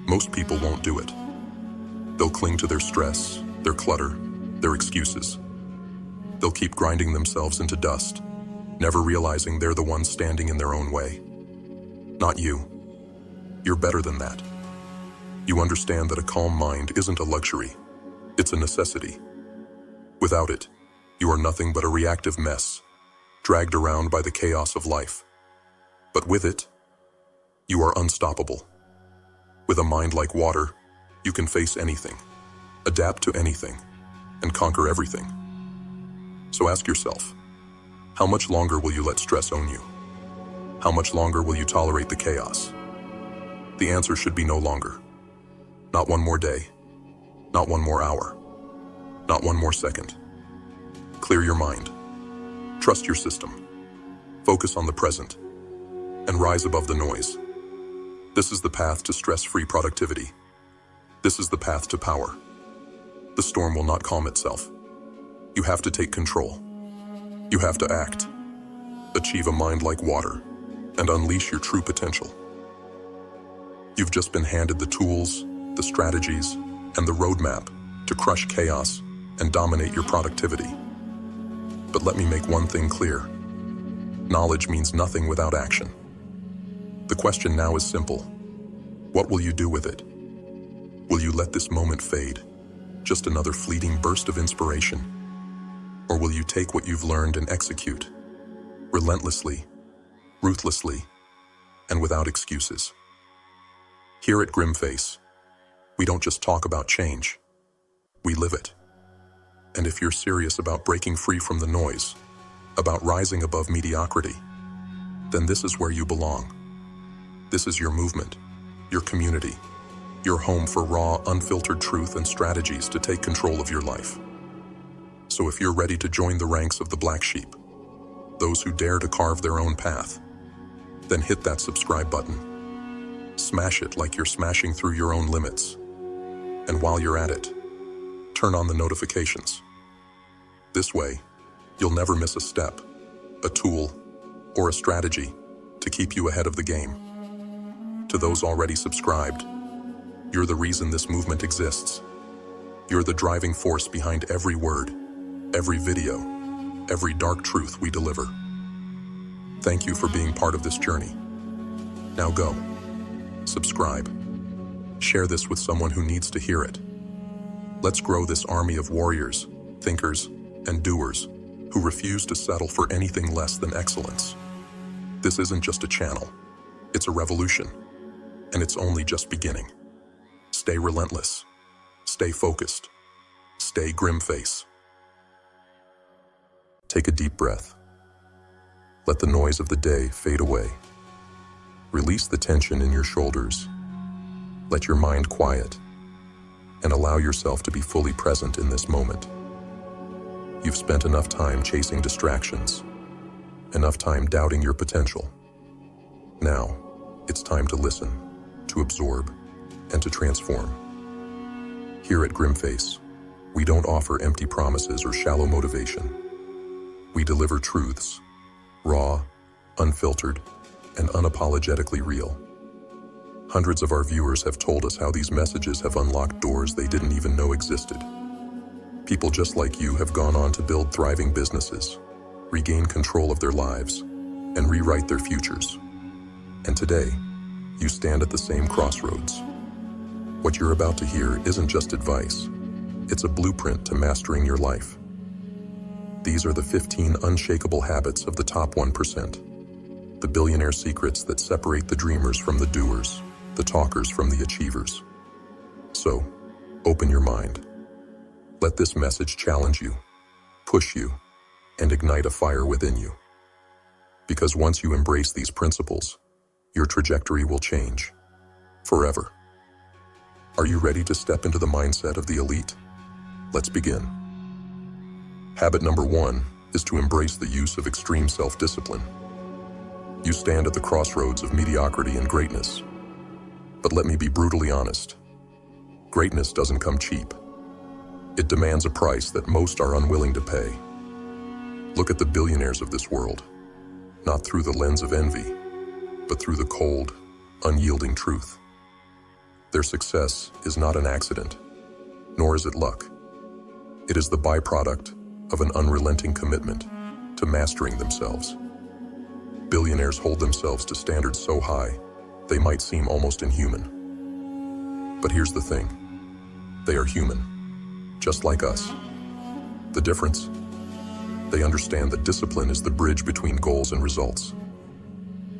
Speaker 1: Most people won't do it. They'll cling to their stress, their clutter, their excuses. They'll keep grinding themselves into dust, never realizing they're the ones standing in their own way. Not you. You're better than that. You understand that a calm mind isn't a luxury, it's a necessity. Without it, you are nothing but a reactive mess, dragged around by the chaos of life. But with it, you are unstoppable. With a mind like water, you can face anything, adapt to anything, and conquer everything. So ask yourself, how much longer will you let stress own you? How much longer will you tolerate the chaos? The answer should be no longer. Not one more day, not one more hour, not one more second. Clear your mind, trust your system, focus on the present, and rise above the noise. This is the path to stress-free productivity. This is the path to power. The storm will not calm itself. You have to take control. You have to act, achieve a mind like water, and unleash your true potential. You've just been handed the tools, the strategies, and the roadmap to crush chaos and dominate your productivity. But let me make one thing clear. Knowledge means nothing without action. The question now is simple. What will you do with it? Will you let this moment fade, just another fleeting burst of inspiration? Or will you take what you've learned and execute, relentlessly, ruthlessly, and without excuses? Here at GrimFace, we don't just talk about change, we live it. And if you're serious about breaking free from the noise, about rising above mediocrity, then this is where you belong. This is your movement, your community, your home for raw, unfiltered truth and strategies to take control of your life. So if you're ready to join the ranks of the black sheep, those who dare to carve their own path, then hit that subscribe button. Smash it like you're smashing through your own limits. And while you're at it, turn on the notifications. This way, you'll never miss a step, a tool, or a strategy to keep you ahead of the game. To those already subscribed, you're the reason this movement exists. You're the driving force behind every word, every video, every dark truth we deliver. Thank you for being part of this journey. Now go, subscribe, share this with someone who needs to hear it. Let's grow this army of warriors, thinkers, and doers who refuse to settle for anything less than excellence. This isn't just a channel, it's a revolution, and it's only just beginning. Stay relentless, stay focused, stay GrimFace. Take a deep breath. Let the noise of the day fade away. Release the tension in your shoulders. Let your mind quiet, and allow yourself to be fully present in this moment. You've spent enough time chasing distractions, enough time doubting your potential. Now, it's time to listen, to absorb, and to transform. Here at GrimFace, we don't offer empty promises or shallow motivation. We deliver truths, raw, unfiltered, and unapologetically real. Hundreds of our viewers have told us how these messages have unlocked doors they didn't even know existed. People just like you have gone on to build thriving businesses, regain control of their lives, and rewrite their futures. And today, you stand at the same crossroads. What you're about to hear isn't just advice, it's a blueprint to mastering your life. These are the 15 unshakable habits of the top 1%, the billionaire secrets that separate the dreamers from the doers, the talkers from the achievers. So, open your mind. Let this message challenge you, push you, and ignite a fire within you. Because once you embrace these principles, your trajectory will change, forever. Are you ready to step into the mindset of the elite? Let's begin. Habit number 1 is to embrace the use of extreme self-discipline. You stand at the crossroads of mediocrity and greatness. But let me be brutally honest. Greatness doesn't come cheap. It demands a price that most are unwilling to pay. Look at the billionaires of this world. not through the lens of envy, but through the cold, unyielding truth. Their success is not an accident, nor is it luck. It is the byproduct of an unrelenting commitment to mastering themselves. Billionaires hold themselves to standards so high, they might seem almost inhuman. But here's the thing. They are human, just like us. The difference? They understand that discipline is the bridge between goals and results.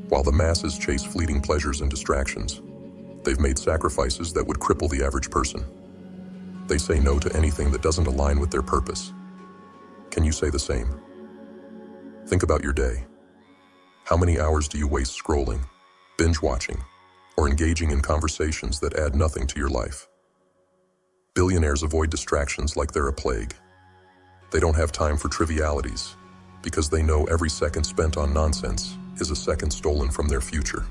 Speaker 1: While the masses chase fleeting pleasures and distractions, they've made sacrifices that would cripple the average person. They say no to anything that doesn't align with their purpose. Can you say the same? Think about your day. How many hours do you waste scrolling, binge-watching, or engaging in conversations that add nothing to your life? Billionaires avoid distractions like they're a plague. They don't have time for trivialities because they know every second spent on nonsense is a second stolen from their future.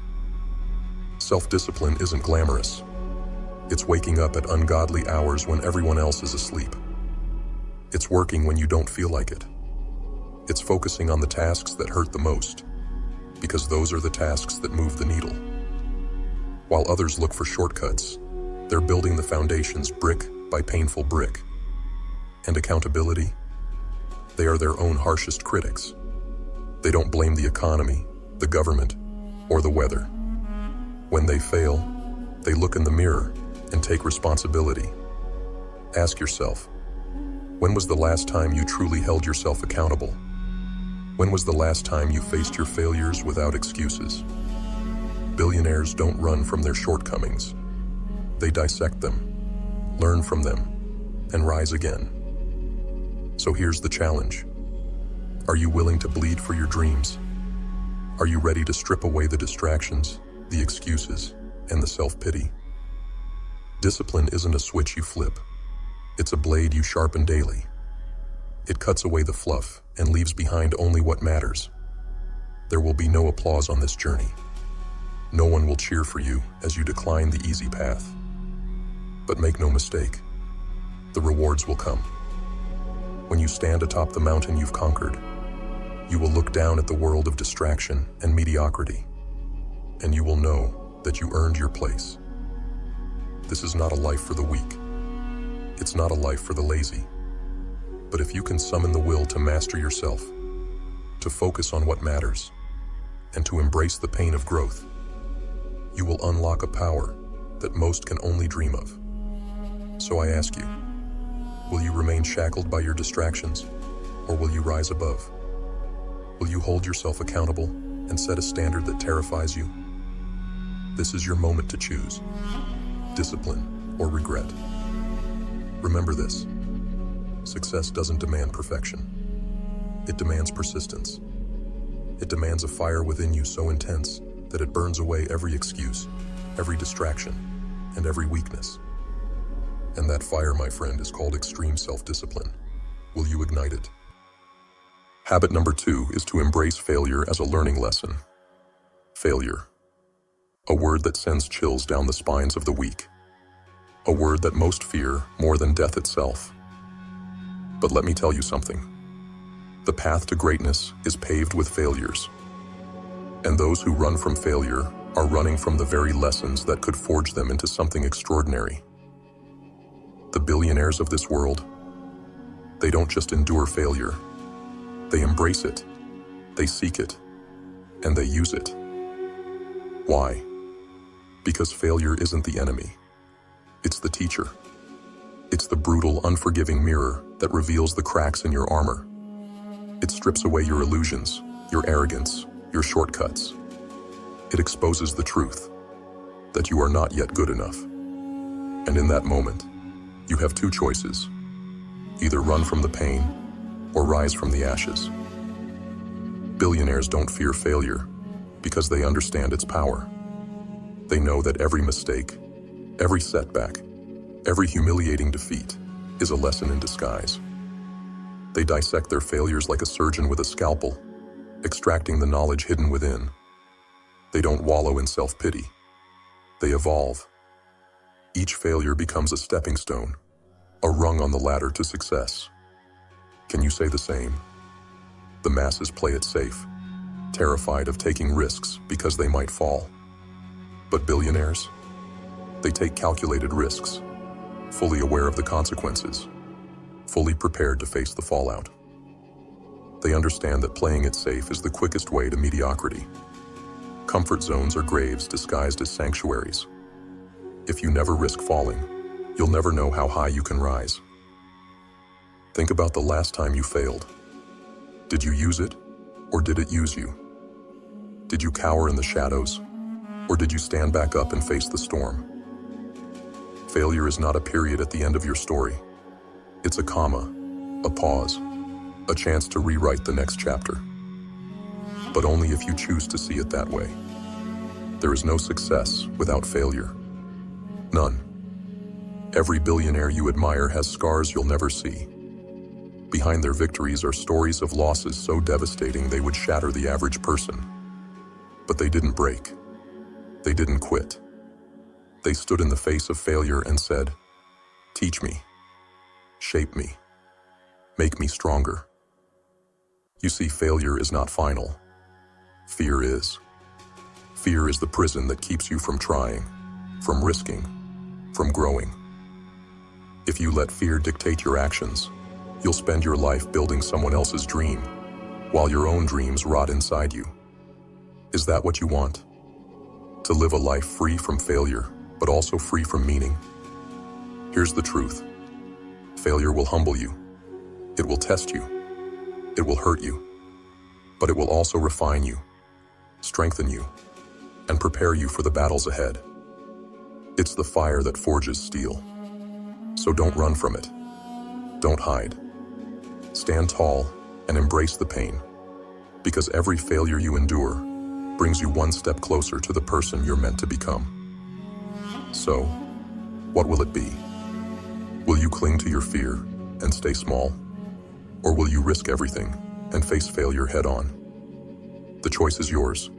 Speaker 1: Self-discipline isn't glamorous. It's waking up at ungodly hours when everyone else is asleep. It's working when you don't feel like it. It's focusing on the tasks that hurt the most, because those are the tasks that move the needle. While others look for shortcuts, they're building the foundations brick by painful brick. And accountability? They are their own harshest critics. They don't blame the economy, the government, or the weather. When they fail, they look in the mirror and take responsibility. Ask yourself, when was the last time you truly held yourself accountable? When was the last time you faced your failures without excuses? Billionaires don't run from their shortcomings. They dissect them, learn from them, and rise again. So here's the challenge. Are you willing to bleed for your dreams? Are you ready to strip away the distractions, the excuses, and the self-pity? Discipline isn't a switch you flip. It's a blade you sharpen daily. It cuts away the fluff and leaves behind only what matters. There will be no applause on this journey. No one will cheer for you as you decline the easy path. But make no mistake, the rewards will come. When you stand atop the mountain you've conquered, you will look down at the world of distraction and mediocrity, and you will know that you earned your place. This is not a life for the weak. It's not a life for the lazy. But if you can summon the will to master yourself, to focus on what matters, and to embrace the pain of growth, you will unlock a power that most can only dream of. So I ask you, will you remain shackled by your distractions, or will you rise above? Will you hold yourself accountable and set a standard that terrifies you? This is your moment to choose, discipline or regret. Remember this. Success doesn't demand perfection. It demands persistence. It demands a fire within you so intense that it burns away every excuse, every distraction, and every weakness. And that fire, my friend, is called extreme self-discipline. Will you ignite it? Habit number 2 is to embrace failure as a learning lesson. Failure. A word that sends chills down the spines of the weak. A word that most fear more than death itself. But let me tell you something. The path to greatness is paved with failures. And those who run from failure are running from the very lessons that could forge them into something extraordinary. The billionaires of this world, they don't just endure failure. They embrace it, they seek it, and they use it. Why? Because failure isn't the enemy. It's the teacher. It's the brutal, unforgiving mirror that reveals the cracks in your armor. It strips away your illusions, your arrogance, your shortcuts. It exposes the truth, that you are not yet good enough. And in that moment, you have two choices. Either run from the pain, or rise from the ashes. Billionaires don't fear failure because they understand its power. They know that every mistake, every setback, every humiliating defeat is a lesson in disguise. They dissect their failures like a surgeon with a scalpel, extracting the knowledge hidden within. They don't wallow in self-pity. They evolve. Each failure becomes a stepping stone, a rung on the ladder to success. Can you say the same? The masses play it safe. terrified of taking risks because they might fall. But billionaires? They take calculated risks, fully aware of the consequences, fully prepared to face the fallout. They understand that playing it safe is the quickest way to mediocrity. Comfort zones are graves disguised as sanctuaries. If you never risk falling, you'll never know how high you can rise. Think about the last time you failed. Did you use it, or did it use you? Did you cower in the shadows, or did you stand back up and face the storm? Failure is not a period at the end of your story. It's a comma, a pause, a chance to rewrite the next chapter. But only if you choose to see it that way. There is no success without failure. None. Every billionaire you admire has scars you'll never see. Behind their victories are stories of losses so devastating they would shatter the average person. But they didn't break. They didn't quit. They stood in the face of failure and said, "Teach me. Shape me. Make me stronger." You see, failure is not final. Fear is. Fear is the prison that keeps you from trying, from risking, from growing. If you let fear dictate your actions, you'll spend your life building someone else's dream, while your own dreams rot inside you. Is that what you want? To live a life free from failure, but also free from meaning? Here's the truth. Failure will humble you. It will test you. It will hurt you. But it will also refine you, strengthen you, and prepare you for the battles ahead. It's the fire that forges steel. So don't run from it. Don't hide. Stand tall and embrace the pain, because every failure you endure brings you one step closer to the person you're meant to become. So, what will it be? Will you cling to your fear and stay small? Or will you risk everything and face failure head-on? The choice is yours.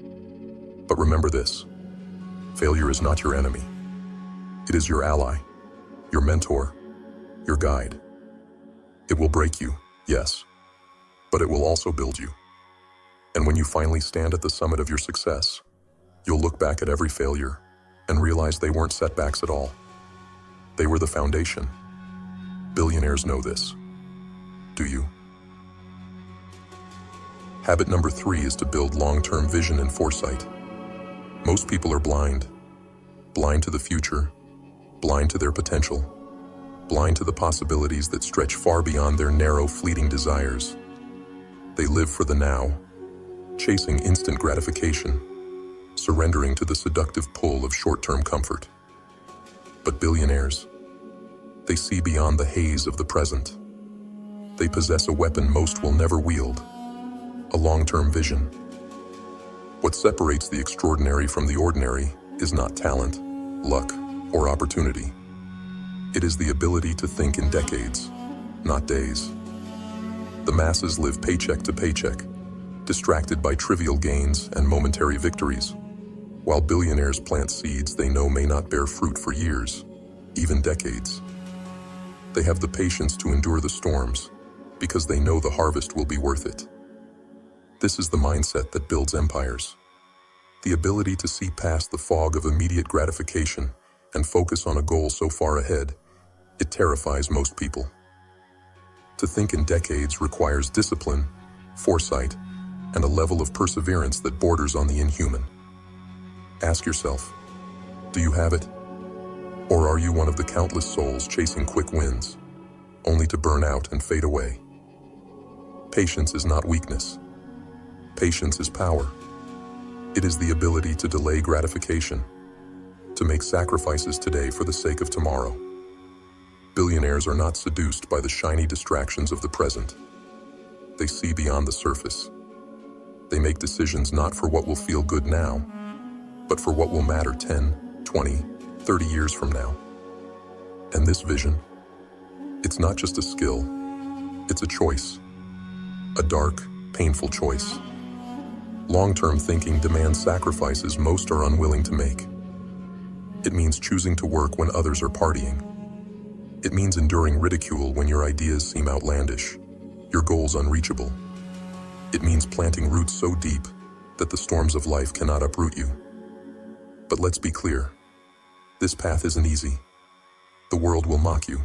Speaker 1: But remember this: failure is not your enemy. It is your ally, your mentor, your guide. It will break you, yes, but it will also build you. And when you finally stand at the summit of your success, you'll look back at every failure and realize they weren't setbacks at all. They were the foundation. Billionaires know this. Do you? Habit number 3 is to build long-term vision and foresight. Most people are blind. Blind to the future, blind to their potential, blind to the possibilities that stretch far beyond their narrow, fleeting desires. They live for the now, chasing instant gratification, surrendering to the seductive pull of short-term comfort. But billionaires, they see beyond the haze of the present. They possess a weapon most will never wield: a long-term vision. What separates the extraordinary from the ordinary is not talent, luck, or opportunity. It is the ability to think in decades, not days. The masses live paycheck to paycheck, distracted by trivial gains and momentary victories, while billionaires plant seeds they know may not bear fruit for years, even decades. They have the patience to endure the storms because they know the harvest will be worth it. This is the mindset that builds empires. The ability to see past the fog of immediate gratification and focus on a goal so far ahead, it terrifies most people. To think in decades requires discipline, foresight, and a level of perseverance that borders on the inhuman. Ask yourself, do you have it? Or are you one of the countless souls chasing quick wins, only to burn out and fade away? Patience is not weakness. Patience is power. It is the ability to delay gratification, to make sacrifices today for the sake of tomorrow. Billionaires are not seduced by the shiny distractions of the present. They see beyond the surface. They make decisions not for what will feel good now, but for what will matter 10, 20, 30 years from now. And this vision, it's not just a skill, it's a choice. A dark, painful choice. Long-term thinking demands sacrifices most are unwilling to make. It means choosing to work when others are partying. It means enduring ridicule when your ideas seem outlandish, your goals unreachable. It means planting roots so deep that the storms of life cannot uproot you. But let's be clear. This path isn't easy. The world will mock you.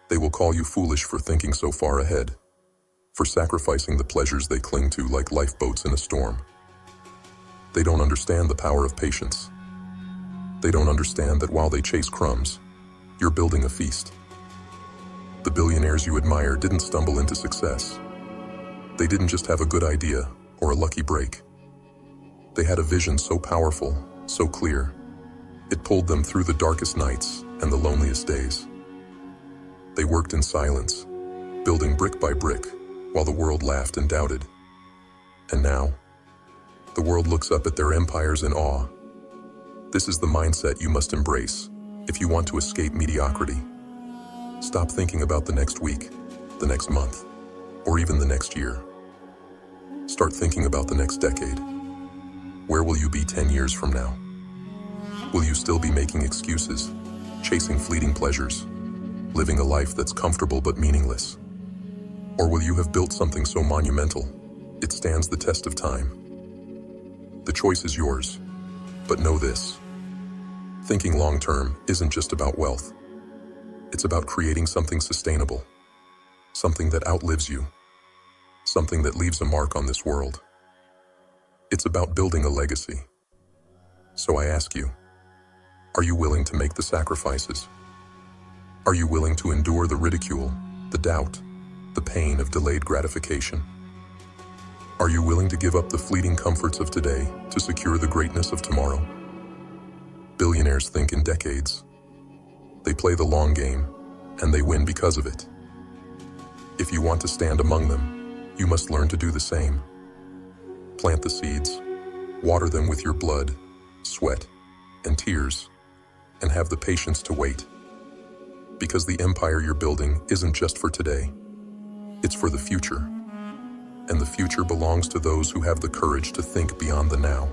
Speaker 1: They will call you foolish for thinking so far ahead, for sacrificing the pleasures they cling to like lifeboats in a storm. They don't understand the power of patience. They don't understand that while they chase crumbs, you're building a feast. The billionaires you admire didn't stumble into success. They didn't just have a good idea or a lucky break. They had a vision so powerful, so clear, it pulled them through the darkest nights and the loneliest days. They worked in silence, building brick by brick, while the world laughed and doubted. And now, the world looks up at their empires in awe. This is the mindset you must embrace if you want to escape mediocrity. Stop thinking about the next week, the next month, or even the next year. Start thinking about the next decade. Where will you be 10 years from now? Will you still be making excuses, chasing fleeting pleasures, living a life that's comfortable but meaningless? Or will you have built something so monumental, it stands the test of time? The choice is yours, but know this. Thinking long-term isn't just about wealth. It's about creating something sustainable, something that outlives you, something that leaves a mark on this world. It's about building a legacy. So I ask you, are you willing to make the sacrifices? Are you willing to endure the ridicule, the doubt, the pain of delayed gratification? Are you willing to give up the fleeting comforts of today to secure the greatness of tomorrow? Billionaires think in decades. They play the long game, and they win because of it. If you want to stand among them, you must learn to do the same. Plant the seeds, water them with your blood, sweat, and tears, and have the patience to wait. Because the empire you're building isn't just for today, it's for the future. And the future belongs to those who have the courage to think beyond the now.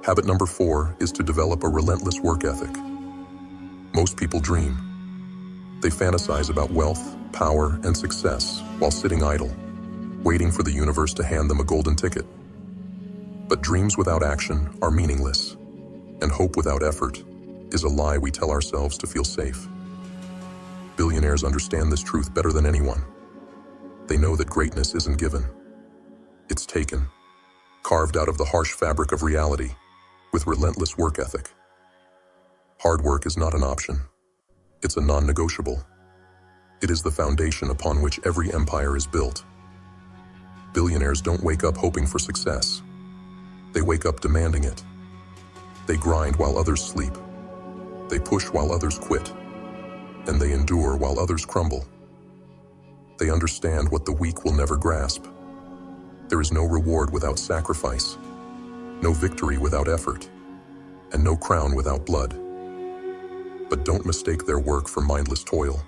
Speaker 1: Habit number 4 is to develop a relentless work ethic. Most people dream. They fantasize about wealth, power, and success while sitting idle, waiting for the universe to hand them a golden ticket. But dreams without action are meaningless, and hope without effort is a lie we tell ourselves to feel safe. Billionaires understand this truth better than anyone. They know that greatness isn't given. It's taken, carved out of the harsh fabric of reality, with relentless work ethic. Hard work is not an option. It's a non-negotiable. It is the foundation upon which every empire is built. Billionaires don't wake up hoping for success. They wake up demanding it. They grind while others sleep. They push while others quit. And they endure while others crumble. They understand what the weak will never grasp. There is no reward without sacrifice, no victory without effort, and no crown without blood. But don't mistake their work for mindless toil.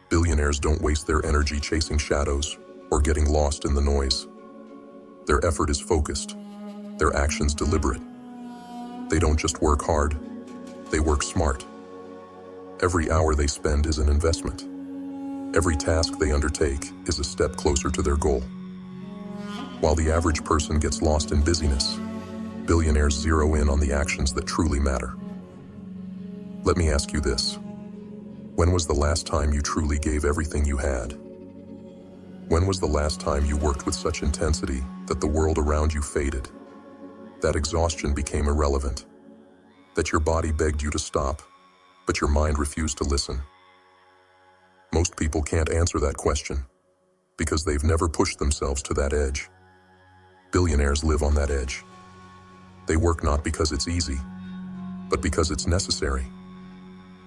Speaker 1: Billionaires don't waste their energy chasing shadows or getting lost in the noise. Their effort is focused, their actions deliberate. They don't just work hard, they work smart. Every hour they spend is an investment. Every task they undertake is a step closer to their goal. While the average person gets lost in busyness, billionaires zero in on the actions that truly matter. Let me ask you this. When was the last time you truly gave everything you had? When was the last time you worked with such intensity that the world around you faded? That exhaustion became irrelevant? That your body begged you to stop, but your mind refused to listen? Most people can't answer that question because they've never pushed themselves to that edge. Billionaires live on that edge. They work not because it's easy, but because it's necessary.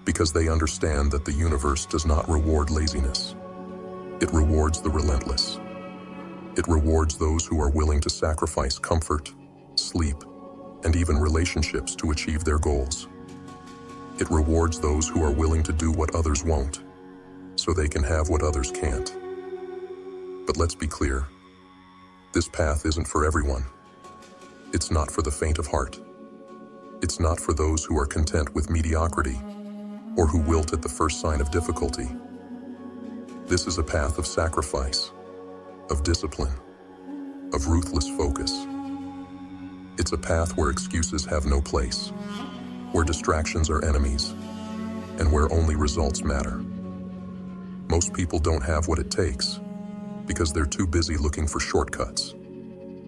Speaker 1: Because they understand that the universe does not reward laziness. It rewards the relentless. It rewards those who are willing to sacrifice comfort, sleep, and even relationships to achieve their goals. It rewards those who are willing to do what others won't, so they can have what others can't. But let's be clear. This path isn't for everyone. It's not for the faint of heart. It's not for those who are content with mediocrity or who wilt at the first sign of difficulty. This is a path of sacrifice, of discipline, of ruthless focus. It's a path where excuses have no place, where distractions are enemies, and where only results matter. Most people don't have what it takes because they're too busy looking for shortcuts,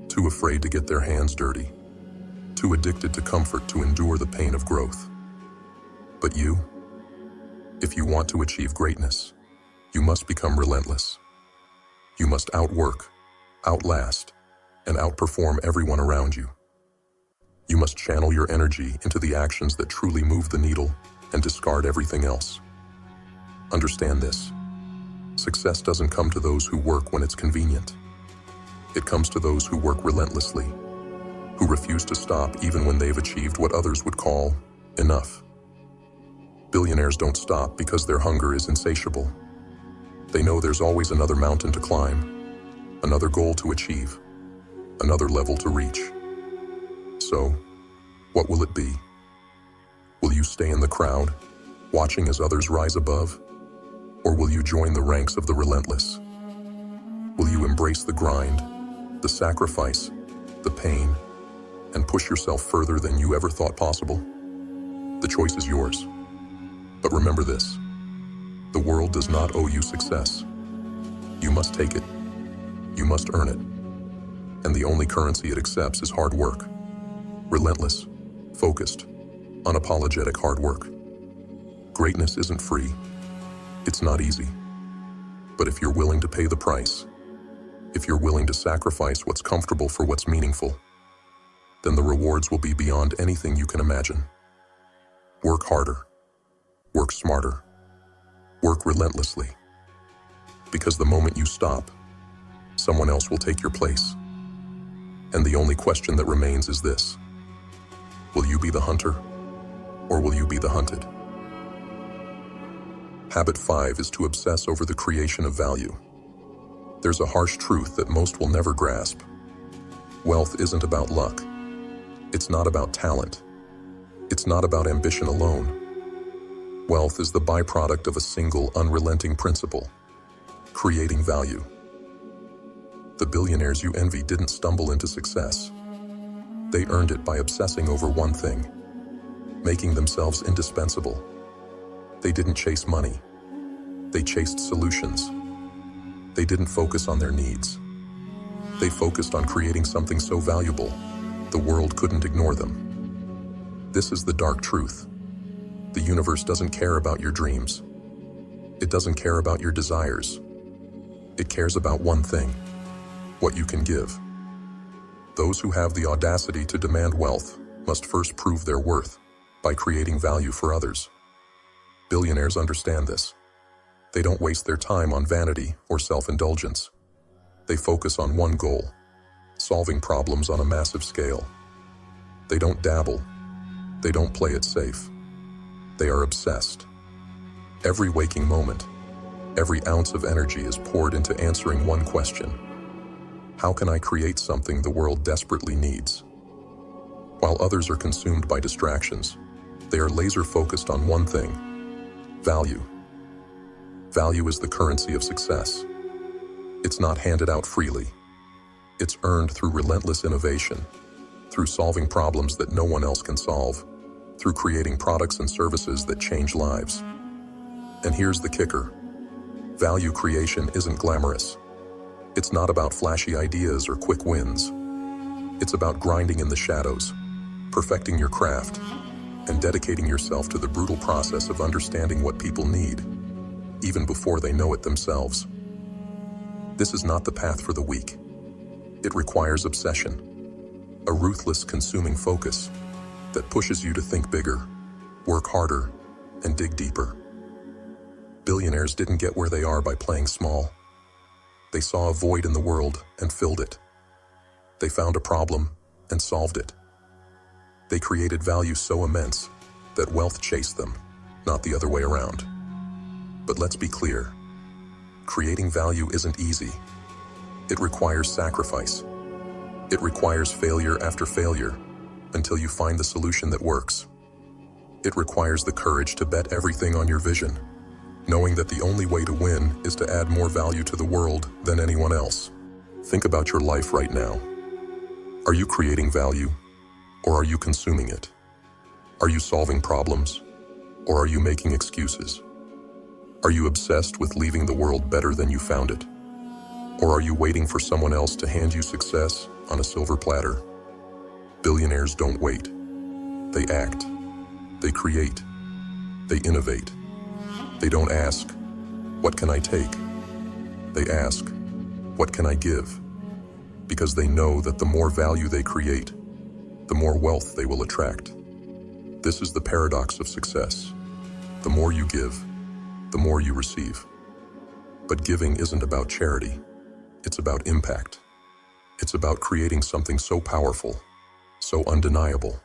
Speaker 1: too afraid to get their hands dirty, too addicted to comfort to endure the pain of growth. But you, if you want to achieve greatness, you must become relentless. You must outwork, outlast, and outperform everyone around you. You must channel your energy into the actions that truly move the needle and discard everything else. Understand this. Success doesn't come to those who work when it's convenient. It comes to those who work relentlessly, who refuse to stop even when they've achieved what others would call enough. Billionaires don't stop because their hunger is insatiable. They know there's always another mountain to climb, another goal to achieve, another level to reach. So, what will it be? Will you stay in the crowd, watching as others rise above? Or will you join the ranks of the relentless? Will you embrace the grind, the sacrifice, the pain, and push yourself further than you ever thought possible? The choice is yours. But remember this, the world does not owe you success. You must take it. You must earn it. And the only currency it accepts is hard work. Relentless, focused, unapologetic hard work. Greatness isn't free. It's not easy. But if you're willing to pay the price, if you're willing to sacrifice what's comfortable for what's meaningful, then the rewards will be beyond anything you can imagine. Work harder. Work smarter. Work relentlessly. Because the moment you stop, someone else will take your place. And the only question that remains is this: will you be the hunter, or will you be the hunted? Habit 5 is to obsess over the creation of value. There's a harsh truth that most will never grasp. Wealth isn't about luck. It's not about talent. It's not about ambition alone. Wealth is the byproduct of a single, unrelenting principle: creating value. The billionaires you envy didn't stumble into success. They earned it by obsessing over one thing: making themselves indispensable. They didn't chase money. They chased solutions. They didn't focus on their needs. They focused on creating something so valuable, the world couldn't ignore them. This is the dark truth. The universe doesn't care about your dreams. It doesn't care about your desires. It cares about one thing: what you can give. Those who have the audacity to demand wealth must first prove their worth by creating value for others. Billionaires understand this. They don't waste their time on vanity or self-indulgence. They focus on one goal: solving problems on a massive scale. They don't dabble. They don't play it safe. They are obsessed. Every waking moment, every ounce of energy is poured into answering one question: how can I create something the world desperately needs? While others are consumed by distractions, they are laser-focused on one thing: value. Value is the currency of success. It's not handed out freely. It's earned through relentless innovation, through solving problems that no one else can solve, through creating products and services that change lives. And here's the kicker: value creation isn't glamorous. It's not about flashy ideas or quick wins. It's about grinding in the shadows, perfecting your craft, and dedicating yourself to the brutal process of understanding what people need, even before they know it themselves. This is not the path for the weak. It requires obsession, a ruthless, consuming focus that pushes you to think bigger, work harder, and dig deeper. Billionaires didn't get where they are by playing small. They saw a void in the world and filled it. They found a problem and solved it. They created value so immense that wealth chased them, not the other way around. But let's be clear: creating value isn't easy. It requires sacrifice. It requires failure after failure until you find the solution that works. It requires the courage to bet everything on your vision, knowing that the only way to win is to add more value to the world than anyone else. Think about your life right now. Are you creating value, or are you consuming it? Are you solving problems, or are you making excuses? Are you obsessed with leaving the world better than you found it? Or are you waiting for someone else to hand you success on a silver platter? Billionaires don't wait. They act. They create. They innovate. They don't ask, "What can I take?" They ask, "What can I give?" Because they know that the more value they create, the more wealth they will attract. This is the paradox of success. The more you give, the more you receive. But giving isn't about charity. It's about impact. It's about creating something so powerful, so undeniable,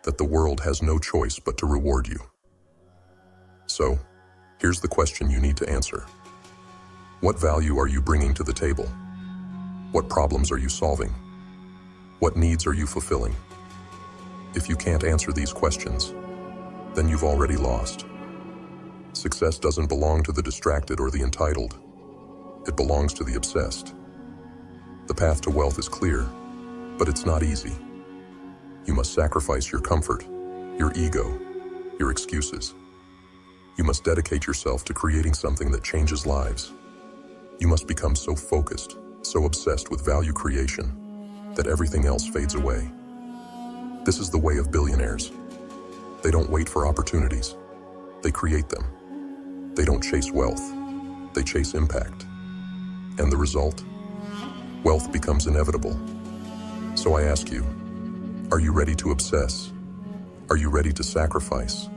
Speaker 1: that the world has no choice but to reward you. So, here's the question you need to answer. What value are you bringing to the table? What problems are you solving? What needs are you fulfilling? If you can't answer these questions, then you've already lost. Success doesn't belong to the distracted or the entitled. It belongs to the obsessed. The path to wealth is clear, but it's not easy. You must sacrifice your comfort, your ego, your excuses. You must dedicate yourself to creating something that changes lives. You must become so focused, so obsessed with value creation, that everything else fades away. This is the way of billionaires. They don't wait for opportunities. They create them. They don't chase wealth. They chase impact. And the result? Wealth becomes inevitable. So I ask you, are you ready to obsess? Are you ready to sacrifice?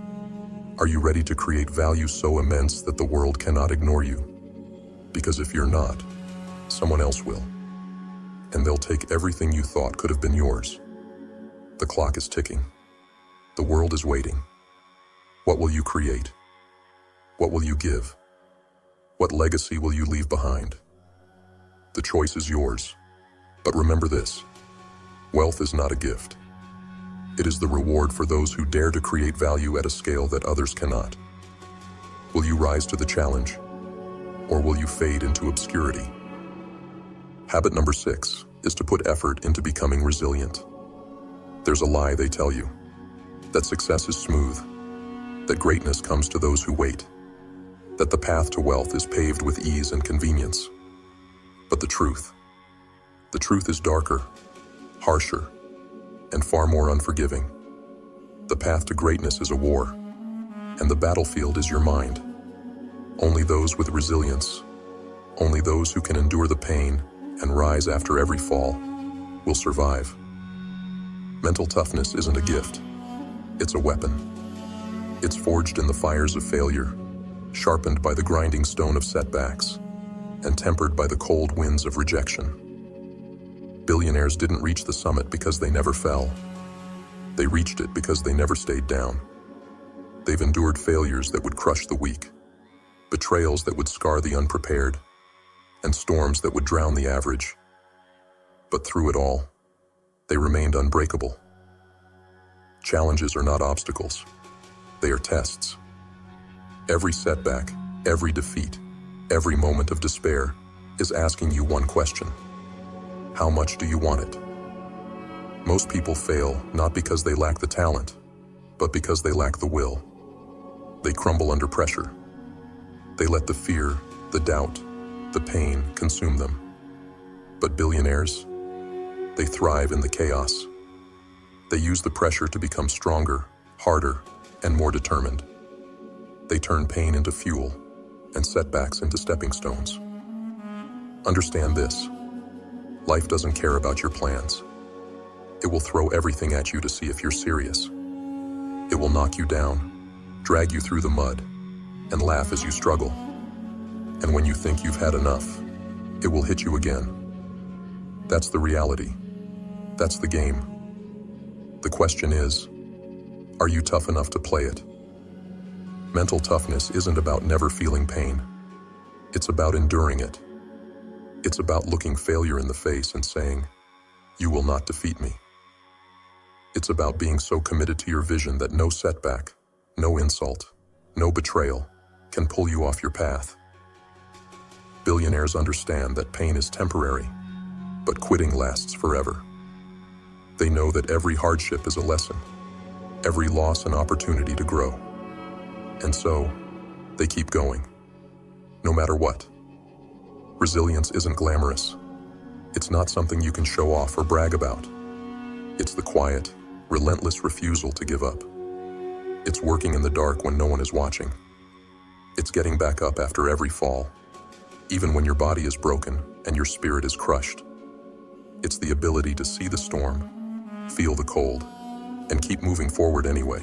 Speaker 1: Are you ready to create value so immense that the world cannot ignore you? Because if you're not, someone else will. And they'll take everything you thought could have been yours. The clock is ticking. The world is waiting. What will you create? What will you give? What legacy will you leave behind? The choice is yours. But remember this: wealth is not a gift. It is the reward for those who dare to create value at a scale that others cannot. Will you rise to the challenge, or will you fade into obscurity? Habit number 6 is to put effort into becoming resilient. There's a lie they tell you, that success is smooth, that greatness comes to those who wait, that the path to wealth is paved with ease and convenience. But the truth is darker, harsher, and far more unforgiving. The path to greatness is a war, and the battlefield is your mind. Only those with resilience, only those who can endure the pain and rise after every fall, will survive. Mental toughness isn't a gift, it's a weapon. It's forged in the fires of failure, sharpened by the grinding stone of setbacks, and tempered by the cold winds of rejection. Billionaires didn't reach the summit because they never fell. They reached it because they never stayed down. They've endured failures that would crush the weak, betrayals that would scar the unprepared, and storms that would drown the average. But through it all, they remained unbreakable. Challenges are not obstacles. They are tests. Every setback, every defeat, every moment of despair is asking you one question: how much do you want it? Most people fail not because they lack the talent, but because they lack the will. They crumble under pressure. They let the fear, the doubt, the pain consume them. But billionaires, they thrive in the chaos. They use the pressure to become stronger, harder, and more determined. They turn pain into fuel and setbacks into stepping stones. Understand this: life doesn't care about your plans. It will throw everything at you to see if you're serious. It will knock you down, drag you through the mud, and laugh as you struggle. And when you think you've had enough, it will hit you again. That's the reality. That's the game. The question is, are you tough enough to play it? Mental toughness isn't about never feeling pain. It's about enduring it. It's about looking failure in the face and saying, "You will not defeat me." It's about being so committed to your vision that no setback, no insult, no betrayal can pull you off your path. Billionaires understand that pain is temporary, but quitting lasts forever. They know that every hardship is a lesson, every loss an opportunity to grow. And so, they keep going, no matter what. Resilience isn't glamorous. It's not something you can show off or brag about. It's the quiet, relentless refusal to give up. It's working in the dark when no one is watching. It's getting back up after every fall, even when your body is broken and your spirit is crushed. It's the ability to see the storm, feel the cold, and keep moving forward anyway.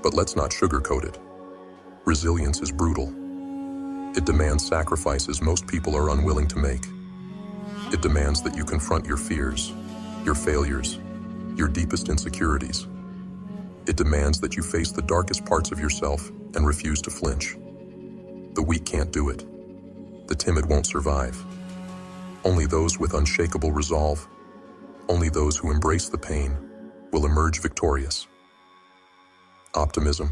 Speaker 1: But let's not sugarcoat it. Resilience is brutal. It demands sacrifices most people are unwilling to make. It demands that you confront your fears, your failures, your deepest insecurities. It demands that you face the darkest parts of yourself and refuse to flinch. The weak can't do it. The timid won't survive. Only those with unshakable resolve, only those who embrace the pain, will emerge victorious. Optimism.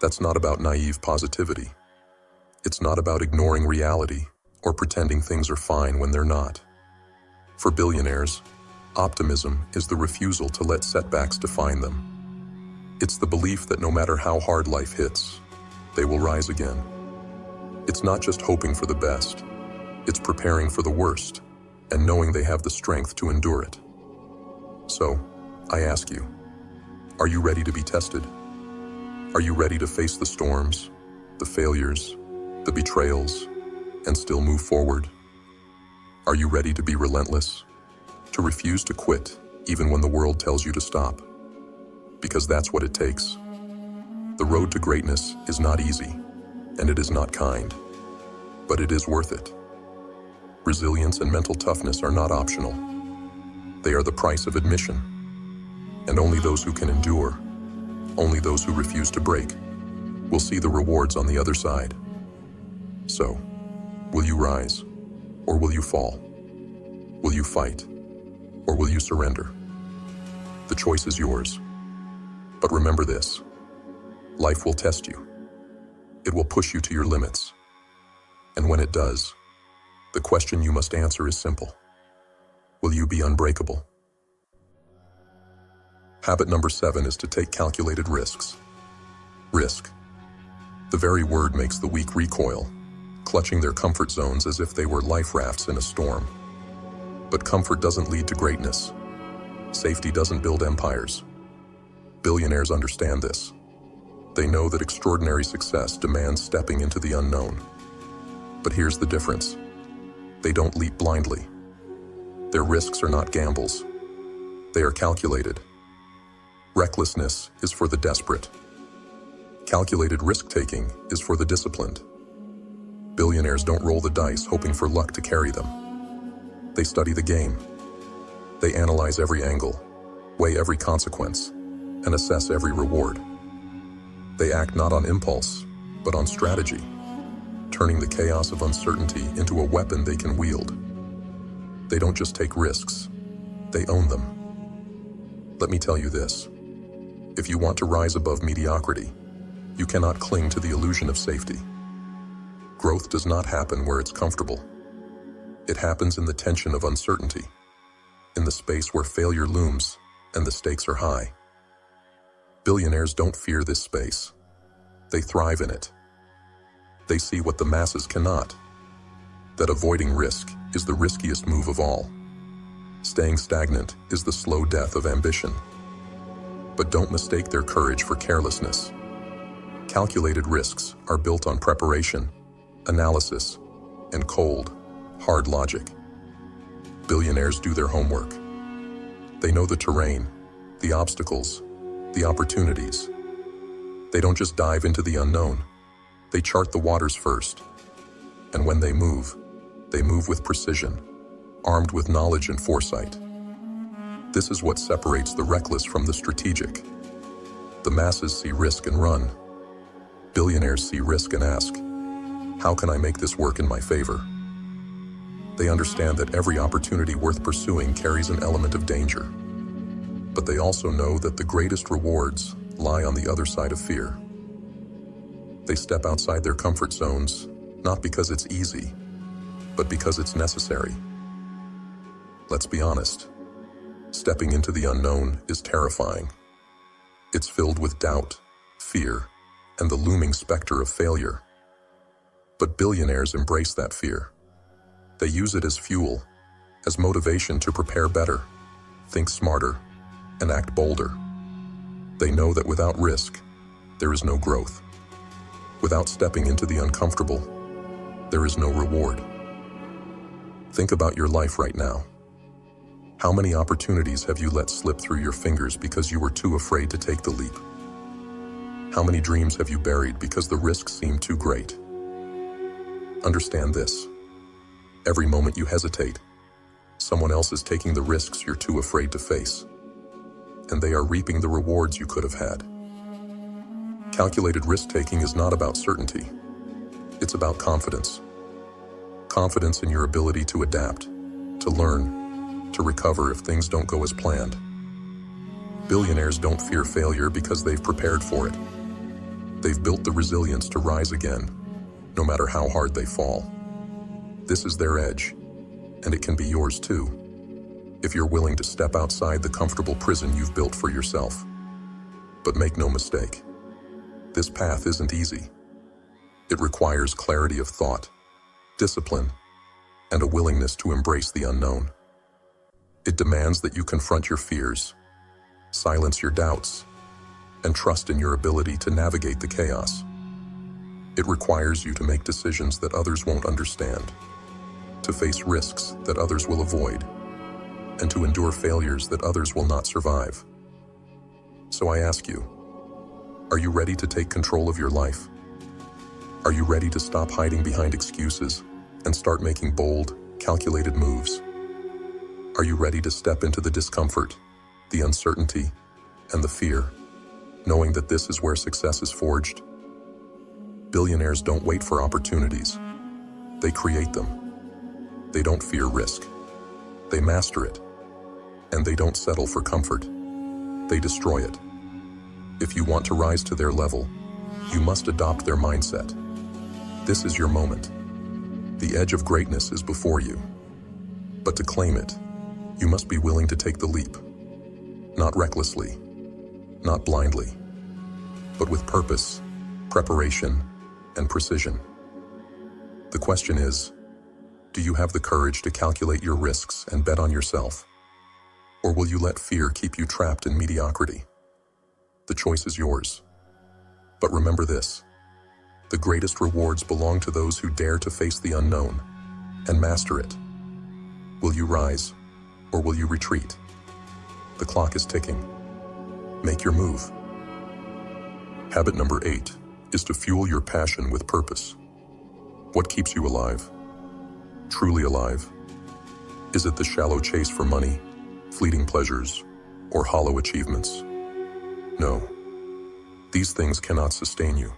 Speaker 1: That's not about naive positivity. It's not about ignoring reality or pretending things are fine when they're not. For billionaires, optimism is the refusal to let setbacks define them. It's the belief that no matter how hard life hits, they will rise again. It's not just hoping for the best, it's preparing for the worst and knowing they have the strength to endure it. So, I ask you, are you ready to be tested? Are you ready to face the storms, the failures, the betrayals, and still move forward? Are you ready to be relentless? To refuse to quit even when the world tells you to stop? Because that's what it takes. The road to greatness is not easy, and it is not kind, but it is worth it. Resilience and mental toughness are not optional. They are the price of admission. And only those who can endure, only those who refuse to break, will see the rewards on the other side. So, will you rise, or will you fall? Will you fight, or will you surrender? The choice is yours. But remember this, life will test you. It will push you to your limits. And when it does, the question you must answer is simple. Will you be unbreakable? Habit number 7 is to take calculated risks. Risk. The very word makes the weak recoil, clutching their comfort zones as if they were life rafts in a storm. But comfort doesn't lead to greatness. Safety doesn't build empires. Billionaires understand this. They know that extraordinary success demands stepping into the unknown. But here's the difference. They don't leap blindly. Their risks are not gambles. They are calculated. Recklessness is for the desperate. Calculated risk-taking is for the disciplined. Billionaires don't roll the dice hoping for luck to carry them. They study the game. They analyze every angle, weigh every consequence, and assess every reward. They act not on impulse, but on strategy, turning the chaos of uncertainty into a weapon they can wield. They don't just take risks, they own them. Let me tell you this. If you want to rise above mediocrity, you cannot cling to the illusion of safety. Growth does not happen where it's comfortable. It happens in the tension of uncertainty, in the space where failure looms and the stakes are high. Billionaires don't fear this space. They thrive in it. They see what the masses cannot. That avoiding risk is the riskiest move of all. Staying stagnant is the slow death of ambition. But don't mistake their courage for carelessness. Calculated risks are built on preparation, analysis, and cold, hard logic. Billionaires do their homework. They know the terrain, the obstacles, the opportunities. They don't just dive into the unknown. They chart the waters first. And when they move with precision, armed with knowledge and foresight. This is what separates the reckless from the strategic. The masses see risk and run. Billionaires see risk and ask, how can I make this work in my favor? They understand that every opportunity worth pursuing carries an element of danger. But they also know that the greatest rewards lie on the other side of fear. They step outside their comfort zones, not because it's easy, but because it's necessary. Let's be honest. Stepping into the unknown is terrifying. It's filled with doubt, fear, and the looming specter of failure. But billionaires embrace that fear. They use it as fuel, as motivation to prepare better, think smarter, and act bolder. They know that without risk, there is no growth. Without stepping into the uncomfortable, there is no reward. Think about your life right now. How many opportunities have you let slip through your fingers because you were too afraid to take the leap? How many dreams have you buried because the risk seemed too great? Understand this. Every moment you hesitate, someone else is taking the risks you're too afraid to face, and they are reaping the rewards you could have had. Calculated risk-taking is not about certainty. It's about confidence. Confidence in your ability to adapt, to learn, to recover if things don't go as planned. Billionaires don't fear failure because they've prepared for it. They've built the resilience to rise again, no matter how hard they fall. This is their edge, and it can be yours too, if you're willing to step outside the comfortable prison you've built for yourself. But make no mistake, this path isn't easy. It requires clarity of thought, discipline, and a willingness to embrace the unknown. It demands that you confront your fears, silence your doubts, and trust in your ability to navigate the chaos. It requires you to make decisions that others won't understand, to face risks that others will avoid, and to endure failures that others will not survive. So I ask you, are you ready to take control of your life? Are you ready to stop hiding behind excuses and start making bold, calculated moves? Are you ready to step into the discomfort, the uncertainty, and the fear, knowing that this is where success is forged? Billionaires don't wait for opportunities. They create them. They don't fear risk. They master it. And they don't settle for comfort. They destroy it. If you want to rise to their level, you must adopt their mindset. This is your moment. The edge of greatness is before you. But to claim it, you must be willing to take the leap. Not recklessly, not blindly, but with purpose, preparation, and precision. The question is, do you have the courage to calculate your risks and bet on yourself? Or will you let fear keep you trapped in mediocrity? The choice is yours. But remember this, the greatest rewards belong to those who dare to face the unknown and master it. Will you rise, or will you retreat? The clock is ticking. Make your move. Habit number 8 is to fuel your passion with purpose. What keeps you alive? Truly alive? Is it the shallow chase for money, fleeting pleasures, or hollow achievements? No. These things cannot sustain you.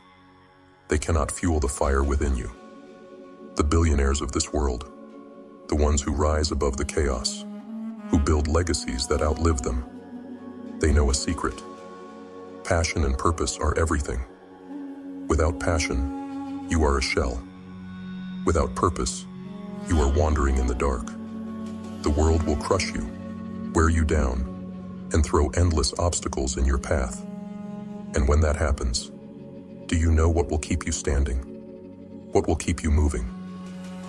Speaker 1: They cannot fuel the fire within you. The billionaires of this world, the ones who rise above the chaos, who build legacies that outlive them, they know a secret. Passion and purpose are everything. Without passion, you are a shell. Without purpose, you are wandering in the dark. The world will crush you, wear you down, and throw endless obstacles in your path. And when that happens, do you know what will keep you standing? What will keep you moving?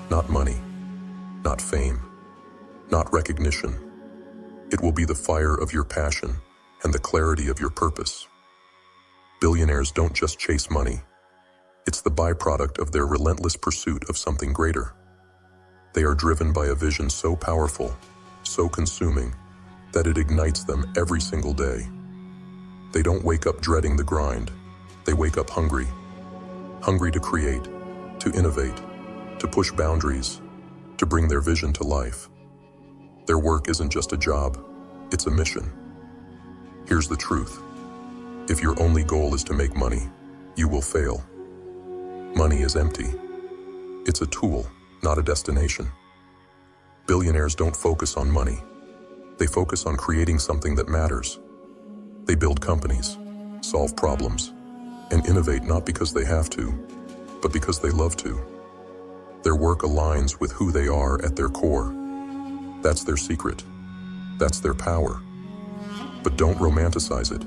Speaker 1: Not money, not fame, not recognition. It will be the fire of your passion and the clarity of your purpose. Billionaires don't just chase money. It's the byproduct of their relentless pursuit of something greater. They are driven by a vision so powerful, so consuming, that it ignites them every single day. They don't wake up dreading the grind. They wake up hungry. Hungry to create, to innovate, to push boundaries, to bring their vision to life. Their work isn't just a job, it's a mission. Here's the truth. If your only goal is to make money, you will fail. Money is empty. It's a tool, not a destination. Billionaires don't focus on money. They focus on creating something that matters. They build companies, solve problems, and innovate not because they have to, but because they love to. Their work aligns with who they are at their core. That's their secret. That's their power. But don't romanticize it.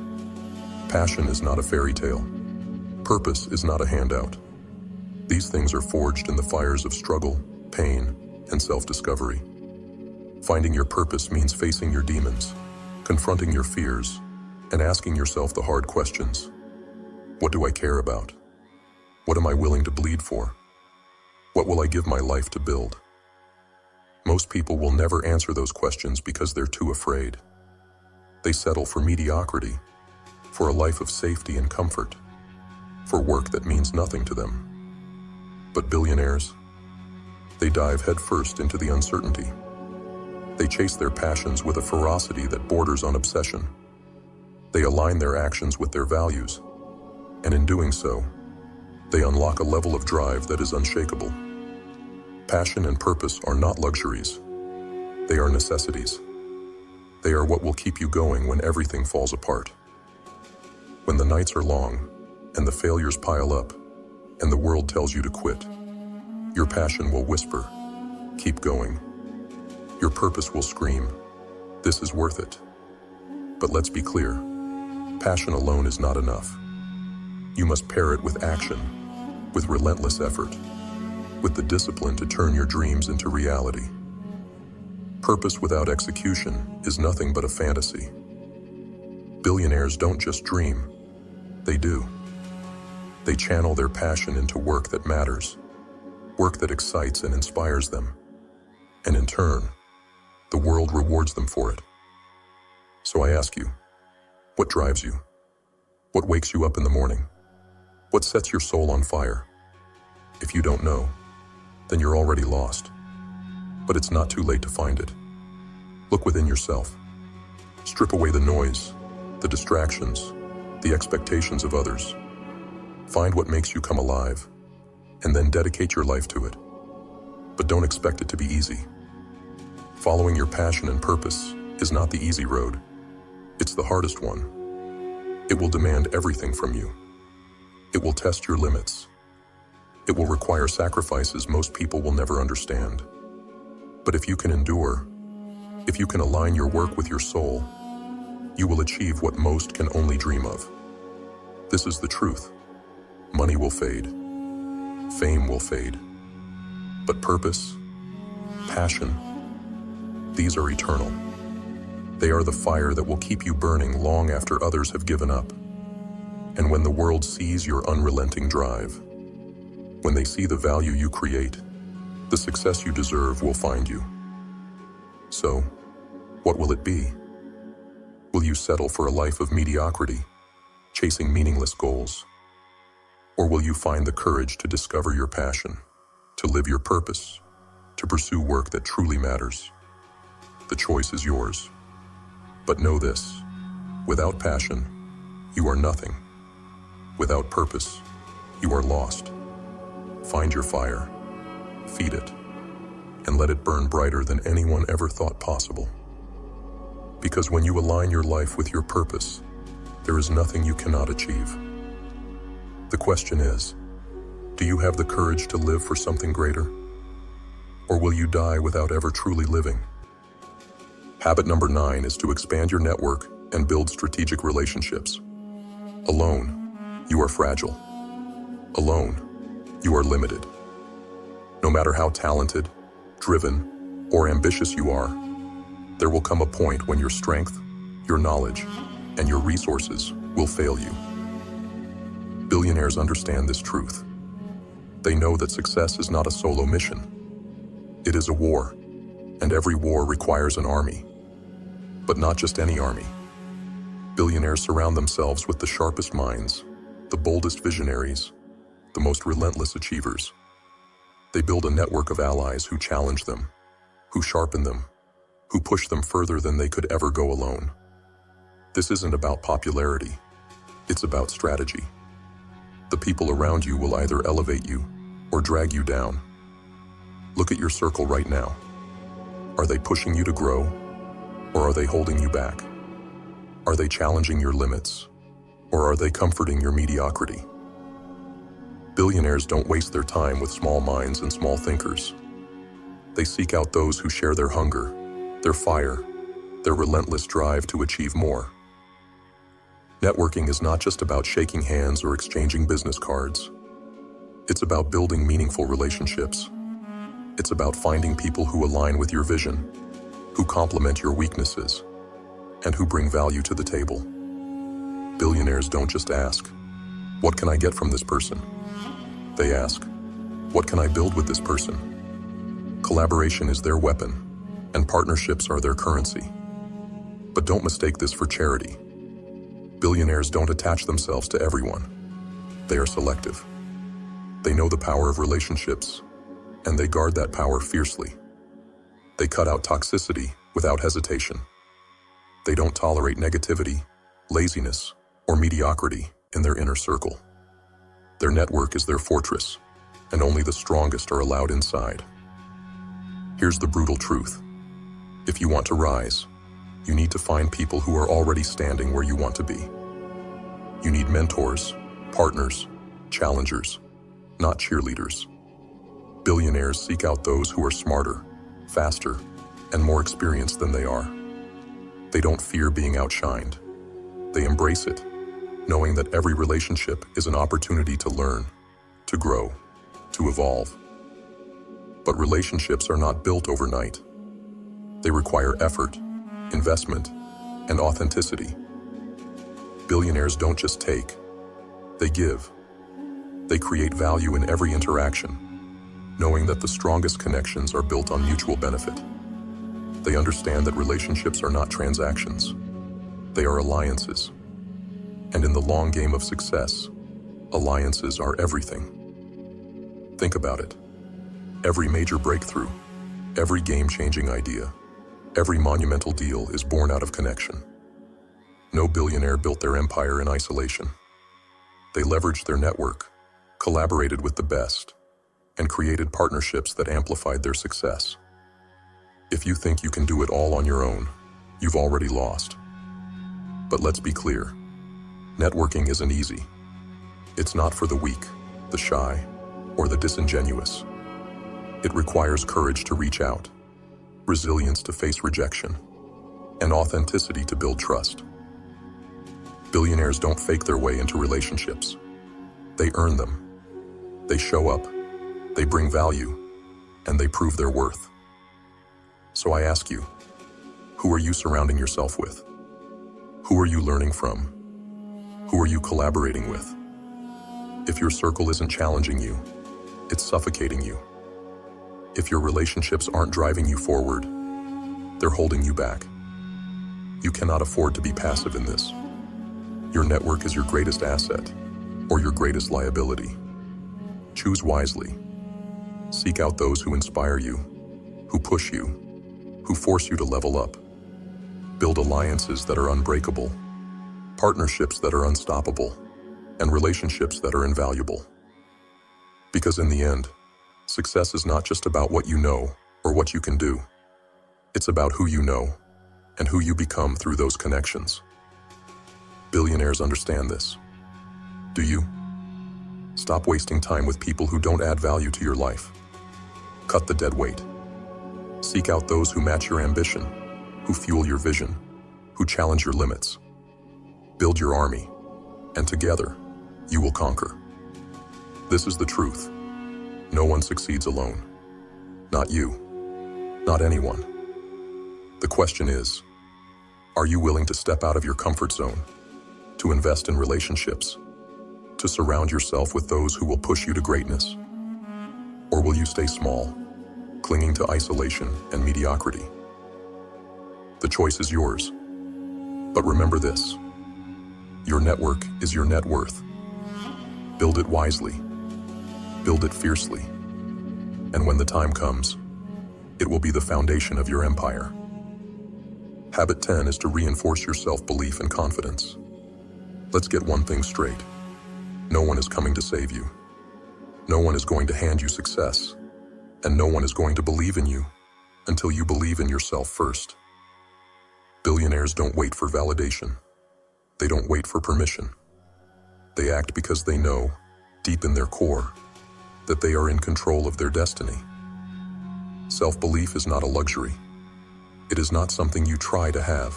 Speaker 1: Passion is not a fairy tale. Purpose is not a handout. These things are forged in the fires of struggle, pain, and self-discovery. Finding your purpose means facing your demons, confronting your fears, and asking yourself the hard questions. What do I care about? What am I willing to bleed for? What will I give my life to build? Most people will never answer those questions because they're too afraid. They settle for mediocrity, for a life of safety and comfort, for work that means nothing to them. But billionaires, they dive headfirst into the uncertainty. They chase their passions with a ferocity that borders on obsession. They align their actions with their values, and in doing so, they unlock a level of drive that is unshakable. Passion and purpose are not luxuries. They are necessities. They are what will keep you going when everything falls apart. When the nights are long, and the failures pile up, and the world tells you to quit, your passion will whisper, "Keep going." Your purpose will scream, "This is worth it." But let's be clear, passion alone is not enough. You must pair it with action, with relentless effort, with the discipline to turn your dreams into reality. Purpose without execution is nothing but a fantasy. Billionaires don't just dream, they do. They channel their passion into work that matters, work that excites and inspires them. And in turn, the world rewards them for it. So I ask you, what drives you? What wakes you up in the morning? What sets your soul on fire? If you don't know, then you're already lost. But it's not too late to find it. Look within yourself. Strip away the noise, the distractions, the expectations of others. Find what makes you come alive, and then dedicate your life to it. But don't expect it to be easy. Following your passion and purpose is not the easy road. It's the hardest one. It will demand everything from you. It will test your limits. It will require sacrifices most people will never understand. But if you can endure, if you can align your work with your soul, you will achieve what most can only dream of. This is the truth. Money will fade. Fame will fade. But purpose, passion, these are eternal. They are the fire that will keep you burning long after others have given up. And when the world sees your unrelenting drive, when they see the value you create, the success you deserve will find you. So, what will it be? Will you settle for a life of mediocrity, chasing meaningless goals? Or will you find the courage to discover your passion, to live your purpose, to pursue work that truly matters? The choice is yours. But know this, without passion, you are nothing. Without purpose, you are lost. Find your fire, feed it, and let it burn brighter than anyone ever thought possible. Because when you align your life with your purpose, there is nothing you cannot achieve. The question is, do you have the courage to live for something greater? Or will you die without ever truly living? Habit number 9 is to expand your network and build strategic relationships. Alone, you are fragile. Alone, you are limited. No matter how talented, driven, or ambitious you are, there will come a point when your strength, your knowledge, and your resources will fail you. Billionaires understand this truth. They know that success is not a solo mission. It is a war, and every war requires an army. But not just any army. Billionaires surround themselves with the sharpest minds, the boldest visionaries, the most relentless achievers. They build a network of allies who challenge them, who sharpen them, who push them further than they could ever go alone. This isn't about popularity. It's about strategy. The people around you will either elevate you or drag you down. Look at your circle right now. Are they pushing you to grow, or are they holding you back? Are they challenging your limits, or are they comforting your mediocrity? Billionaires don't waste their time with small minds and small thinkers. They seek out those who share their hunger, their fire, their relentless drive to achieve more. Networking is not just about shaking hands or exchanging business cards. It's about building meaningful relationships. It's about finding people who align with your vision, who complement your weaknesses, and who bring value to the table. Billionaires don't just ask, "What can I get from this person?" They ask, "What can I build with this person?" Collaboration is their weapon, and partnerships are their currency. But don't mistake this for charity. Billionaires don't attach themselves to everyone. They are selective. They know the power of relationships, and they guard that power fiercely. They cut out toxicity without hesitation. They don't tolerate negativity, laziness, or mediocrity in their inner circle. Their network is their fortress, and only the strongest are allowed inside. Here's the brutal truth. If you want to rise, you need to find people who are already standing where you want to be. You need mentors, partners, challengers, not cheerleaders. Billionaires seek out those who are smarter, faster, and more experienced than they are. They don't fear being outshined. They embrace it, knowing that every relationship is an opportunity to learn, to grow, to evolve. But relationships are not built overnight. They require effort, investment, and authenticity. Billionaires don't just take, they give. They create value in every interaction, knowing that the strongest connections are built on mutual benefit. They understand that relationships are not transactions. They are alliances. And in the long game of success, alliances are everything. Think about it. Every major breakthrough, every game-changing idea, every monumental deal is born out of connection. No billionaire built their empire in isolation. They leveraged their network, collaborated with the best, and created partnerships that amplified their success. If you think you can do it all on your own, you've already lost. But let's be clear, networking isn't easy. It's not for the weak, the shy, or the disingenuous. It requires courage to reach out, resilience to face rejection, and authenticity to build trust. Billionaires don't fake their way into relationships. They earn them. They show up, they bring value, and they prove their worth. So I ask you, who are you surrounding yourself with? Who are you learning from? Who are you collaborating with? If your circle isn't challenging you, it's suffocating you. If your relationships aren't driving you forward, they're holding you back. You cannot afford to be passive in this. Your network is your greatest asset, or your greatest liability. Choose wisely. Seek out those who inspire you, who push you, who force you to level up. Build alliances that are unbreakable, partnerships that are unstoppable, and relationships that are invaluable. Because in the end, success is not just about what you know or what you can do. It's about who you know and who you become through those connections. Billionaires understand this. Do you? Stop wasting time with people who don't add value to your life. Cut the dead weight. Seek out those who match your ambition, who fuel your vision, who challenge your limits. Build your army, and together, you will conquer. This is the truth. No one succeeds alone. Not you. Not anyone. The question is, are you willing to step out of your comfort zone, to invest in relationships, to surround yourself with those who will push you to greatness? Or will you stay small, clinging to isolation and mediocrity? The choice is yours. But remember this, your network is your net worth. Build it wisely. Build it fiercely. And when the time comes, it will be the foundation of your empire. Habit 10 is to reinforce your self-belief and confidence. Let's get one thing straight. No one is coming to save you. No one is going to hand you success. And no one is going to believe in you until you believe in yourself first. Billionaires don't wait for validation. They don't wait for permission. They act because they know, deep in their core, that they are in control of their destiny. Self-belief is not a luxury. It is not something you try to have.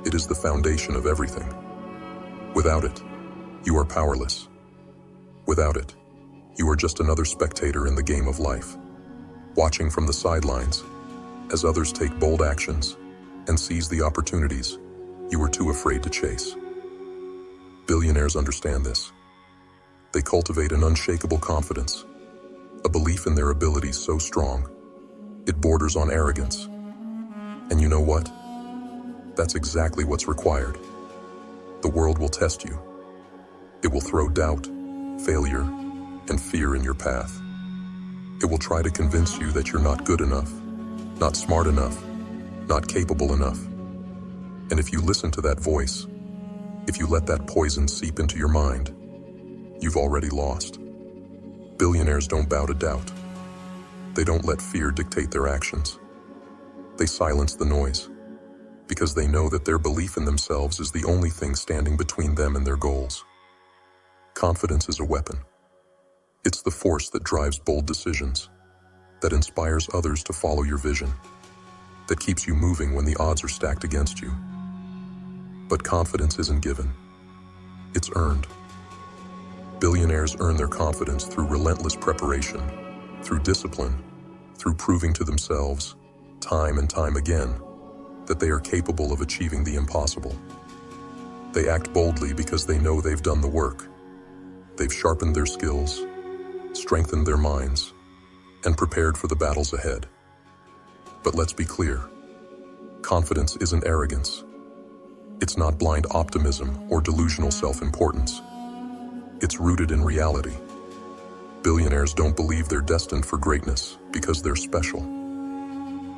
Speaker 1: It is the foundation of everything. Without it, you are powerless. Without it, you are just another spectator in the game of life, watching from the sidelines as others take bold actions and seize the opportunities you were too afraid to chase. Billionaires understand this. They cultivate an unshakable confidence, a belief in their abilities so strong, it borders on arrogance. And you know what? That's exactly what's required. The world will test you. It will throw doubt, failure, and fear in your path. It will try to convince you that you're not good enough, not smart enough, not capable enough. And if you listen to that voice, if you let that poison seep into your mind, you've already lost. Billionaires don't bow to doubt. They don't let fear dictate their actions. They silence the noise, because they know that their belief in themselves is the only thing standing between them and their goals. Confidence is a weapon. It's the force that drives bold decisions, that inspires others to follow your vision, that keeps you moving when the odds are stacked against you. But confidence isn't given. It's earned. Billionaires earn their confidence through relentless preparation, through discipline, through proving to themselves, time and time again, that they are capable of achieving the impossible. They act boldly because they know they've done the work. They've sharpened their skills, strengthened their minds, and prepared for the battles ahead. But let's be clear, confidence isn't arrogance. It's not blind optimism or delusional self-importance. It's rooted in reality. Billionaires don't believe they're destined for greatness because they're special.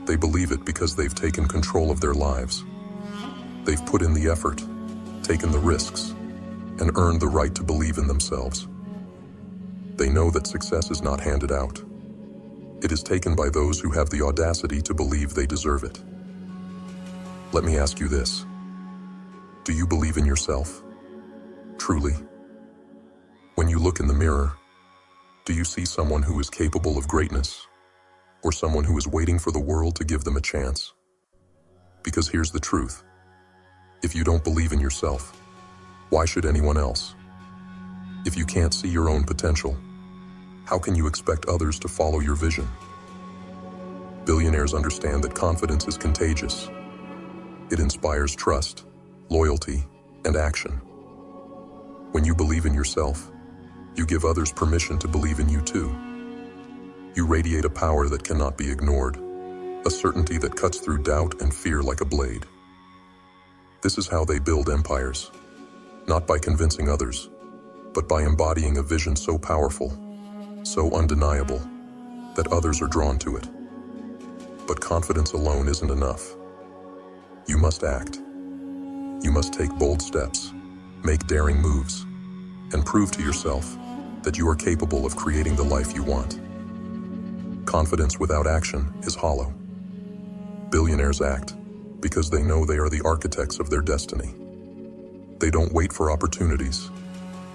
Speaker 1: They believe it because they've taken control of their lives. They've put in the effort, taken the risks, and earned the right to believe in themselves. They know that success is not handed out. It is taken by those who have the audacity to believe they deserve it. Let me ask you this. Do you believe in yourself? Truly? When you look in the mirror, do you see someone who is capable of greatness, or someone who is waiting for the world to give them a chance? Because here's the truth. If you don't believe in yourself, why should anyone else? If you can't see your own potential, how can you expect others to follow your vision? Billionaires understand that confidence is contagious. It inspires trust, loyalty, and action. When you believe in yourself, you give others permission to believe in you too. You radiate a power that cannot be ignored, a certainty that cuts through doubt and fear like a blade. This is how they build empires, not by convincing others, but by embodying a vision so powerful, so undeniable, that others are drawn to it. But confidence alone isn't enough. You must act. You must take bold steps, make daring moves, and prove to yourself that you are capable of creating the life you want. Confidence without action is hollow. Billionaires act because they know they are the architects of their destiny. They don't wait for opportunities.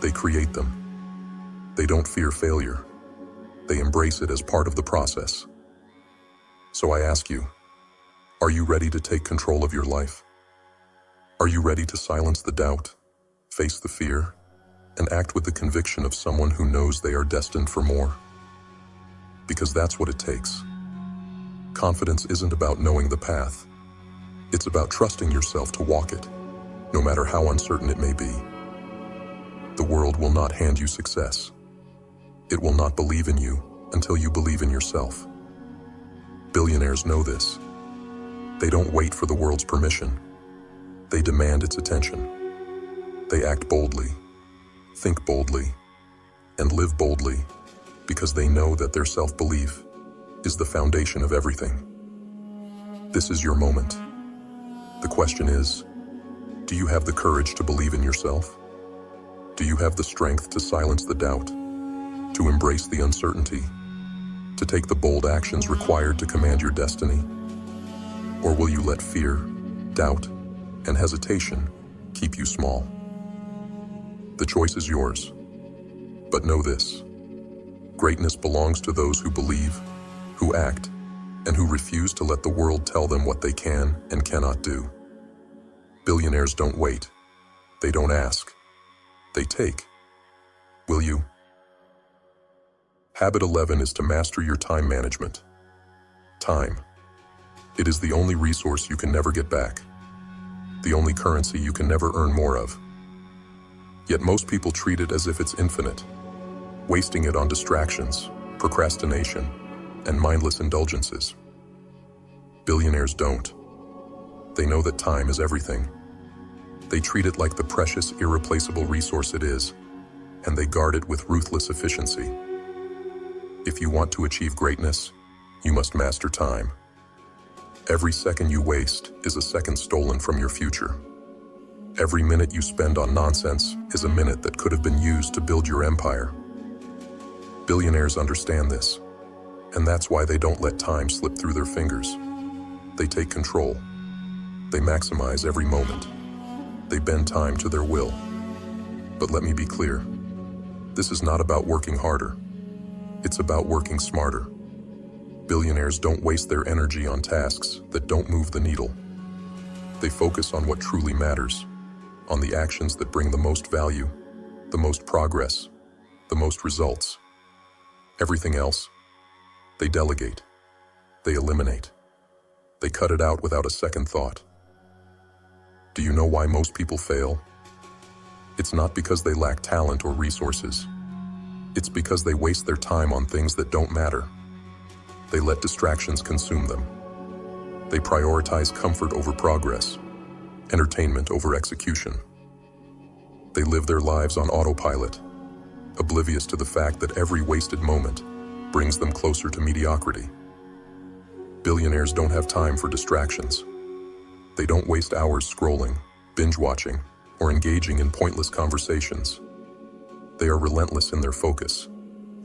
Speaker 1: They create them. They don't fear failure. They embrace it as part of the process. So I ask you, are you ready to take control of your life? Are you ready to silence the doubt, face the fear, and act with the conviction of someone who knows they are destined for more? Because that's what it takes. Confidence isn't about knowing the path. It's about trusting yourself to walk it, no matter how uncertain it may be. The world will not hand you success. It will not believe in you until you believe in yourself. Billionaires know this. They don't wait for the world's permission. They demand its attention. They act boldly, think boldly, and live boldly because they know that their self-belief is the foundation of everything. This is your moment. The question is, do you have the courage to believe in yourself? Do you have the strength to silence the doubt, to embrace the uncertainty, to take the bold actions required to command your destiny? Or will you let fear, doubt, and hesitation keep you small? The choice is yours. But know this: greatness belongs to those who believe, who act, and who refuse to let the world tell them what they can and cannot do. Billionaires don't wait. They don't ask. They take. Will you? Habit 11 is to master your time management. Time. It is the only resource you can never get back. The only currency you can never earn more of. Yet most people treat it as if it's infinite, wasting it on distractions, procrastination, and mindless indulgences. Billionaires don't. They know that time is everything. They treat it like the precious, irreplaceable resource it is, and they guard it with ruthless efficiency. If you want to achieve greatness, you must master time. Every second you waste is a second stolen from your future. Every minute you spend on nonsense is a minute that could have been used to build your empire. Billionaires understand this, and that's why they don't let time slip through their fingers. They take control. They maximize every moment. They bend time to their will. But let me be clear. This is not about working harder. It's about working smarter. Billionaires don't waste their energy on tasks that don't move the needle. They focus on what truly matters, on the actions that bring the most value, the most progress, the most results. Everything else, they delegate. They eliminate. They cut it out without a second thought. Do you know why most people fail? It's not because they lack talent or resources. It's because they waste their time on things that don't matter. They let distractions consume them. They prioritize comfort over progress, entertainment over execution. They live their lives on autopilot, oblivious to the fact that every wasted moment brings them closer to mediocrity. Billionaires don't have time for distractions. They don't waste hours scrolling, binge-watching, or engaging in pointless conversations. They are relentless in their focus,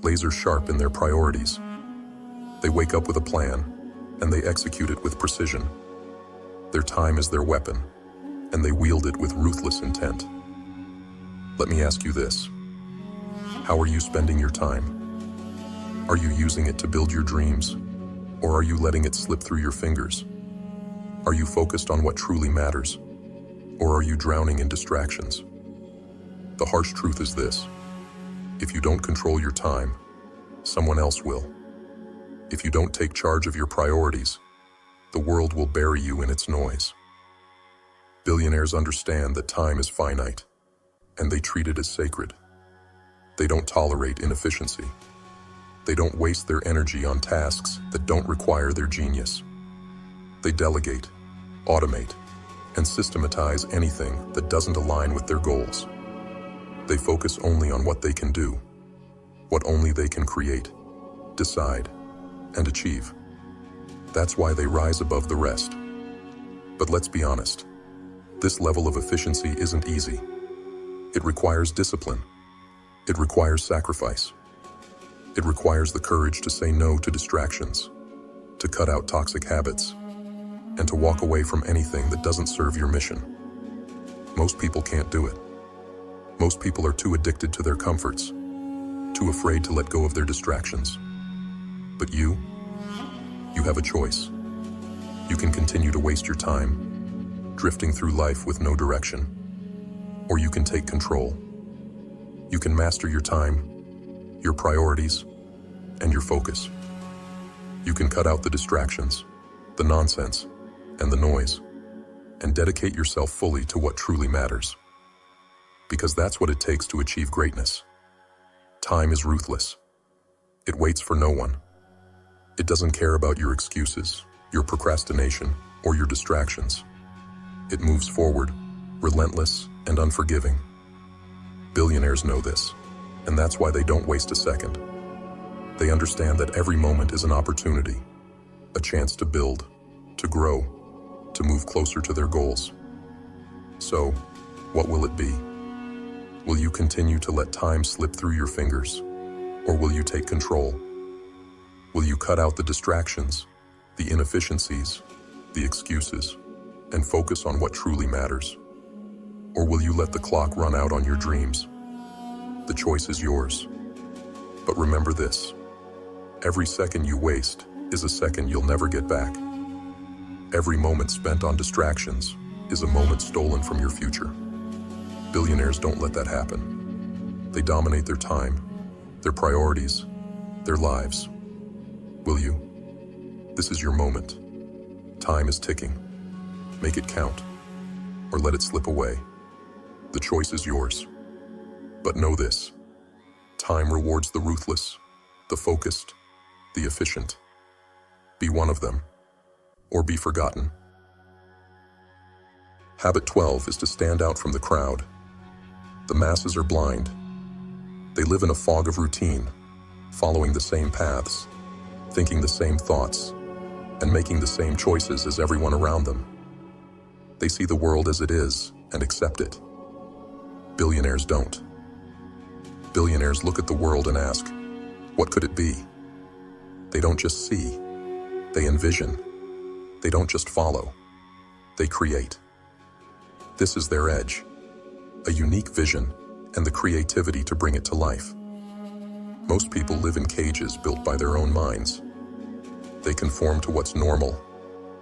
Speaker 1: laser-sharp in their priorities. They wake up with a plan, and they execute it with precision. Their time is their weapon, and they wield it with ruthless intent. Let me ask you this. How are you spending your time? Are you using it to build your dreams, or are you letting it slip through your fingers? Are you focused on what truly matters, or are you drowning in distractions? The harsh truth is this. If you don't control your time, someone else will. If you don't take charge of your priorities, the world will bury you in its noise. Billionaires understand that time is finite, and they treat it as sacred. They don't tolerate inefficiency. They don't waste their energy on tasks that don't require their genius. They delegate, automate, and systematize anything that doesn't align with their goals. They focus only on what they can do, what only they can create, decide, and achieve. That's why they rise above the rest. But let's be honest, this level of efficiency isn't easy. It requires discipline. It requires sacrifice. It requires the courage to say no to distractions, to cut out toxic habits, and to walk away from anything that doesn't serve your mission. Most people can't do it. Most people are too addicted to their comforts, too afraid to let go of their distractions. But you have a choice. You can continue to waste your time, drifting through life with no direction, or you can take control. You can master your time, your priorities, and your focus. You can cut out the distractions, the nonsense, and the noise, and dedicate yourself fully to what truly matters. Because that's what it takes to achieve greatness. Time is ruthless. It waits for no one. It doesn't care about your excuses, your procrastination, or your distractions. It moves forward, relentless and unforgiving. Billionaires know this, and that's why they don't waste a second. They understand that every moment is an opportunity, a chance to build, to grow, to move closer to their goals. So, what will it be? Will you continue to let time slip through your fingers, or will you take control? Will you cut out the distractions, the inefficiencies, the excuses, and focus on what truly matters? Or will you let the clock run out on your dreams? The choice is yours. But remember this, every second you waste is a second you'll never get back. Every moment spent on distractions is a moment stolen from your future. Billionaires don't let that happen. They dominate their time, their priorities, their lives. Will you? This is your moment. Time is ticking. Make it count, or let it slip away. The choice is yours. But know this: time rewards the ruthless, the focused, the efficient. Be one of them, or be forgotten. Habit 12 is to stand out from the crowd. The masses are blind. They live in a fog of routine, following the same paths, thinking the same thoughts, and making the same choices as everyone around them. They see the world as it is and accept it. Billionaires don't. Billionaires look at the world and ask, what could it be? They don't just see, they envision. They don't just follow, they create. This is their edge, a unique vision and the creativity to bring it to life. Most people live in cages built by their own minds. They conform to what's normal,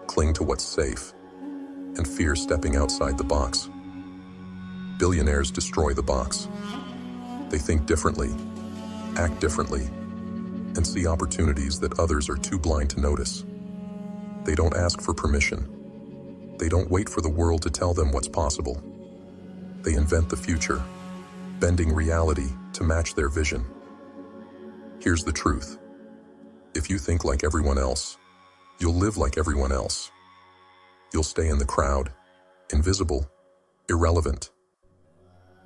Speaker 1: cling to what's safe, and fear stepping outside the box. Billionaires destroy the box. They think differently, act differently, and see opportunities that others are too blind to notice. They don't ask for permission. They don't wait for the world to tell them what's possible. They invent the future, bending reality to match their vision. Here's the truth. If you think like everyone else, you'll live like everyone else. You'll stay in the crowd, invisible, irrelevant.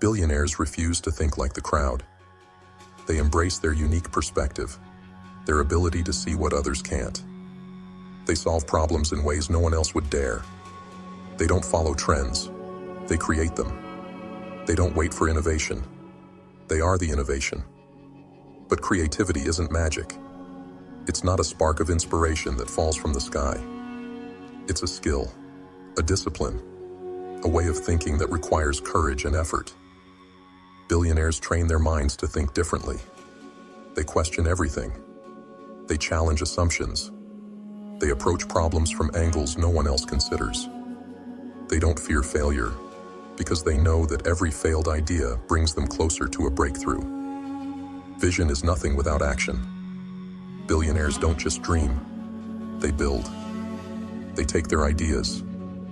Speaker 1: Billionaires refuse to think like the crowd. They embrace their unique perspective, their ability to see what others can't. They solve problems in ways no one else would dare. They don't follow trends, they create them. They don't wait for innovation. They are the innovation. But creativity isn't magic. It's not a spark of inspiration that falls from the sky. It's a skill, a discipline, a way of thinking that requires courage and effort. Billionaires train their minds to think differently. They question everything. They challenge assumptions. They approach problems from angles no one else considers. They don't fear failure because they know that every failed idea brings them closer to a breakthrough. Vision is nothing without action. Billionaires don't just dream, they build. They take their ideas,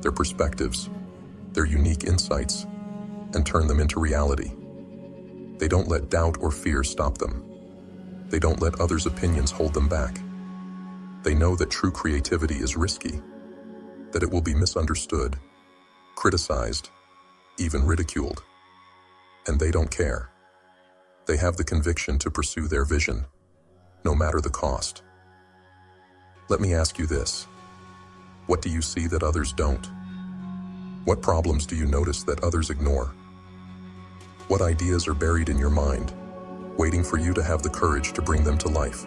Speaker 1: their perspectives, their unique insights, and turn them into reality. They don't let doubt or fear stop them. They don't let others' opinions hold them back. They know that true creativity is risky, that it will be misunderstood, criticized, even ridiculed. And they don't care. They have the conviction to pursue their vision, no matter the cost. Let me ask you this. What do you see that others don't? What problems do you notice that others ignore? What ideas are buried in your mind, waiting for you to have the courage to bring them to life?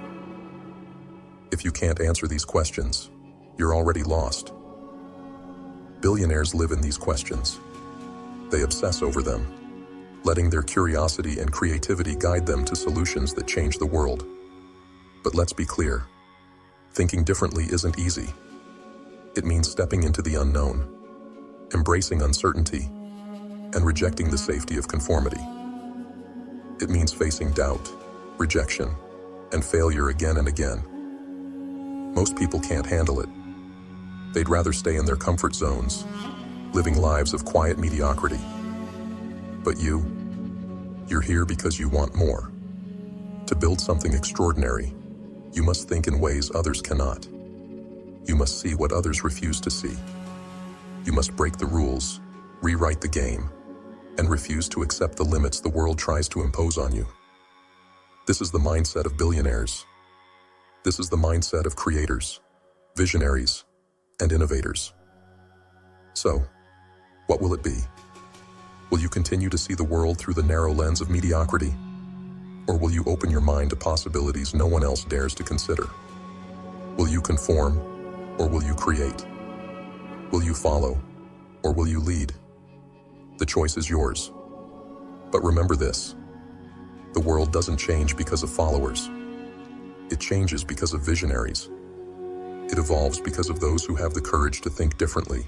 Speaker 1: If you can't answer these questions, you're already lost. Billionaires live in these questions. They obsess over them, letting their curiosity and creativity guide them to solutions that change the world. But let's be clear, thinking differently isn't easy. It means stepping into the unknown, embracing uncertainty, and rejecting the safety of conformity. It means facing doubt, rejection, and failure again and again. Most people can't handle it. They'd rather stay in their comfort zones, living lives of quiet mediocrity. But you're here because you want more. To build something extraordinary, you must think in ways others cannot. You must see what others refuse to see. You must break the rules, rewrite the game, and refuse to accept the limits the world tries to impose on you. This is the mindset of billionaires. This is the mindset of creators, visionaries, and innovators. So, what will it be? Will you continue to see the world through the narrow lens of mediocrity? Or will you open your mind to possibilities no one else dares to consider? Will you conform, or will you create? Will you follow, or will you lead? The choice is yours. But remember this: the world doesn't change because of followers. It changes because of visionaries. It evolves because of those who have the courage to think differently,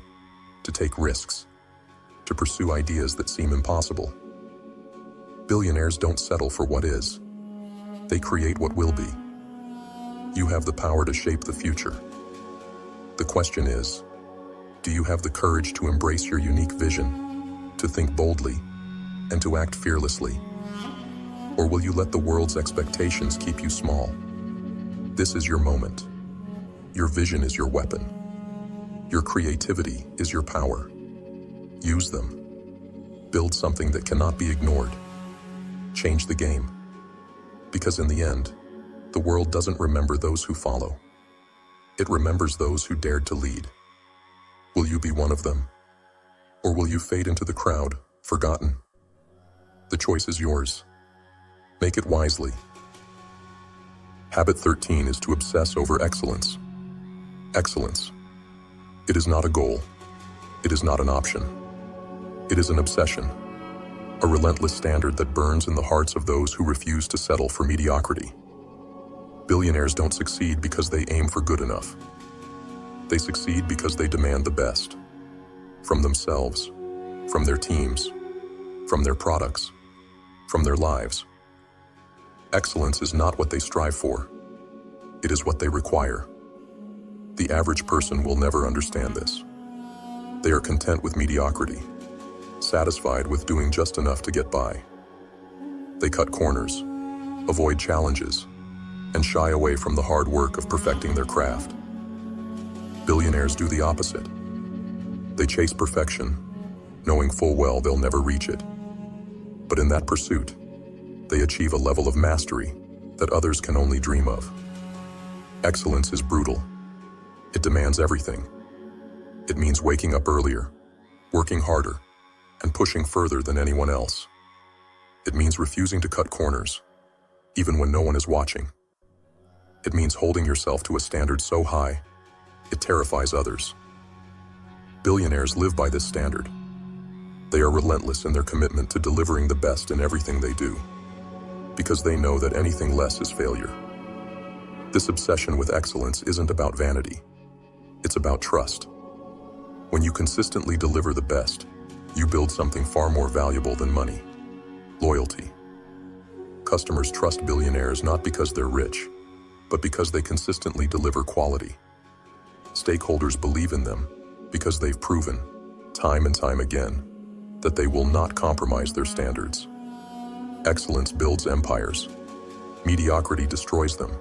Speaker 1: to take risks, to pursue ideas that seem impossible. Billionaires don't settle for what is. They create what will be. You have the power to shape the future. The question is, do you have the courage to embrace your unique vision, to think boldly, and to act fearlessly? Or will you let the world's expectations keep you small? This is your moment. Your vision is your weapon. Your creativity is your power. Use them. Build something that cannot be ignored. Change the game. Because in the end, the world doesn't remember those who follow. It remembers those who dared to lead. Will you be one of them? Or will you fade into the crowd, forgotten? The choice is yours. Make it wisely. Habit 13 is to obsess over excellence. Excellence. It is not a goal. It is not an option. It is an obsession. A relentless standard that burns in the hearts of those who refuse to settle for mediocrity. Billionaires don't succeed because they aim for good enough. They succeed because they demand the best. From themselves, from their teams, from their products, from their lives. Excellence is not what they strive for. It is what they require. The average person will never understand this. They are content with mediocrity, satisfied with doing just enough to get by. They cut corners, avoid challenges, and shy away from the hard work of perfecting their craft. Billionaires do the opposite. They chase perfection, knowing full well they'll never reach it. But in that pursuit, they achieve a level of mastery that others can only dream of. Excellence is brutal. It demands everything. It means waking up earlier, working harder, and pushing further than anyone else. It means refusing to cut corners, even when no one is watching. It means holding yourself to a standard so high, it terrifies others. Billionaires live by this standard. They are relentless in their commitment to delivering the best in everything they do, because they know that anything less is failure. This obsession with excellence isn't about vanity. It's about trust. When you consistently deliver the best, you build something far more valuable than money. Loyalty. Customers trust billionaires not because they're rich, but because they consistently deliver quality. Stakeholders believe in them because they've proven, time and time again, that they will not compromise their standards. Excellence builds empires. Mediocrity destroys them.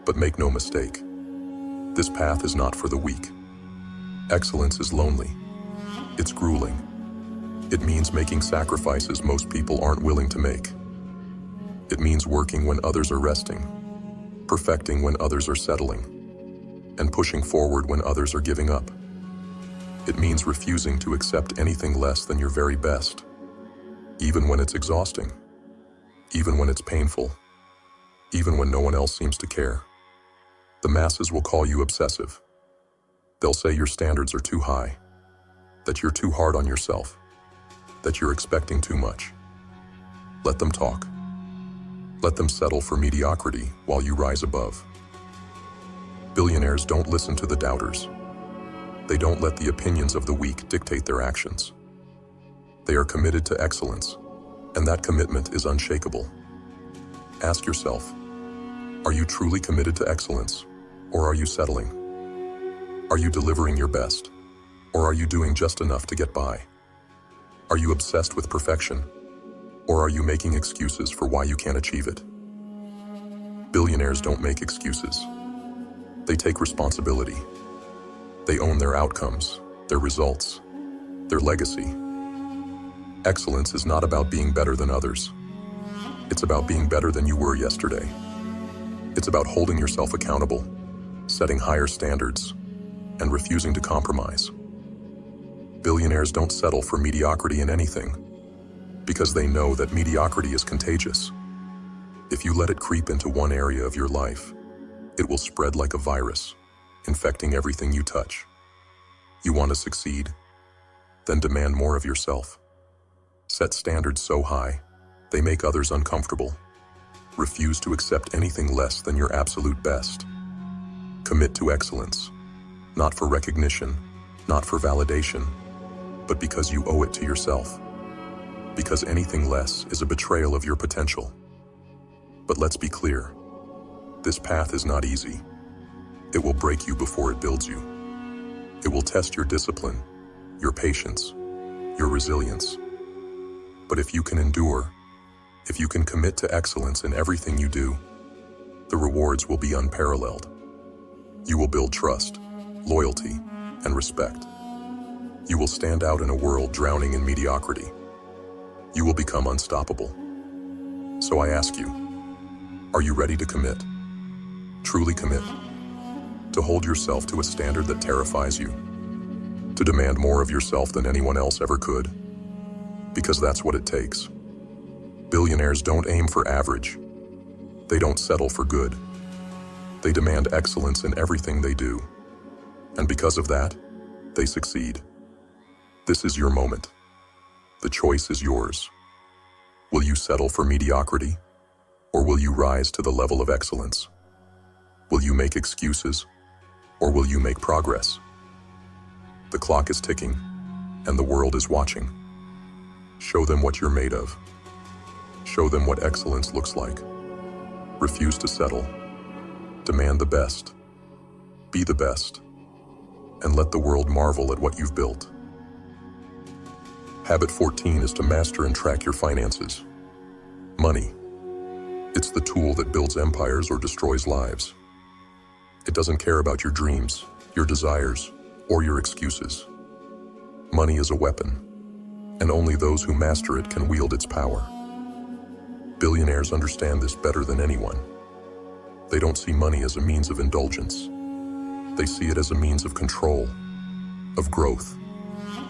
Speaker 1: But make no mistake, this path is not for the weak. Excellence is lonely. It's grueling. It means making sacrifices most people aren't willing to make. It means working when others are resting, perfecting when others are settling, and pushing forward when others are giving up. It means refusing to accept anything less than your very best, even when it's exhausting, even when it's painful, even when no one else seems to care. The masses will call you obsessive. They'll say your standards are too high, that you're too hard on yourself, that you're expecting too much. Let them talk. Let them settle for mediocrity while you rise above. Billionaires don't listen to the doubters. They don't let the opinions of the weak dictate their actions. They are committed to excellence, and that commitment is unshakable. Ask yourself, are you truly committed to excellence, or are you settling? Are you delivering your best, or are you doing just enough to get by? Are you obsessed with perfection, or are you making excuses for why you can't achieve it? Billionaires don't make excuses. They take responsibility. They own their outcomes, their results, their legacy. Excellence is not about being better than others. It's about being better than you were yesterday. It's about holding yourself accountable, setting higher standards, and refusing to compromise. Billionaires don't settle for mediocrity in anything, because they know that mediocrity is contagious. If you let it creep into one area of your life, it will spread like a virus, infecting everything you touch. You want to succeed? Then demand more of yourself. Set standards so high, they make others uncomfortable. Refuse to accept anything less than your absolute best. Commit to excellence, not for recognition, not for validation, but because you owe it to yourself. Because anything less is a betrayal of your potential. But let's be clear, this path is not easy. It will break you before it builds you. It will test your discipline, your patience, your resilience. But if you can endure, if you can commit to excellence in everything you do, the rewards will be unparalleled. You will build trust, loyalty, and respect. You will stand out in a world drowning in mediocrity. You will become unstoppable. So I ask you, are you ready to commit? Truly commit. To hold yourself to a standard that terrifies you. To demand more of yourself than anyone else ever could. Because that's what it takes. Billionaires don't aim for average. They don't settle for good. They demand excellence in everything they do. And because of that, they succeed. This is your moment. The choice is yours. Will you settle for mediocrity? Or will you rise to the level of excellence? Will you make excuses? Or will you make progress? The clock is ticking, and the world is watching. Show them what you're made of. Show them what excellence looks like. Refuse to settle. Demand the best. Be the best. And let the world marvel at what you've built. Habit 14 is to master and track your finances. Money. It's the tool that builds empires or destroys lives. It doesn't care about your dreams, your desires, or your excuses. Money is a weapon, and only those who master it can wield its power. Billionaires understand this better than anyone. They don't see money as a means of indulgence. They see it as a means of control, of growth,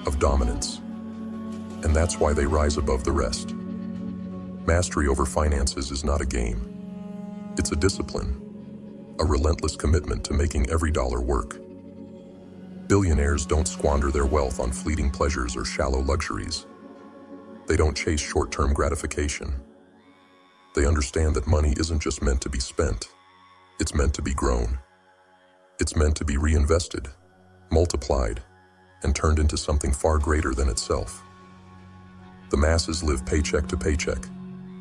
Speaker 1: of dominance. And that's why they rise above the rest. Mastery over finances is not a game. It's a discipline, a relentless commitment to making every dollar work. Billionaires don't squander their wealth on fleeting pleasures or shallow luxuries. They don't chase short-term gratification. They understand that money isn't just meant to be spent. It's meant to be grown. It's meant to be reinvested, multiplied, and turned into something far greater than itself. The masses live paycheck to paycheck,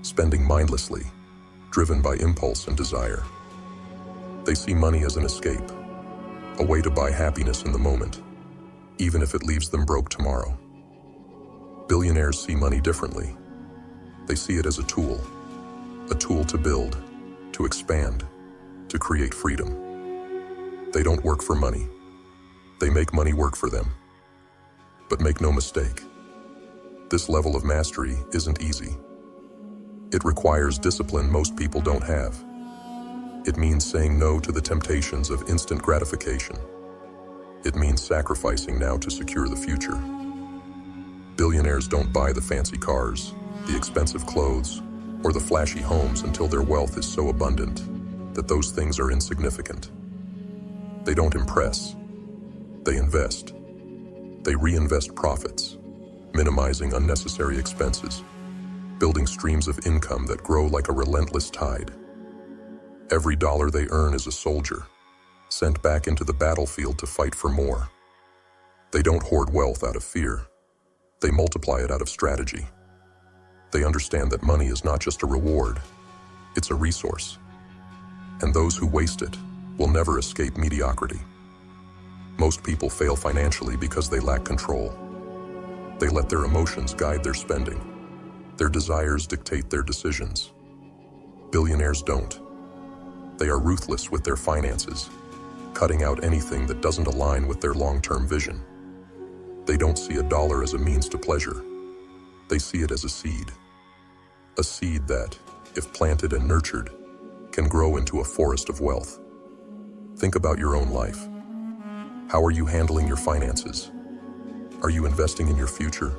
Speaker 1: spending mindlessly, driven by impulse and desire. They see money as an escape, a way to buy happiness in the moment, even if it leaves them broke tomorrow. Billionaires see money differently. They see it as a tool to build, to expand, to create freedom. They don't work for money. They make money work for them. But make no mistake, this level of mastery isn't easy. It requires discipline most people don't have. It means saying no to the temptations of instant gratification. It means sacrificing now to secure the future. Billionaires don't buy the fancy cars, the expensive clothes, or the flashy homes until their wealth is so abundant that those things are insignificant. They don't impress. They invest. They reinvest profits, minimizing unnecessary expenses, building streams of income that grow like a relentless tide. Every dollar they earn is a soldier, sent back into the battlefield to fight for more. They don't hoard wealth out of fear. They multiply it out of strategy. They understand that money is not just a reward, it's a resource. And those who waste it will never escape mediocrity. Most people fail financially because they lack control. They let their emotions guide their spending. Their desires dictate their decisions. Billionaires don't. They are ruthless with their finances, cutting out anything that doesn't align with their long-term vision. They don't see a dollar as a means to pleasure. They see it as a seed. A seed that, if planted and nurtured, can grow into a forest of wealth. Think about your own life. How are you handling your finances? Are you investing in your future?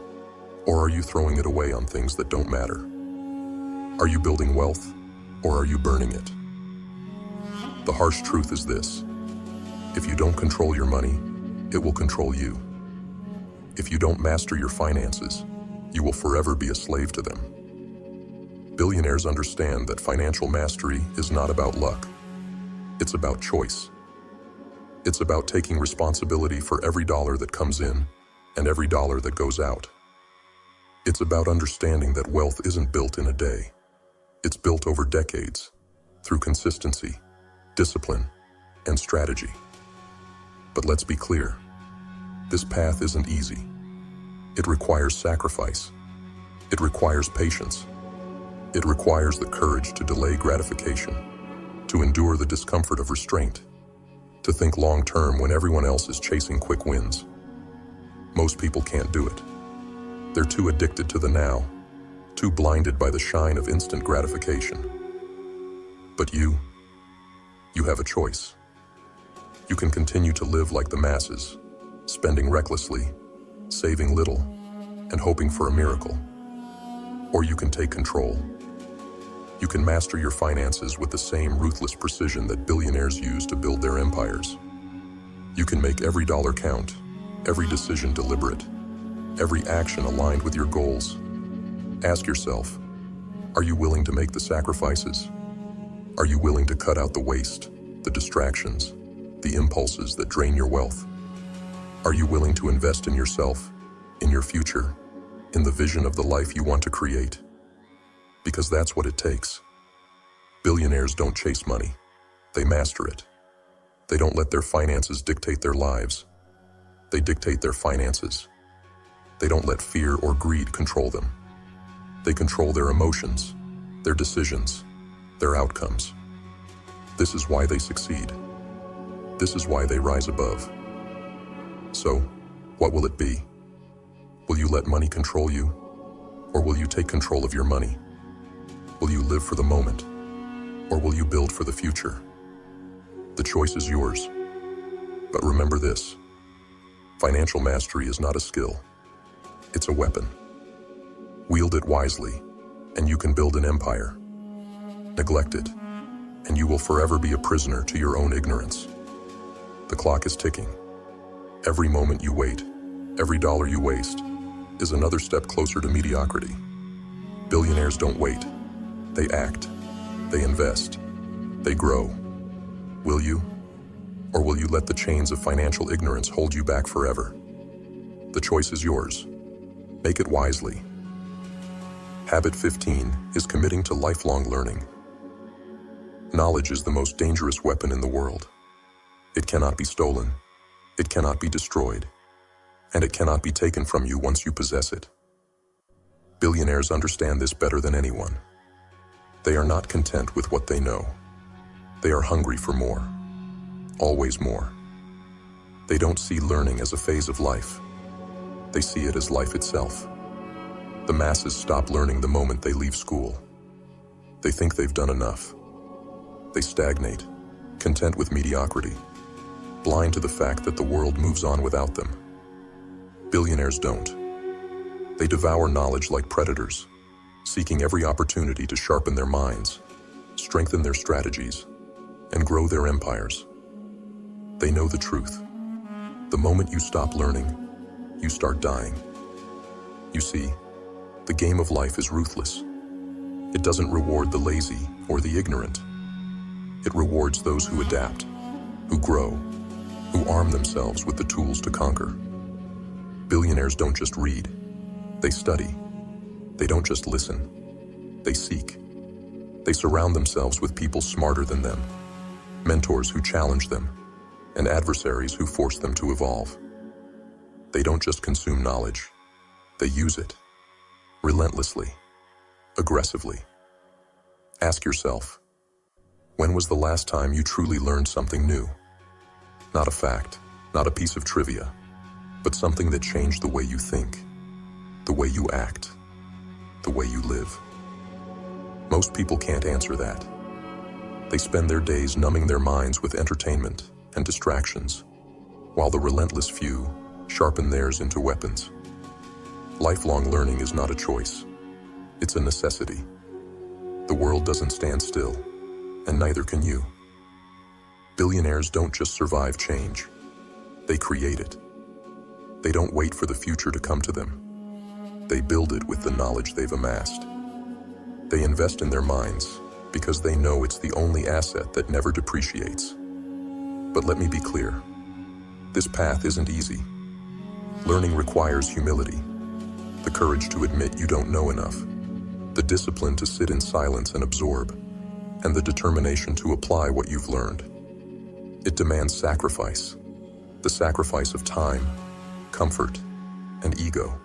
Speaker 1: Or are you throwing it away on things that don't matter? Are you building wealth, or are you burning it? The harsh truth is this: if you don't control your money, it will control you. If you don't master your finances, you will forever be a slave to them. Billionaires understand that financial mastery is not about luck. It's about choice. It's about taking responsibility for every dollar that comes in and every dollar that goes out. It's about understanding that wealth isn't built in a day. It's built over decades, through consistency, discipline, and strategy. But let's be clear, this path isn't easy. It requires sacrifice. It requires patience. It requires the courage to delay gratification, to endure the discomfort of restraint, to think long-term when everyone else is chasing quick wins. Most people can't do it. They're too addicted to the now, too blinded by the shine of instant gratification. But you have a choice. You can continue to live like the masses, spending recklessly, saving little, and hoping for a miracle. Or you can take control. You can master your finances with the same ruthless precision that billionaires use to build their empires. You can make every dollar count, every decision deliberate, every action aligned with your goals. Ask yourself, are you willing to make the sacrifices? Are you willing to cut out the waste, the distractions, the impulses that drain your wealth? Are you willing to invest in yourself, in your future, in the vision of the life you want to create? Because that's what it takes. Billionaires don't chase money. They master it. They don't let their finances dictate their lives. They dictate their finances. They don't let fear or greed control them. They control their emotions, their decisions, their outcomes. This is why they succeed. This is why they rise above. So, what will it be? Will you let money control you? Or will you take control of your money? Will you live for the moment? Or will you build for the future? The choice is yours. But remember this: financial mastery is not a skill. It's a weapon. Wield it wisely, and you can build an empire. Neglect it, and you will forever be a prisoner to your own ignorance. The clock is ticking. Every moment you wait, every dollar you waste, is another step closer to mediocrity. Billionaires don't wait. They act. They invest. They grow. Will you? Or will you let the chains of financial ignorance hold you back forever? The choice is yours. Make it wisely. Habit 15 is committing to lifelong learning. Knowledge is the most dangerous weapon in the world. It cannot be stolen. It cannot be destroyed. And it cannot be taken from you once you possess it. Billionaires understand this better than anyone. They are not content with what they know. They are hungry for more. Always more. They don't see learning as a phase of life. They see it as life itself. The masses stop learning the moment they leave school. They think they've done enough. They stagnate, content with mediocrity, blind to the fact that the world moves on without them. Billionaires don't. They devour knowledge like predators, seeking every opportunity to sharpen their minds, strengthen their strategies, and grow their empires. They know the truth. The moment you stop learning, you start dying. You see, the game of life is ruthless. It doesn't reward the lazy or the ignorant. It rewards those who adapt, who grow, who arm themselves with the tools to conquer. Billionaires don't just read. They study. They don't just listen. They seek. They surround themselves with people smarter than them, mentors who challenge them, and adversaries who force them to evolve. They don't just consume knowledge. They use it. Relentlessly. Aggressively. Ask yourself, when was the last time you truly learned something new? Not a fact, not a piece of trivia, but something that changed the way you think, the way you act, the way you live. Most people can't answer that. They spend their days numbing their minds with entertainment and distractions, while the relentless few sharpen theirs into weapons. Lifelong learning is not a choice. It's a necessity. The world doesn't stand still, and neither can you. Billionaires don't just survive change. They create it. They don't wait for the future to come to them. They build it with the knowledge they've amassed. They invest in their minds because they know it's the only asset that never depreciates. But let me be clear, This path isn't easy. Learning requires humility, the courage to admit you don't know enough, the discipline to sit in silence and absorb, and the determination to apply what you've learned. It demands sacrifice, the sacrifice of time, comfort, and ego.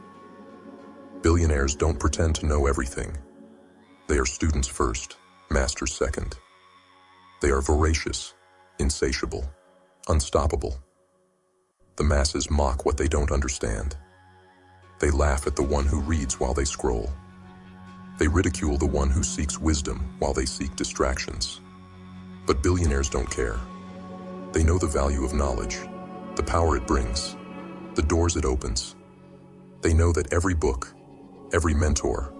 Speaker 1: Billionaires don't pretend to know everything. They are students first, masters second. They are voracious, insatiable, unstoppable. The masses mock what they don't understand. They laugh at the one who reads while they scroll. They ridicule the one who seeks wisdom while they seek distractions. But billionaires don't care. They know the value of knowledge, the power it brings, the doors it opens. They know that every book, every mentor,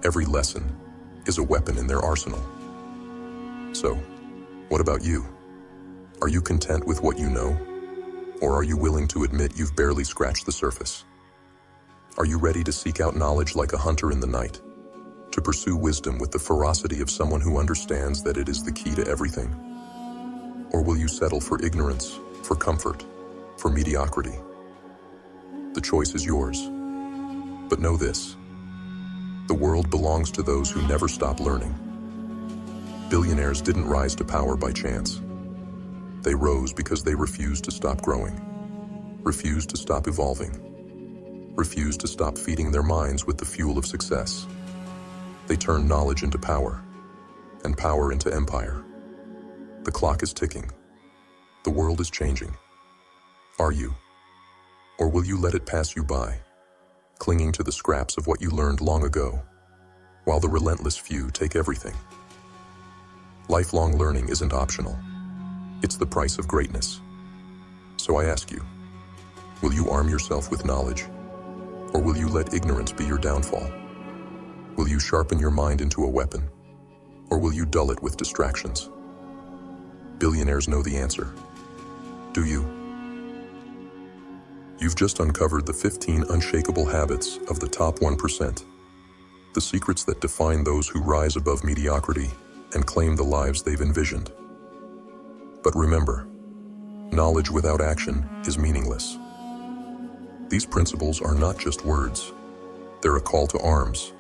Speaker 1: every lesson is a weapon in their arsenal. So, what about you? Are you content with what you know? Or are you willing to admit you've barely scratched the surface? Are you ready to seek out knowledge like a hunter in the night? To pursue wisdom with the ferocity of someone who understands that it is the key to everything? Or will you settle for ignorance, for comfort, for mediocrity? The choice is yours. But know this: the world belongs to those who never stop learning. Billionaires didn't rise to power by chance. They rose because they refused to stop growing, refused to stop evolving, refused to stop feeding their minds with the fuel of success. They turned knowledge into power, and power into empire. The clock is ticking. The world is changing. Are you? Or will you let it pass you by, clinging to the scraps of what you learned long ago, while the relentless few take everything? Lifelong learning isn't optional. It's the price of greatness. So I ask you, will you arm yourself with knowledge, or will you let ignorance be your downfall? Will you sharpen your mind into a weapon, or will you dull it with distractions? Billionaires know the answer. Do you? You've just uncovered the 15 unshakable habits of the top 1%, the secrets that define those who rise above mediocrity and claim the lives they've envisioned. But remember, knowledge without action is meaningless. These principles are not just words. They're a call to arms,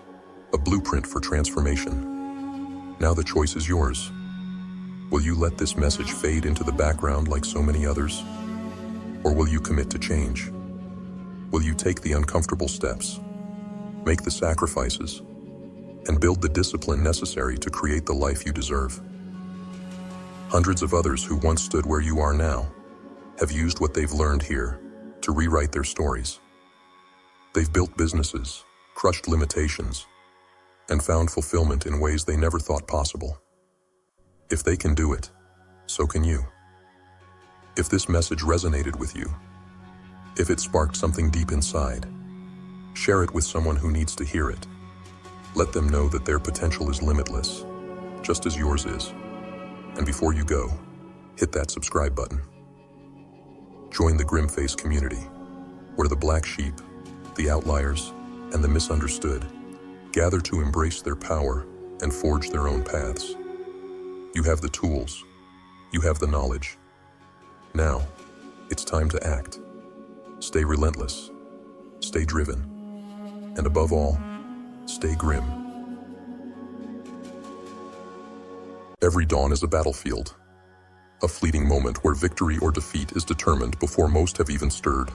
Speaker 1: a blueprint for transformation. Now the choice is yours. Will you let this message fade into the background like so many others? Or will you commit to change? Will you take the uncomfortable steps, make the sacrifices, and build the discipline necessary to create the life you deserve? Hundreds of others who once stood where you are now have used what they've learned here to rewrite their stories. They've built businesses, crushed limitations, and found fulfillment in ways they never thought possible. If they can do it, so can you. If this message resonated with you, if it sparked something deep inside, share it with someone who needs to hear it. Let them know that their potential is limitless, just as yours is. And before you go, hit that subscribe button. Join the GrimFace community, where the black sheep, the outliers, and the misunderstood gather to embrace their power and forge their own paths. You have the tools. You have the knowledge. Now, it's time to act. Stay relentless. Stay driven. And above all, stay grim. Every dawn is a battlefield, a fleeting moment where victory or defeat is determined before most have even stirred.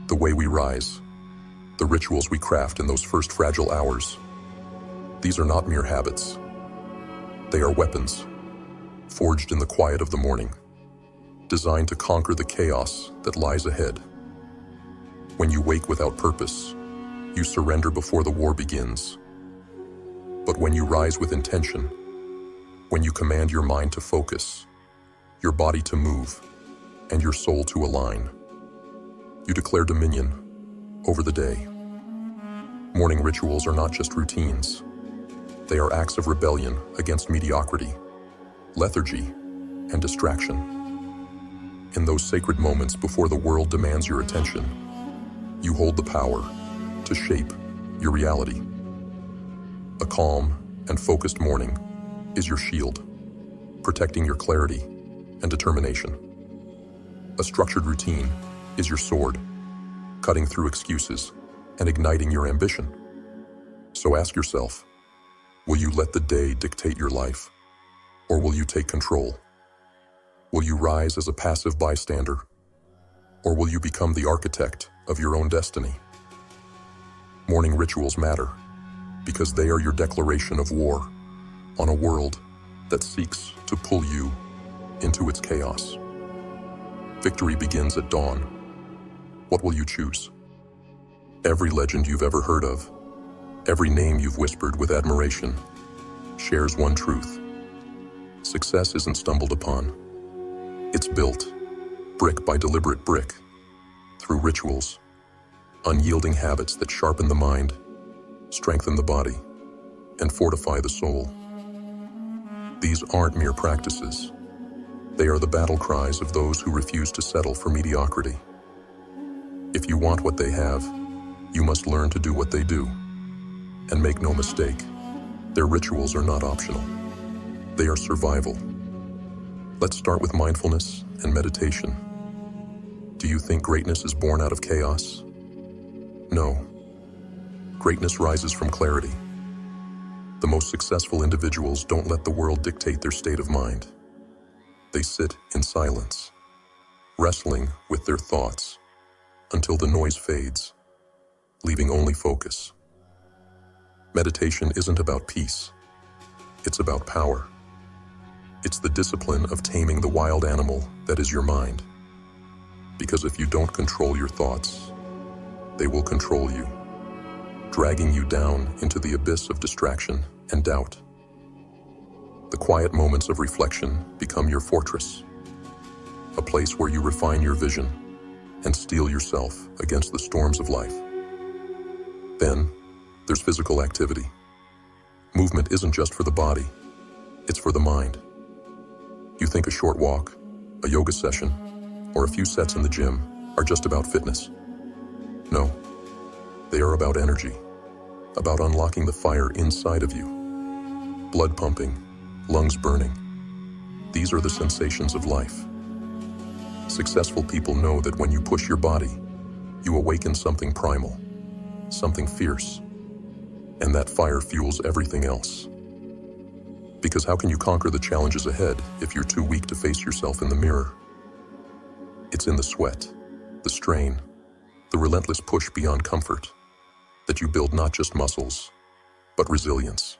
Speaker 1: The way we rise, the rituals we craft in those first fragile hours, these are not mere habits. They are weapons, forged in the quiet of the morning, designed to conquer the chaos that lies ahead. When you wake without purpose, you surrender before the war begins. But when you rise with intention, when you command your mind to focus, your body to move, and your soul to align, you declare dominion over the day. Morning rituals are not just routines. They are acts of rebellion against mediocrity, lethargy, and distraction. In those sacred moments before the world demands your attention, you hold the power to shape your reality. A calm and focused morning is your shield, protecting your clarity and determination. A structured routine is your sword, cutting through excuses and igniting your ambition. So ask yourself, will you let the day dictate your life, or will you take control? Will you rise as a passive bystander, or will you become the architect of your own destiny? Morning rituals matter because they are your declaration of war on a world that seeks to pull you into its chaos. Victory begins at dawn. What will you choose? Every legend you've ever heard of, every name you've whispered with admiration, shares one truth. Success isn't stumbled upon. It's built, brick by deliberate brick, through rituals, unyielding habits that sharpen the mind, strengthen the body, and fortify the soul. These aren't mere practices. They are the battle cries of those who refuse to settle for mediocrity. If you want what they have, you must learn to do what they do. And make no mistake, their rituals are not optional. They are survival. Let's start with mindfulness and meditation. Do you think greatness is born out of chaos? No. Greatness rises from clarity. The most successful individuals don't let the world dictate their state of mind. They sit in silence, wrestling with their thoughts until the noise fades, leaving only focus. Meditation isn't about peace. It's about power. It's the discipline of taming the wild animal that is your mind. Because if you don't control your thoughts, they will control you, dragging you down into the abyss of distraction and doubt. The quiet moments of reflection become your fortress, a place where you refine your vision and steel yourself against the storms of life. Then, there's physical activity. Movement isn't just for the body, it's for the mind. You think a short walk, a yoga session, or a few sets in the gym are just about fitness. No, they are about energy, about unlocking the fire inside of you. Blood pumping, lungs burning. These are the sensations of life. Successful people know that when you push your body, you awaken something primal, something fierce, and that fire fuels everything else. Because how can you conquer the challenges ahead if you're too weak to face yourself in the mirror? It's in the sweat, the strain, the relentless push beyond comfort that you build not just muscles, but resilience.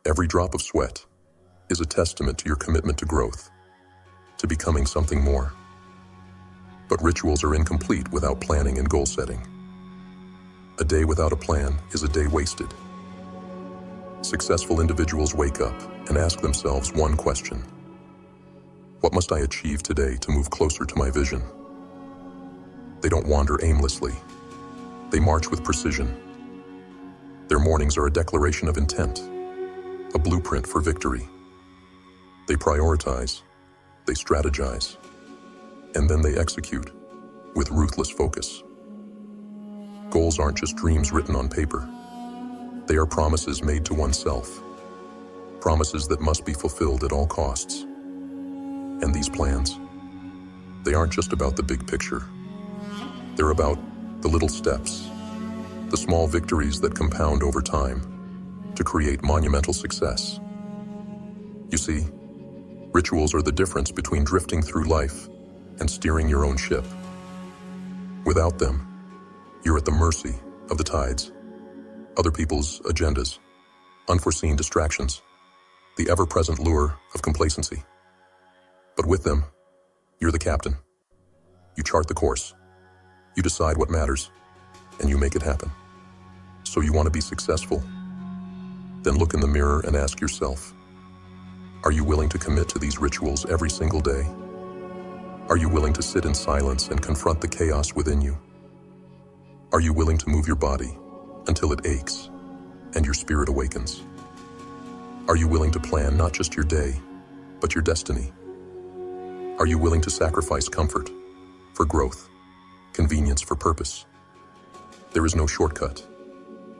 Speaker 1: Every drop of sweat is a testament to your commitment to growth, to becoming something more. But rituals are incomplete without planning and goal setting. A day without a plan is a day wasted. Successful individuals wake up and ask themselves one question: what must I achieve today to move closer to my vision? They don't wander aimlessly. They march with precision. Their mornings are a declaration of intent, a blueprint for victory. They prioritize, they strategize, and then they execute with ruthless focus. Goals aren't just dreams written on paper. They are promises made to oneself, promises that must be fulfilled at all costs. And these plans, they aren't just about the big picture. They're about the little steps, the small victories that compound over time to create monumental success. You see, rituals are the difference between drifting through life and steering your own ship. Without them, you're at the mercy of the tides, other people's agendas, unforeseen distractions, the ever-present lure of complacency. But with them, you're the captain. You chart the course, you decide what matters, and you make it happen. So you want to be successful? Then look in the mirror and ask yourself, are you willing to commit to these rituals every single day? Are you willing to sit in silence and confront the chaos within you? Are you willing to move your body until it aches and your spirit awakens? Are you willing to plan not just your day, but your destiny? Are you willing to sacrifice comfort for growth, convenience for purpose? There is no shortcut,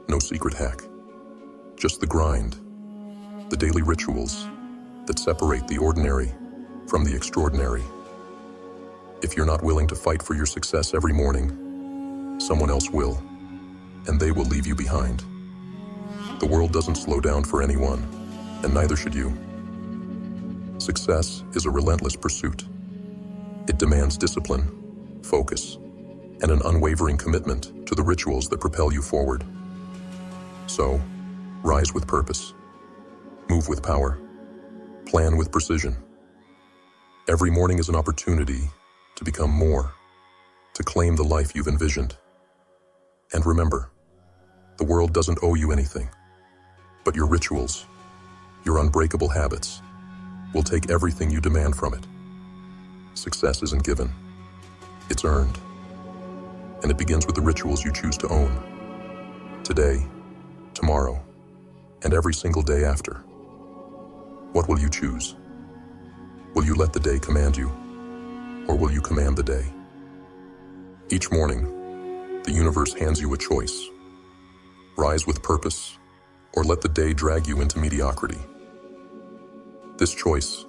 Speaker 1: no secret hack, just the grind, the daily rituals that separate the ordinary from the extraordinary. If you're not willing to fight for your success every morning, someone else will, and they will leave you behind. The world doesn't slow down for anyone, and neither should you. Success is a relentless pursuit. It demands discipline, focus, and an unwavering commitment to the rituals that propel you forward. So, rise with purpose, move with power, plan with precision. Every morning is an opportunity to become more, to claim the life you've envisioned. And remember, the world doesn't owe you anything, but your rituals, your unbreakable habits, will take everything you demand from it. Success isn't given, it's earned. And it begins with the rituals you choose to own. Today, tomorrow, and every single day after. What will you choose? Will you let the day command you, or will you command the day? Each morning, the universe hands you a choice. Rise with purpose, or let the day drag you into mediocrity. This choice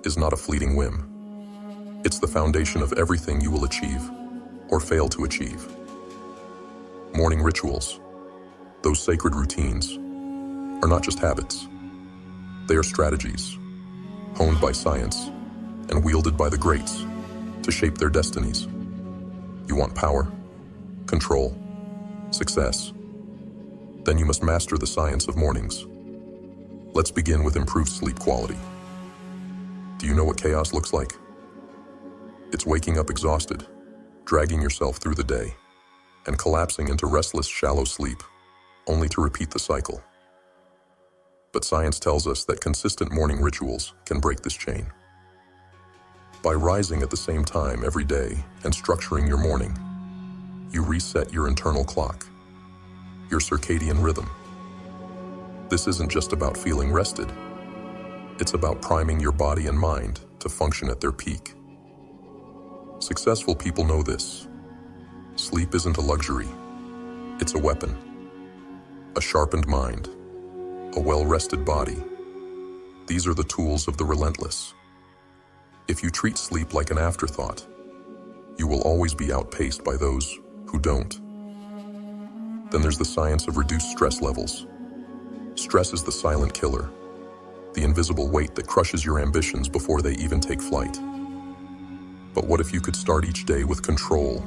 Speaker 1: is not a fleeting whim. It's the foundation of everything you will achieve or fail to achieve. Morning rituals, those sacred routines, are not just habits. They are strategies, honed by science and wielded by the greats to shape their destinies. You want power, control, success? Then you must master the science of mornings. Let's begin with improved sleep quality. Do you know what chaos looks like? It's waking up exhausted, dragging yourself through the day, and collapsing into restless, shallow sleep, only to repeat the cycle. But science tells us that consistent morning rituals can break this chain. By rising at the same time every day and structuring your morning, you reset your internal clock, your circadian rhythm. This isn't just about feeling rested. It's about priming your body and mind to function at their peak. Successful people know this. Sleep isn't a luxury. It's a weapon. A sharpened mind, a well-rested body. These are the tools of the relentless. If you treat sleep like an afterthought, you will always be outpaced by those who don't. Then there's the science of reduced stress levels. Stress is the silent killer, the invisible weight that crushes your ambitions before they even take flight. But what if you could start each day with control,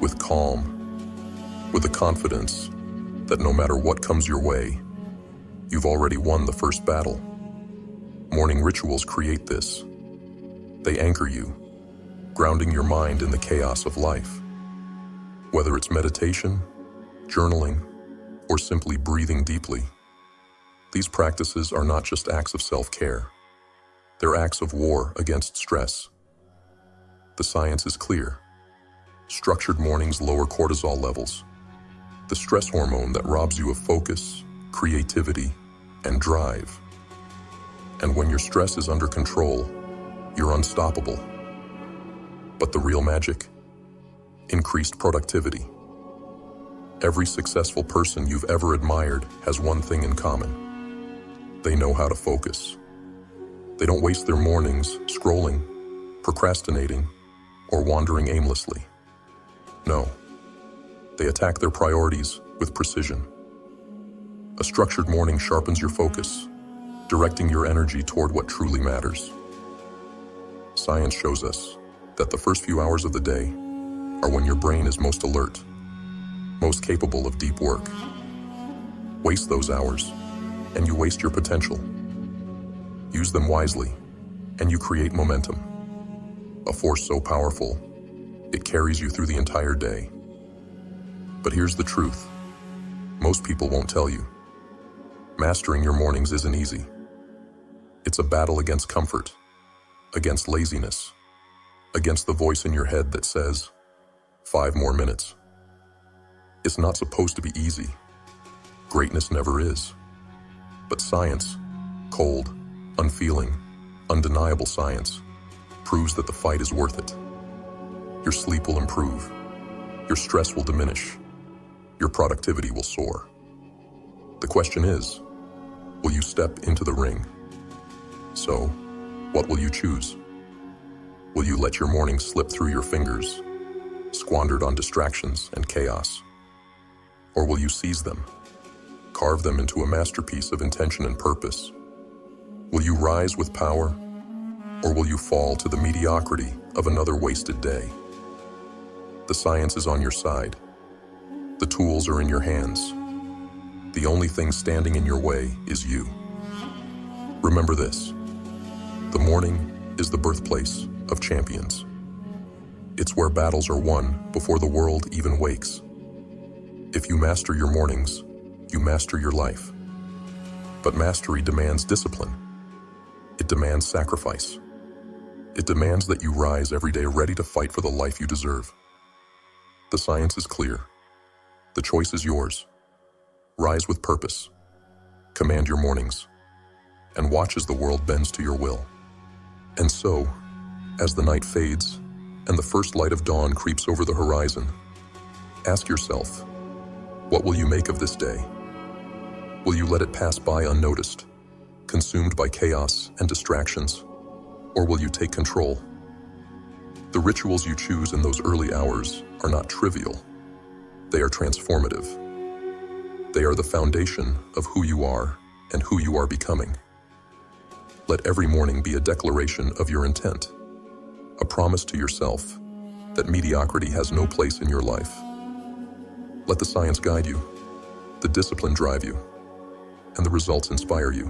Speaker 1: with calm, with the confidence that no matter what comes your way, you've already won the first battle? Morning rituals create this. They anchor you, grounding your mind in the chaos of life. Whether it's meditation, journaling, or simply breathing deeply, these practices are not just acts of self-care. They're acts of war against stress. The science is clear. Structured mornings lower cortisol levels, the stress hormone that robs you of focus, creativity, and drive. And when your stress is under control, you're unstoppable. But the real magic? Increased productivity. Every successful person you've ever admired has one thing in common. They know how to focus. They don't waste their mornings scrolling, procrastinating, or wandering aimlessly. No, they attack their priorities with precision. A structured morning sharpens your focus, directing your energy toward what truly matters. Science shows us that the first few hours of the day are when your brain is most alert, most capable of deep work. Waste those hours, and you waste your potential. Use them wisely, and you create momentum. A force so powerful, it carries you through the entire day. But here's the truth. Most people won't tell you. Mastering your mornings isn't easy. It's a battle against comfort, against laziness, against the voice in your head that says, 5 more minutes. It's not supposed to be easy. Greatness never is. But science, cold, unfeeling, undeniable science, proves that the fight is worth it. Your sleep will improve. Your stress will diminish. Your productivity will soar. The question is, will you step into the ring? So, what will you choose? Will you let your mornings slip through your fingers, squandered on distractions and chaos? Or will you seize them, carve them into a masterpiece of intention and purpose? Will you rise with power, or will you fall to the mediocrity of another wasted day? The science is on your side. The tools are in your hands. The only thing standing in your way is you. Remember this: the morning is the birthplace of champions. It's where battles are won before the world even wakes. If you master your mornings, you master your life. But mastery demands discipline. It demands sacrifice. It demands that you rise every day ready to fight for the life you deserve. The science is clear. The choice is yours. Rise with purpose. Command your mornings. And watch as the world bends to your will. And so, as the night fades and the first light of dawn creeps over the horizon, ask yourself, what will you make of this day? Will you let it pass by unnoticed, consumed by chaos and distractions? Or will you take control? The rituals you choose in those early hours are not trivial. They are transformative. They are the foundation of who you are and who you are becoming. Let every morning be a declaration of your intent, a promise to yourself that mediocrity has no place in your life. Let the science guide you, the discipline drive you, and the results inspire you.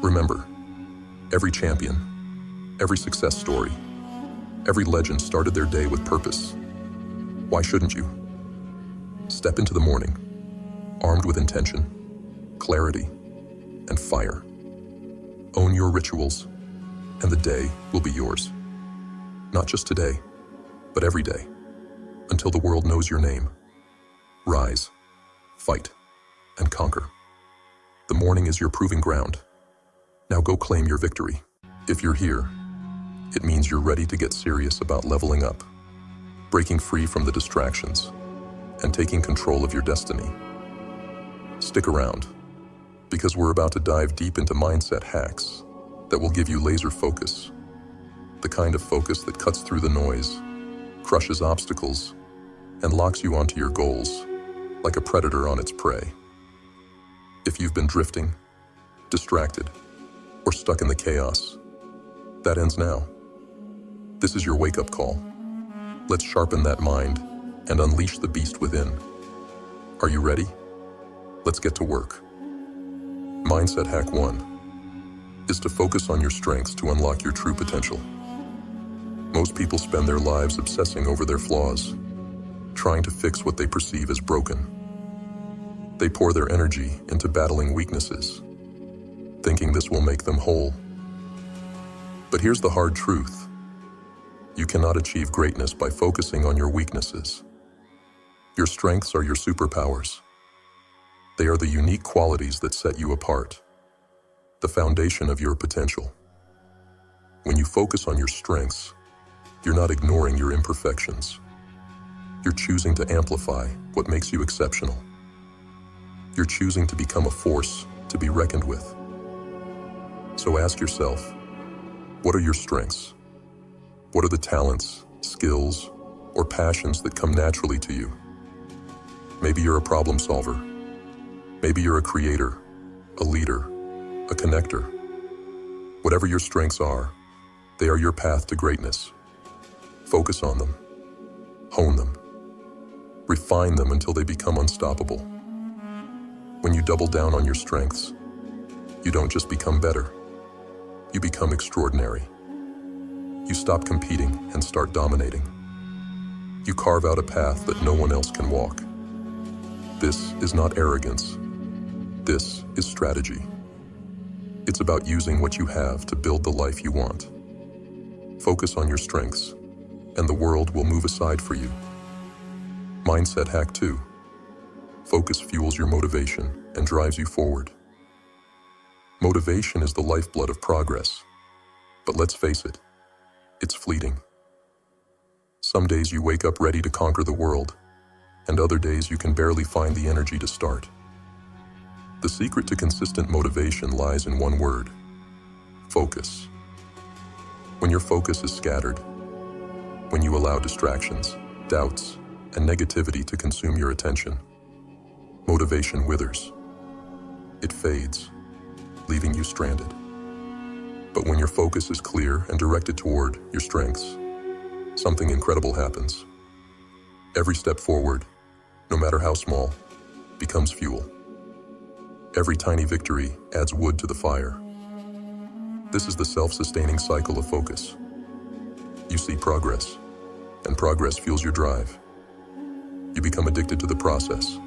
Speaker 1: Remember, every champion, every success story, every legend started their day with purpose. Why shouldn't you? Step into the morning, armed with intention, clarity, and fire. Own your rituals, and the day will be yours. Not just today, but every day, until the world knows your name. Rise, fight, and conquer. The morning is your proving ground. Now go claim your victory. If you're here, it means you're ready to get serious about leveling up, breaking free from the distractions, and taking control of your destiny. Stick around, because we're about to dive deep into mindset hacks that will give you laser focus, the kind of focus that cuts through the noise, crushes obstacles, and locks you onto your goals like a predator on its prey. If you've been drifting, distracted, or stuck in the chaos, that ends now. This is your wake-up call. Let's sharpen that mind and unleash the beast within. Are you ready? Let's get to work. Mindset hack 1 is to focus on your strengths to unlock your true potential. Most people spend their lives obsessing over their flaws, trying to fix what they perceive as broken. They pour their energy into battling weaknesses, thinking this will make them whole. But here's the hard truth. You cannot achieve greatness by focusing on your weaknesses. Your strengths are your superpowers. They are the unique qualities that set you apart, the foundation of your potential. When you focus on your strengths, you're not ignoring your imperfections. You're choosing to amplify what makes you exceptional. You're choosing to become a force to be reckoned with. So ask yourself, what are your strengths? What are the talents, skills, or passions that come naturally to you? Maybe you're a problem solver. Maybe you're a creator, a leader, a connector. Whatever your strengths are, they are your path to greatness. Focus on them. Hone them. Refine them until they become unstoppable. When you double down on your strengths, you don't just become better. You become extraordinary. You stop competing and start dominating. You carve out a path that no one else can walk. This is not arrogance. This is strategy. It's about using what you have to build the life you want. Focus on your strengths, and the world will move aside for you. Mindset hack 2. Focus fuels your motivation and drives you forward. Motivation is the lifeblood of progress. But let's face it, it's fleeting. Some days you wake up ready to conquer the world, and other days you can barely find the energy to start. The secret to consistent motivation lies in one word: focus. When your focus is scattered, when you allow distractions, doubts, and negativity to consume your attention, motivation withers. It fades, leaving you stranded. But when your focus is clear and directed toward your strengths, something incredible happens. Every step forward, no matter how small, becomes fuel. Every tiny victory adds wood to the fire. This is the self-sustaining cycle of focus. You see progress, and progress fuels your drive. You become addicted to the process,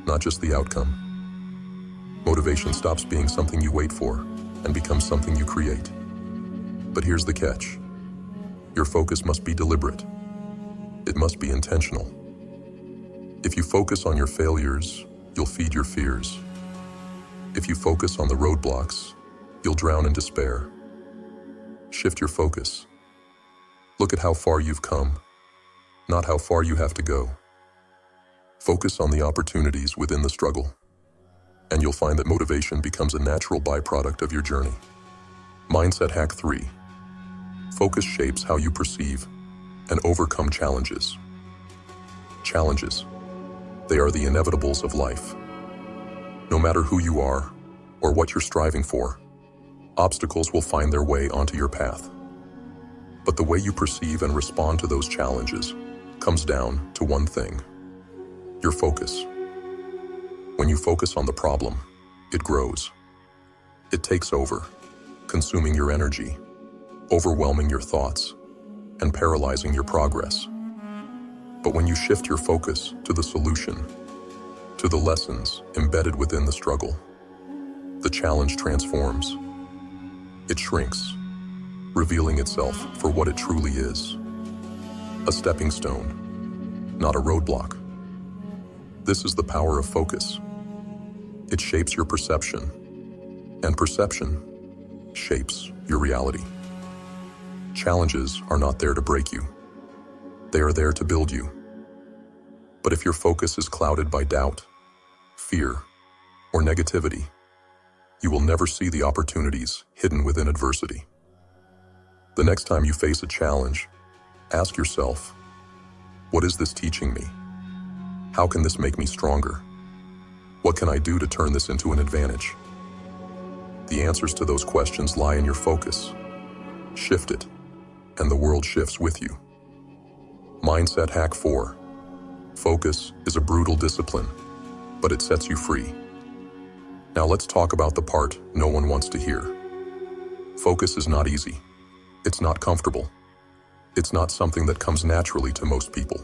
Speaker 1: not just the outcome. Motivation stops being something you wait for and becomes something you create. But here's the catch. Your focus must be deliberate. It must be intentional. If you focus on your failures, you'll feed your fears. If you focus on the roadblocks, you'll drown in despair. Shift your focus. Look at how far you've come, not how far you have to go. Focus on the opportunities within the struggle, and you'll find that motivation becomes a natural byproduct of your journey. Mindset hack 3. Focus shapes how you perceive and overcome challenges. Challenges. They are the inevitables of life. No matter who you are or what you're striving for, obstacles will find their way onto your path. But the way you perceive and respond to those challenges comes down to one thing: your focus. When you focus on the problem, it grows. It takes over, consuming your energy, overwhelming your thoughts, and paralyzing your progress. But when you shift your focus to the solution, to the lessons embedded within the struggle, the challenge transforms. It shrinks, revealing itself for what it truly is: a stepping stone, not a roadblock. This is the power of focus. It shapes your perception, and perception shapes your reality. Challenges are not there to break you. They are there to build you. But if your focus is clouded by doubt, fear, or negativity, you will never see the opportunities hidden within adversity. The next time you face a challenge, ask yourself, what is this teaching me? How can this make me stronger? What can I do to turn this into an advantage? The answers to those questions lie in your focus. Shift it, and the world shifts with you. Mindset hack 4. Focus is a brutal discipline, but it sets you free. Now let's talk about the part no one wants to hear. Focus is not easy. It's not comfortable. It's not something that comes naturally to most people.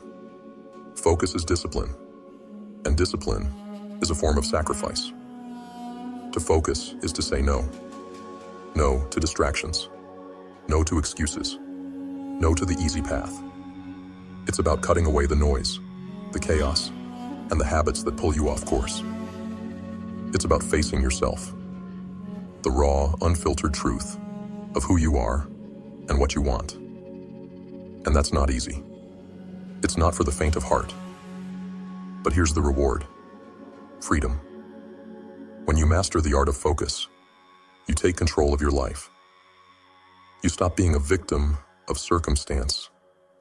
Speaker 1: Focus is discipline, and discipline is a form of sacrifice. To focus is to say no. No to distractions. No to excuses. No to the easy path. It's about cutting away the noise, the chaos, and the habits that pull you off course. It's about facing yourself, the raw, unfiltered truth of who you are and what you want. And that's not easy. It's not for the faint of heart. But here's the reward: freedom. When you master the art of focus, you take control of your life. You stop being a victim of circumstance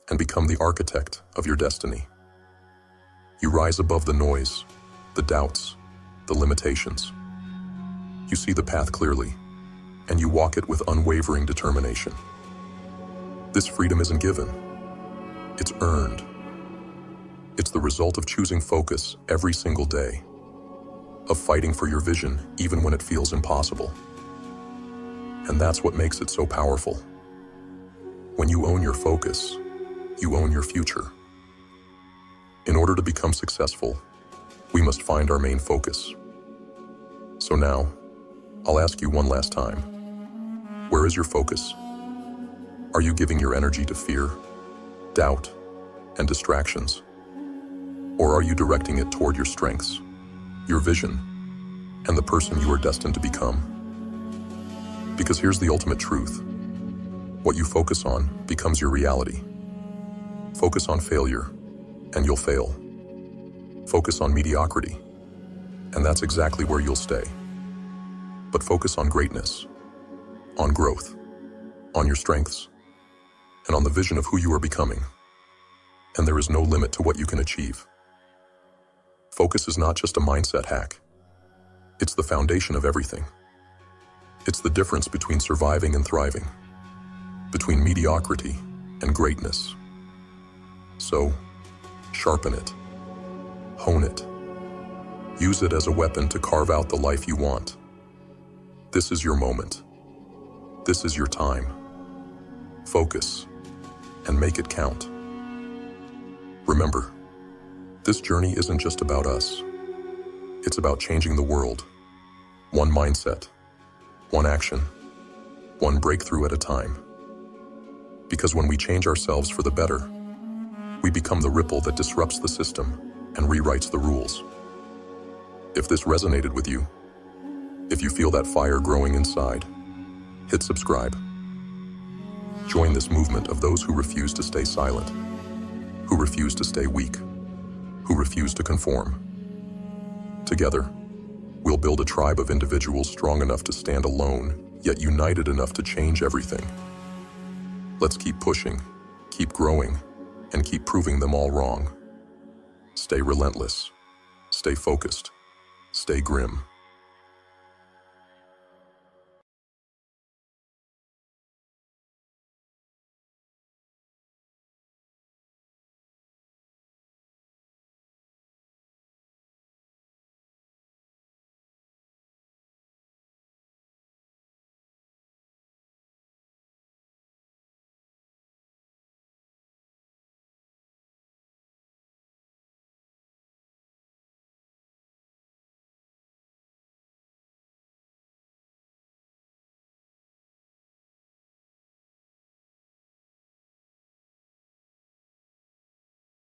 Speaker 1: and become the architect of your destiny. You rise above the noise, the doubts, the limitations. You see the path clearly, and you walk it with unwavering determination. This freedom isn't given. It's earned. It's the result of choosing focus every single day, of fighting for your vision even when it feels impossible. And that's what makes it so powerful. When you own your focus, you own your future. In order to become successful, we must find our main focus. So now, I'll ask you one last time. Where is your focus? Are you giving your energy to fear, doubt, and distractions? Or are you directing it toward your strengths, your vision, and the person you are destined to become? Because here's the ultimate truth. What you focus on becomes your reality. Focus on failure, and you'll fail. Focus on mediocrity, and that's exactly where you'll stay. But focus on greatness, on growth, on your strengths, and on the vision of who you are becoming. And there is no limit to what you can achieve. Focus is not just a mindset hack. It's the foundation of everything. It's the difference between surviving and thriving, between mediocrity and greatness. So, sharpen it, hone it, use it as a weapon to carve out the life you want. This is your moment. This is your time. Focus, and make it count. Remember, this journey isn't just about us. It's about changing the world, one mindset, one action, one breakthrough at a time. Because when we change ourselves for the better, we become the ripple that disrupts the system and rewrites the rules. If this resonated with you, if you feel that fire growing inside, hit subscribe. Join this movement of those who refuse to stay silent, who refuse to stay weak, who refuse to conform. Together, we'll build a tribe of individuals strong enough to stand alone, yet united enough to change everything. Let's keep pushing, keep growing, and keep proving them all wrong. Stay relentless, stay focused, stay grim.